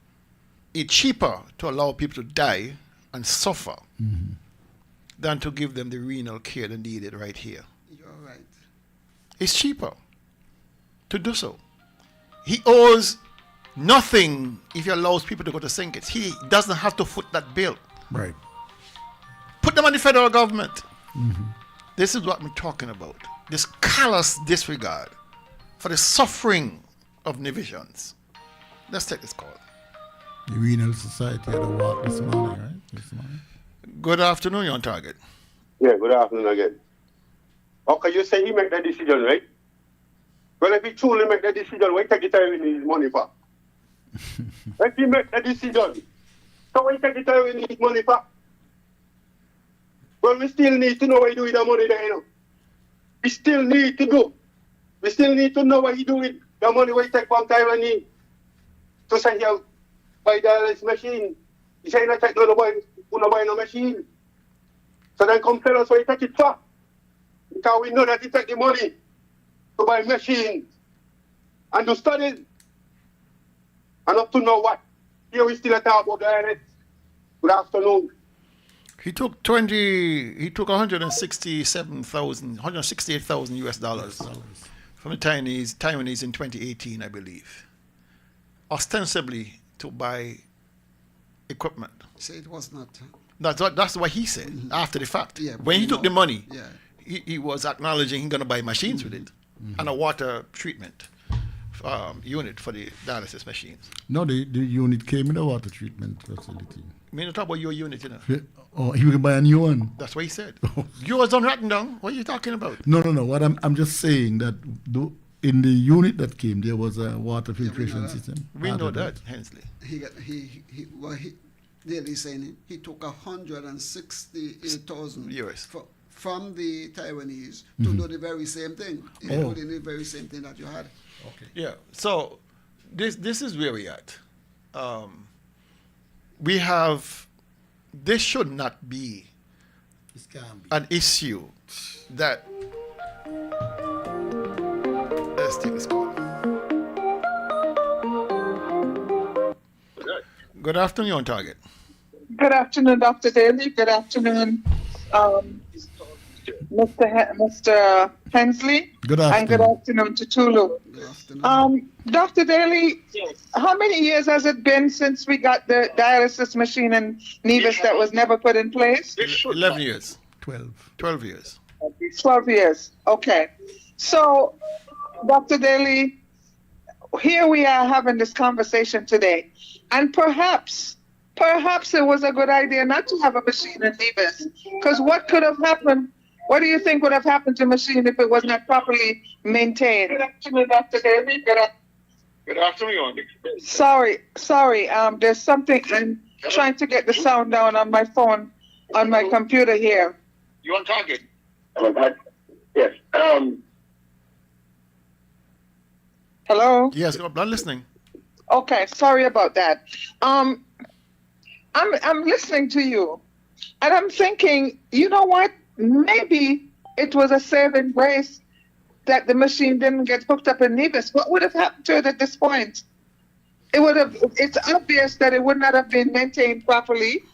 H: it's cheaper to allow people to die and suffer than to give them the renal care they needed right here.
J: You're right.
H: It's cheaper. to do so. He owes nothing if he allows people to go to sink it. He doesn't have to foot that bill.
D: Right.
H: Put them on the federal government.
D: Mm-hmm.
H: This is what I'm talking about. This callous disregard for the suffering of Nevisians. Let's take this call.
D: The Renal Society had a walk this morning, right? This morning.
H: Good afternoon, you're on target.
T: Yeah, good afternoon again. Okay, you say he make the decision, right? Well, if he truly make the decision, why take it away with his money for? If he make the decision, so why take it away with his money for? Well, we still need to know what he do with the money there, you know. We still need to do. We still need to know what he do with the money we take from Taiwan to say here, buy this machine. He say not take no buy no machine. So then come tell us where he take it for. Because we know that he take the money to buy machines and do studies. And up to now what? Here we still talk about the INS. Good afternoon.
H: He took 168,000 US dollars from the Taiwanese in 2018, I believe. Ostensibly to buy equipment.
J: Say it was not.
H: That's what he said after the fact.
J: Yeah,
H: when he took the money,
J: yeah.
H: he was acknowledging he's going to buy machines with it and a water treatment unit for the dialysis machines.
D: No, the unit came in a water treatment facility.
H: I mean, talk about your unit, you know.
D: Oh, he will buy a new one.
H: That's what he said. Yours on Rotterdam. What are you talking about?
D: No. What I'm just saying that in the unit that came, there was a water filtration system.
H: We know that, Hensley.
J: They're saying he took 168,000
H: US
J: from the Taiwanese to do the very same thing, including the very same thing that you had.
H: Okay. Yeah. So this is where we're at. We have. This should not be an issue that. Let's take this call. Good afternoon, you're on target.
U: Good afternoon, Dr. Daly. Good afternoon, Mr. Hensley.
D: Good afternoon.
U: And good afternoon to Tulu. Dr. Daly, how many years has it been since we got the dialysis machine in Nevis that was never put in place?
H: 11 years.
D: 12
H: years.
U: 12 years. Okay. So, Dr. Daly, here we are having this conversation today. And perhaps it was a good idea not to have a machine in Nevis. Because what could have happened? What do you think would have happened to the machine if it was not properly maintained? Good afternoon, Dr. Daly.
T: Good afternoon.
U: Sorry. There's something. I'm trying to get the sound down on my phone, on my computer here.
T: You on target?
U: Yes. Hello?
H: Yes, I'm listening.
U: Okay, sorry about that. I'm listening to you, and I'm thinking, you know what? Maybe it was a saving grace that the machine didn't get hooked up in Nevis. What would have happened to it at this point? It's obvious that it would not have been maintained properly.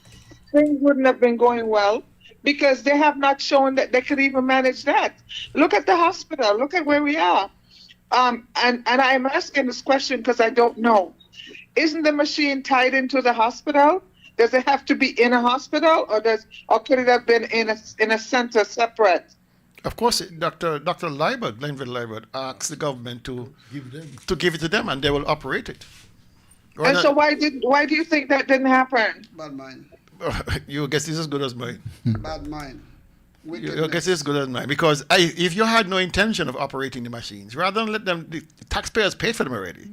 U: Things wouldn't have been going well because they have not shown that they could even manage that. Look at the hospital. Look at where we are. And I'm asking this question because I don't know. Isn't the machine tied into the hospital? Does it have to be in a hospital, or could it have been in a center separate?
H: Of course, Dr. Liebert, Glenville Liebert, asked the government to give it to them, and they will operate it.
U: And so why do you think that didn't happen?
J: Bad mind.
H: Your guess is as good as mine.
J: Bad mind.
H: Your guess is as good as mine, because if you had no intention of operating the machines, rather than let them, the taxpayers paid for them already.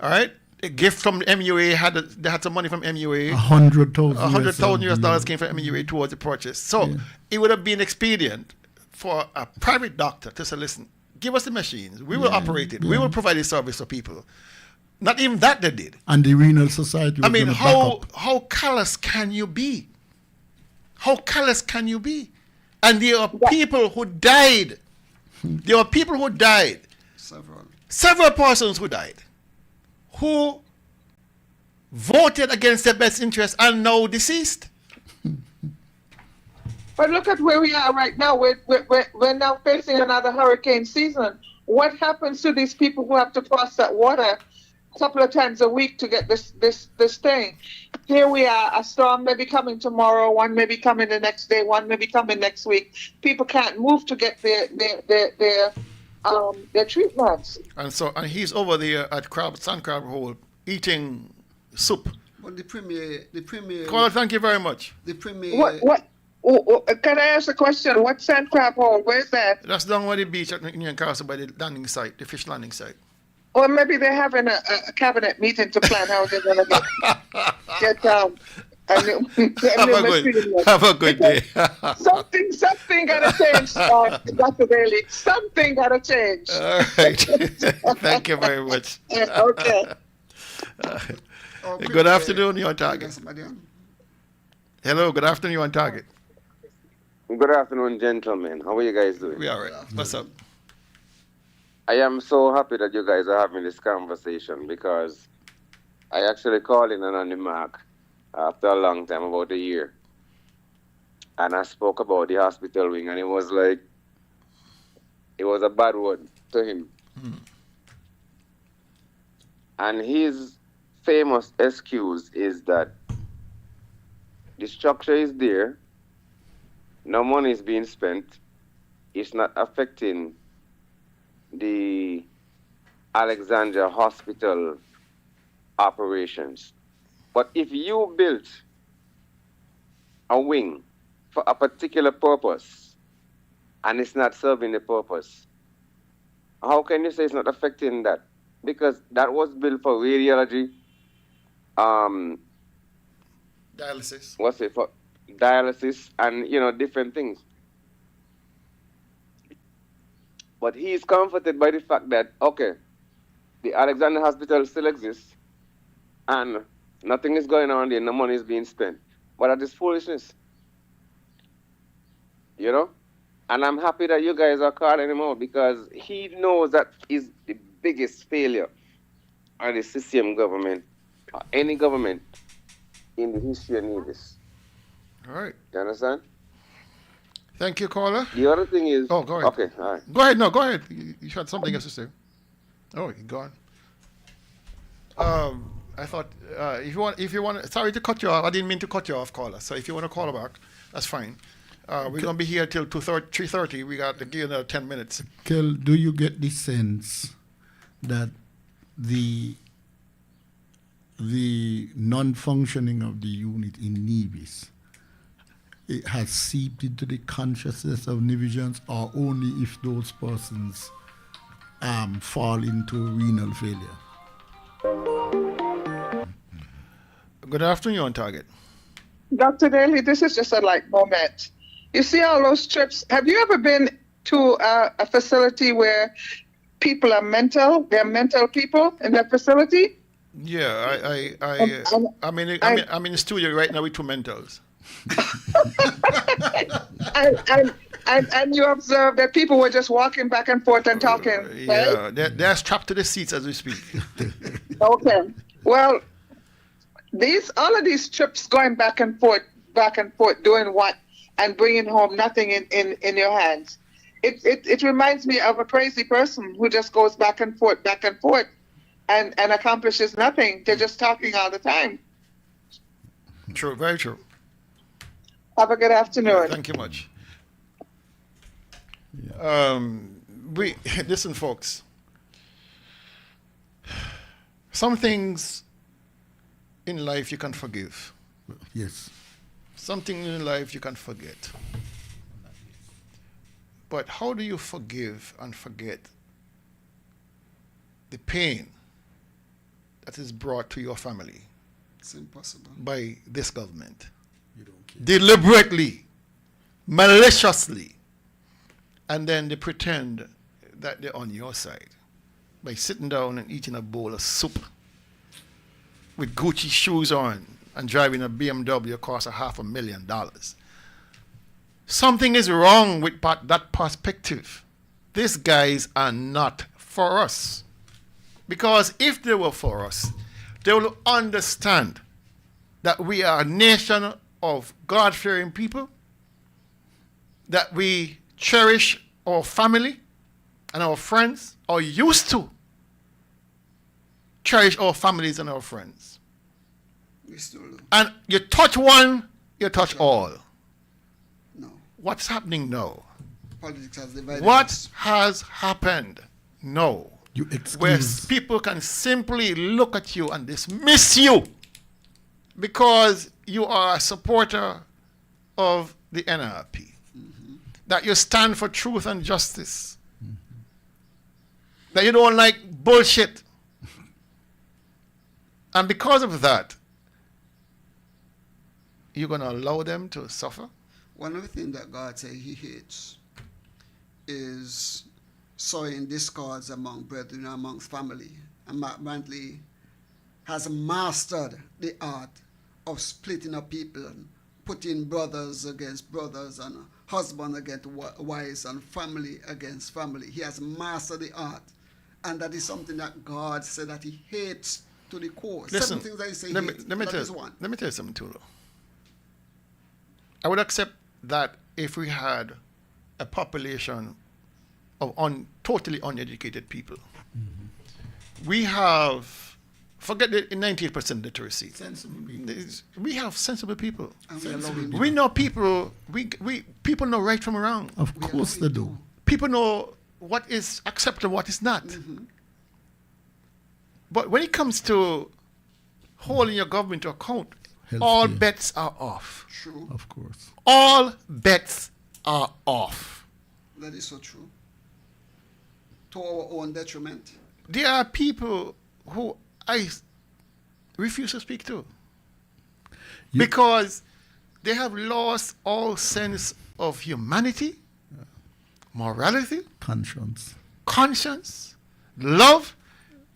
H: All right. A gift from MUA they had some money from MUA. $100,000 US dollars came from MUA towards the purchase. So it would have been expedient for a private doctor to say, listen, give us the machines. We will operate it. We will provide a service for people. Not even that they did.
D: And the Renal Society was going to back up.
H: How callous can you be? How callous can you be? And there are people who died. There are people who died. Several persons who died, who voted against their best interest and now deceased.
U: But look at where we are right now. We're now facing another hurricane season. what happens to these people who have to cross that water a couple of times a week to get this thing? Here we are, a storm may be coming tomorrow, one may be coming the next day, one may be coming next week. People can't move to get their treatments.
H: And he's over there at Sand Crab Hole eating soup.
J: But the premier.
H: Caller, thank you very much.
J: The premier.
U: What? Can I ask a question? What Sand Crab Hole? Where's that?
H: That's down by the beach at Newcastle by the landing site, the fish landing site.
U: Or maybe they're having a cabinet meeting to plan how they're going to get
H: Have a good day.
U: something got to change, Dr. Bailey. Something got to change.
H: All right. Thank you very much.
U: Okay.
H: Good afternoon, you're on target. Hello, good afternoon, you're on target.
B: Good afternoon, gentlemen. How are you guys doing?
H: We are right. What's up?
B: I am so happy that you guys are having this conversation because I actually called in on the mark after a long time, about a year. And I spoke about the hospital wing, and it was a bad word to him. And his famous excuse is that the structure is there, no money is being spent, it's not affecting the Alexandria Hospital operations. But if you built a wing for a particular purpose and it's not serving the purpose, how can you say it's not affecting that? Because that was built for radiology,
H: dialysis.
B: What's it for? Dialysis and different things. But he is comforted by the fact that, okay, the Alexander Hospital still exists and nothing is going on there, no money is being spent. But that is foolishness. And I'm happy that you guys are calling him out because he knows that is the biggest failure of the CCM government, or any government in the history of this.
H: All right.
B: You understand?
H: Thank you, caller.
B: The other thing is...
H: Oh, go ahead.
B: Okay, all right.
H: Go ahead. No, go ahead. You had something else to say. Oh, you're gone. I thought if you want, sorry to cut you off. I didn't mean to cut you off, caller. So if you want to call back, that's fine. We're going to be here till 3:30. We got to give another 10 minutes.
D: Kel, do you get the sense that the non-functioning of the unit in Nevis, it has seeped into the consciousness of Nevisians, or only if those persons fall into renal failure?
H: Good afternoon, you're on target.
U: Dr. Daly, this is just a light moment. You see all those trips. Have you ever been to a facility where people are mental? They're mental people in that facility?
H: Yeah, I'm in the studio right now with two mentals.
U: and you observe that people were just walking back and forth and talking.
H: Yeah, they're strapped to the seats as we speak.
U: Okay. Well, all of these trips going back and forth, doing what? And bringing home nothing in your hands. It reminds me of a crazy person who just goes back and forth, and accomplishes nothing. They're just talking all the time.
H: True, very true.
U: Have a good afternoon.
H: Thank you much. Listen, folks. Some things in life you can forgive.
D: Yes.
H: Something in life you can forget. But how do you forgive and forget the pain that is brought to your family?
J: It's impossible.
H: By this government.
J: You don't care.
H: Deliberately, maliciously, and then they pretend that they're on your side by sitting down and eating a bowl of soup with Gucci shoes on and driving a BMW costs $500,000. Something is wrong with that perspective. These guys are not for us. Because if they were for us, they will understand that we are a nation of God-fearing people, that we cherish our family, and our friends, or used to, cherish our families and our friends.
J: We still do.
H: And you touch one, you touch all. No. What's happening now?
J: Politics has divided
H: What
J: us.
H: has happened? No. Where people can simply look at you and dismiss you because you are a supporter of the NRP. That you stand for truth and justice. That you don't like bullshit. And because of that, you're going to allow them to suffer?
J: One of the things that God says he hates is sowing discords among brethren, amongst family. And Mark Brantley has mastered the art of splitting up people and putting brothers against brothers and husband against wives and family against family. He has mastered the art. And that is something that God said that he hates to the core.
H: Listen,
J: 7 things that he says
H: let
J: hates.
H: me tell you something too, though. I would accept that if we had a population of totally uneducated people. We have, forget the 98% literacy. We have sensible people. We know people, people know right from wrong.
D: Of course they do.
H: People know what is acceptable, what is not. But when it comes to holding your government to account, all bets are off.
J: True.
D: Of course.
H: All bets are off.
J: That is so true. To our own detriment.
H: There are people who I refuse to speak to because they have lost all sense of humanity, morality, conscience, love,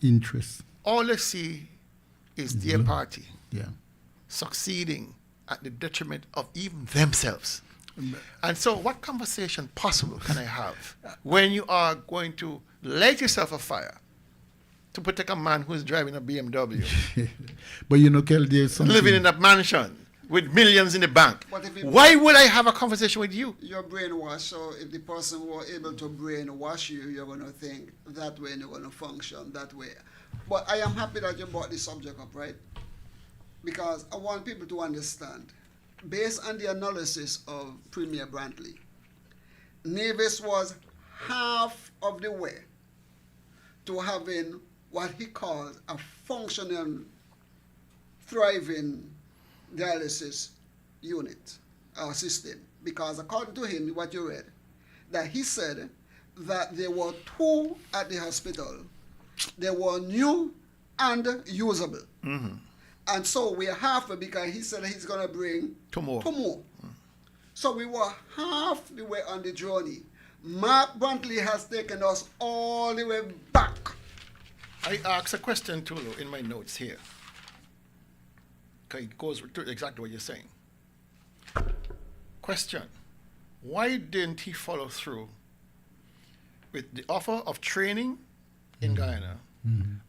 D: interest.
H: All they see is their party
D: succeeding
H: at the detriment of even themselves. And so what conversation possible can I have when you are going to light yourself afire to protect a man who is driving a BMW?
D: But you know, Kel, there's something.
H: Living in a mansion with millions in the bank. Why would I have a conversation with you?
J: You're brainwashed, so if the person were able to brainwash you, you're going to think that way and you're going to function that way. But I am happy that you brought this subject up, right? Because I want people to understand, based on the analysis of Premier Brantley, Nevis was half of the way to having what he calls a functional, thriving dialysis unit or system. Because according to him, what you read, that he said that there were 2 at the hospital. They were new and usable. And so we are halfway because he said he's going to bring
H: 2 more.
J: So we were half the way on the journey. Mark Brantley has taken us all the way back.
H: I asked a question too in my notes here. Okay, it goes to exactly what you're saying. Question: why didn't he follow through with the offer of training in Guyana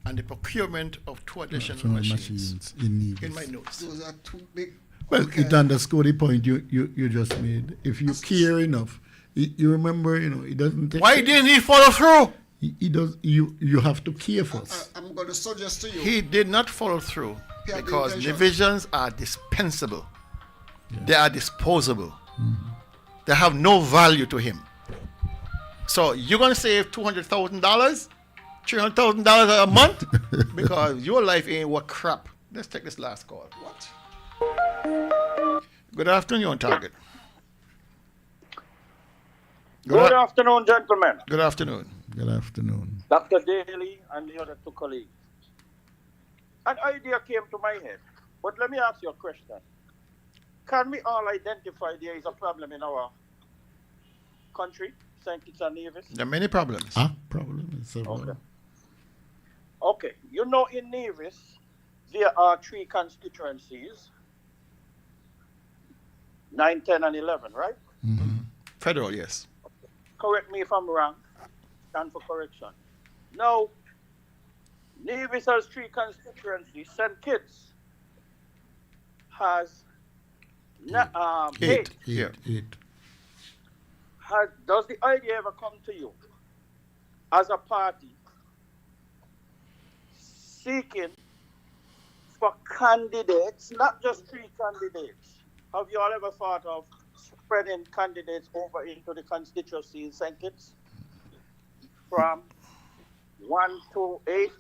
H: and the procurement of 2 additional machines in my notes?
J: Those are 2 big.
D: Well, it underscores the point you just made. If you care enough, you remember, it doesn't take.
H: Why didn't he follow through?
D: He does. You have to care first.
J: I'm going to suggest to you.
H: He did not follow through because divisions are dispensable. They are disposable. They have no value to him. So you're going to save $200,000, $300,000 a month because your life ain't worth crap. Let's take this last call.
J: What?
H: Good afternoon, you're on target.
C: Good afternoon, gentlemen.
H: Good afternoon.
D: Good afternoon.
C: Dr. Daly and the other 2 colleagues. An idea came to my head, but let me ask you a question. Can we all identify there is a problem in our country, St. Kitts and Nevis?
H: There are many problems.
D: Problems.
C: Okay. You know, in Nevis, there are 3 constituencies, 9, 10, and 11, right?
H: Federal, yes.
C: Correct me if I'm wrong. Stand for correction. Now, Nevis has 3 constituencies. St. Kitts has 8.
D: 8.
C: Does the idea ever come to you as a party seeking for candidates, not just 3 candidates. Have you all ever thought of spreading candidates over into the constituency in St. Kitts from 1 to 8?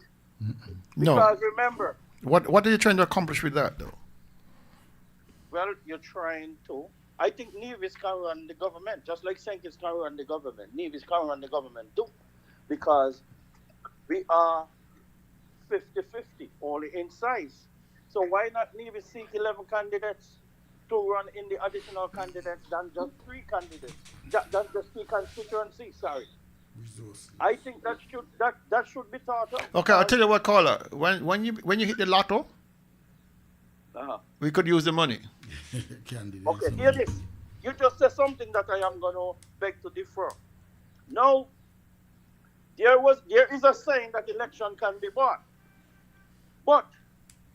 H: No.
C: Because remember,
H: What are you trying to accomplish with that, though?
C: well, you're trying to. I think Nevis can run the government, just like St. Kitts can run the government. Nevis can run the government too, because we are 50-50, only in size. So why not Nevis seek 11 candidates to run in the additional candidates than just 3 candidates? Than just 3 constituencies, sorry. I think that should be thought of.
H: Okay, I'll tell you what, caller. When you hit the lotto, we could use the money.
C: Okay, hear this. You just said something that I am going to beg to differ. No, there is a saying that election can be bought. But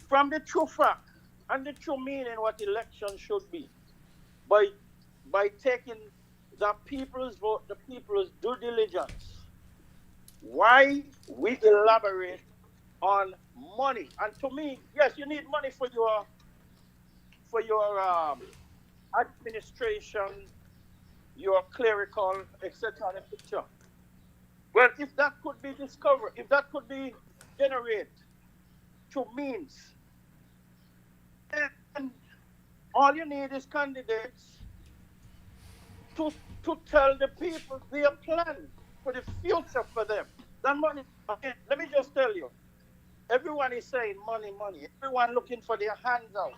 C: from the true fact and the true meaning what election should be, by taking the people's vote, the people's due diligence, why we elaborate on money? And to me, yes, you need money for your administration, your clerical, etc. in the picture. Well, if that could be discovered, if that could be generated through means, then all you need is candidates to tell the people their plan for the future for them. That money, okay, let me just tell you, everyone is saying money, money. Everyone looking for their hands out.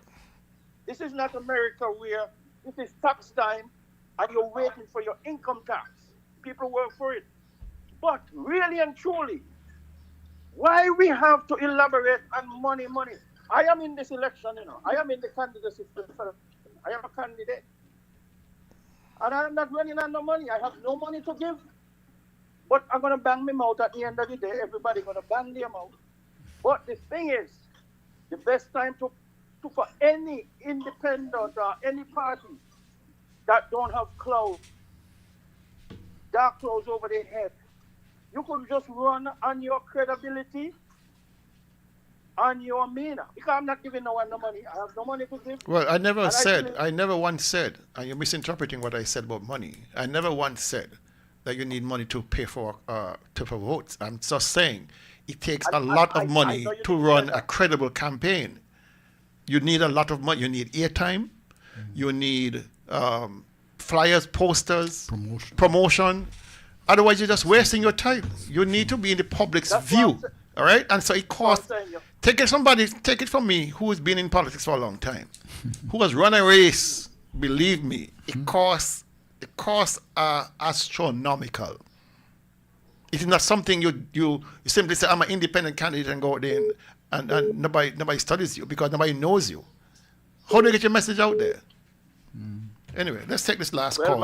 C: This is not America where it is tax time and you're waiting for your income tax. People work for it. But really and truly, why we have to elaborate on money, money? I am in this election, I am in the candidacy for I am a candidate. And I am not running on no money. I have no money to give. But I'm going to bang my mouth at the end of the day. Everybody's going to bang their mouth. But the thing is, the best time to for any independent or any party that don't have dark clouds over their head, you could just run on your credibility, on your meaner. Because I'm not giving no one no money. I have no money to give.
H: Well, I never once said, and you're misinterpreting what I said about money. I never once said that you need money to pay for votes. I'm just saying it takes a lot of money to run a credible campaign. You need a lot of money. You need airtime. You need flyers, posters, promotion. Otherwise, you're just wasting your time. You need to be in the public's view. All right? And so it costs. Take it from me who has been in politics for a long time, who has run a race. Believe me, it costs are astronomical. It is not something you simply say, I'm an independent candidate and go out there and nobody studies you because nobody knows you. How do you get your message out there? Anyway, let's take this last call.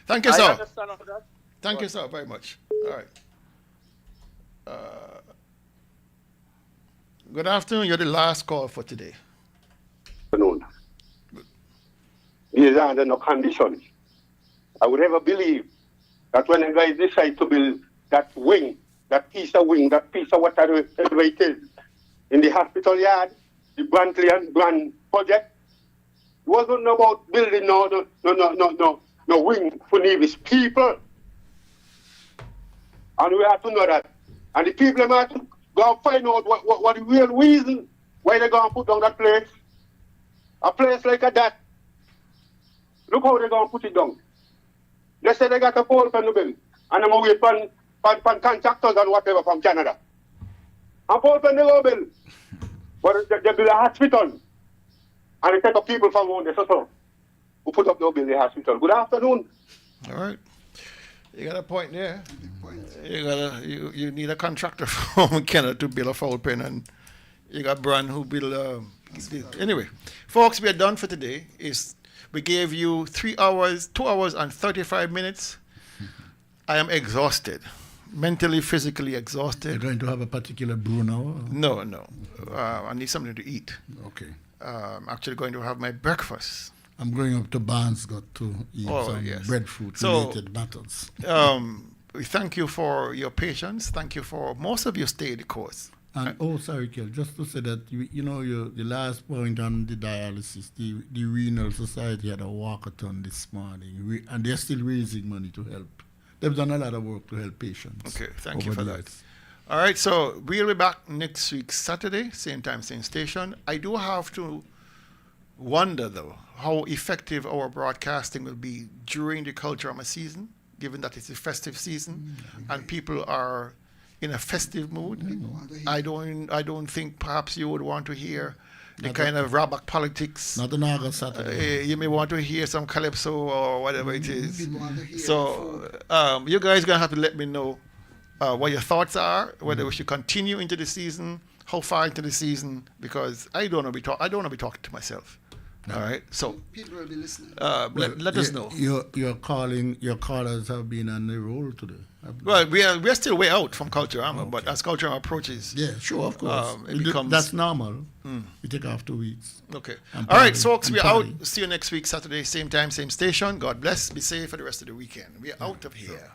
H: Thank you, sir. Thank you, sir, very much. All right. Good afternoon. You're the last call for today.
T: Afternoon. These are under no conditions. I would never believe that when a guy decides to build that wing, that piece of whatever it is, in the hospital yard, the Brantley and Brand project, it wasn't about building no wing for Nevis people. And we have to know that. And the people have to go and find out what the real reason why they're going to put down that place. A place like that. Look how they're going to put it down. They say they got a pole from the bill. And I'm away from contractors and whatever from Canada. And pole from the bill. But they build a hospital. And they take up people from around the so who put up the bill in the hospital. Good afternoon.
H: All right. You got a point there. You need a contractor from Canada to build a foul pen, and you got Brand who build anyway. Folks, we are done for today. We gave you 2 hours and 35 minutes. I am exhausted. Mentally, physically exhausted.
D: You're going to have a particular brew now?
H: No. I need something to eat.
D: Okay.
H: I'm actually going to have my breakfast.
D: I'm going up to Barnes, got to eat some breadfruit related matters.
H: we thank you for your patience. Thank you for most of you stayed the course.
D: And sorry, Kel, just to say that the last point on the dialysis, the Renal Society had a walkathon this morning, and they're still raising money to help. They've done a lot of work to help patients.
H: Okay, thank you for that. All right, so we'll be back next week Saturday, same time, same station. I do have to wonder though how effective our broadcasting will be during the Culturama season, given that it's a festive season and people are in a festive mood. I don't think perhaps you would want to hear the kind of Rabak politics.
D: Not an August Saturday.
H: You may want to hear some calypso or whatever it is. So you guys are gonna have to let me know what your thoughts are, whether we should continue into the season, how far into the season, because I don't want to be talking to myself. All right, so
J: people will be listening.
H: Let us know.
D: Your callers have been on the roll today.
H: Well, we are still way out from Culturama, but as Culturama approaches,
D: yeah, sure, of course,
H: it becomes
D: that's normal. We take off 2 weeks.
H: Okay. All right, folks, we're out. See you next week, Saturday, same time, same station. God bless. Be safe for the rest of the weekend. We're out of here.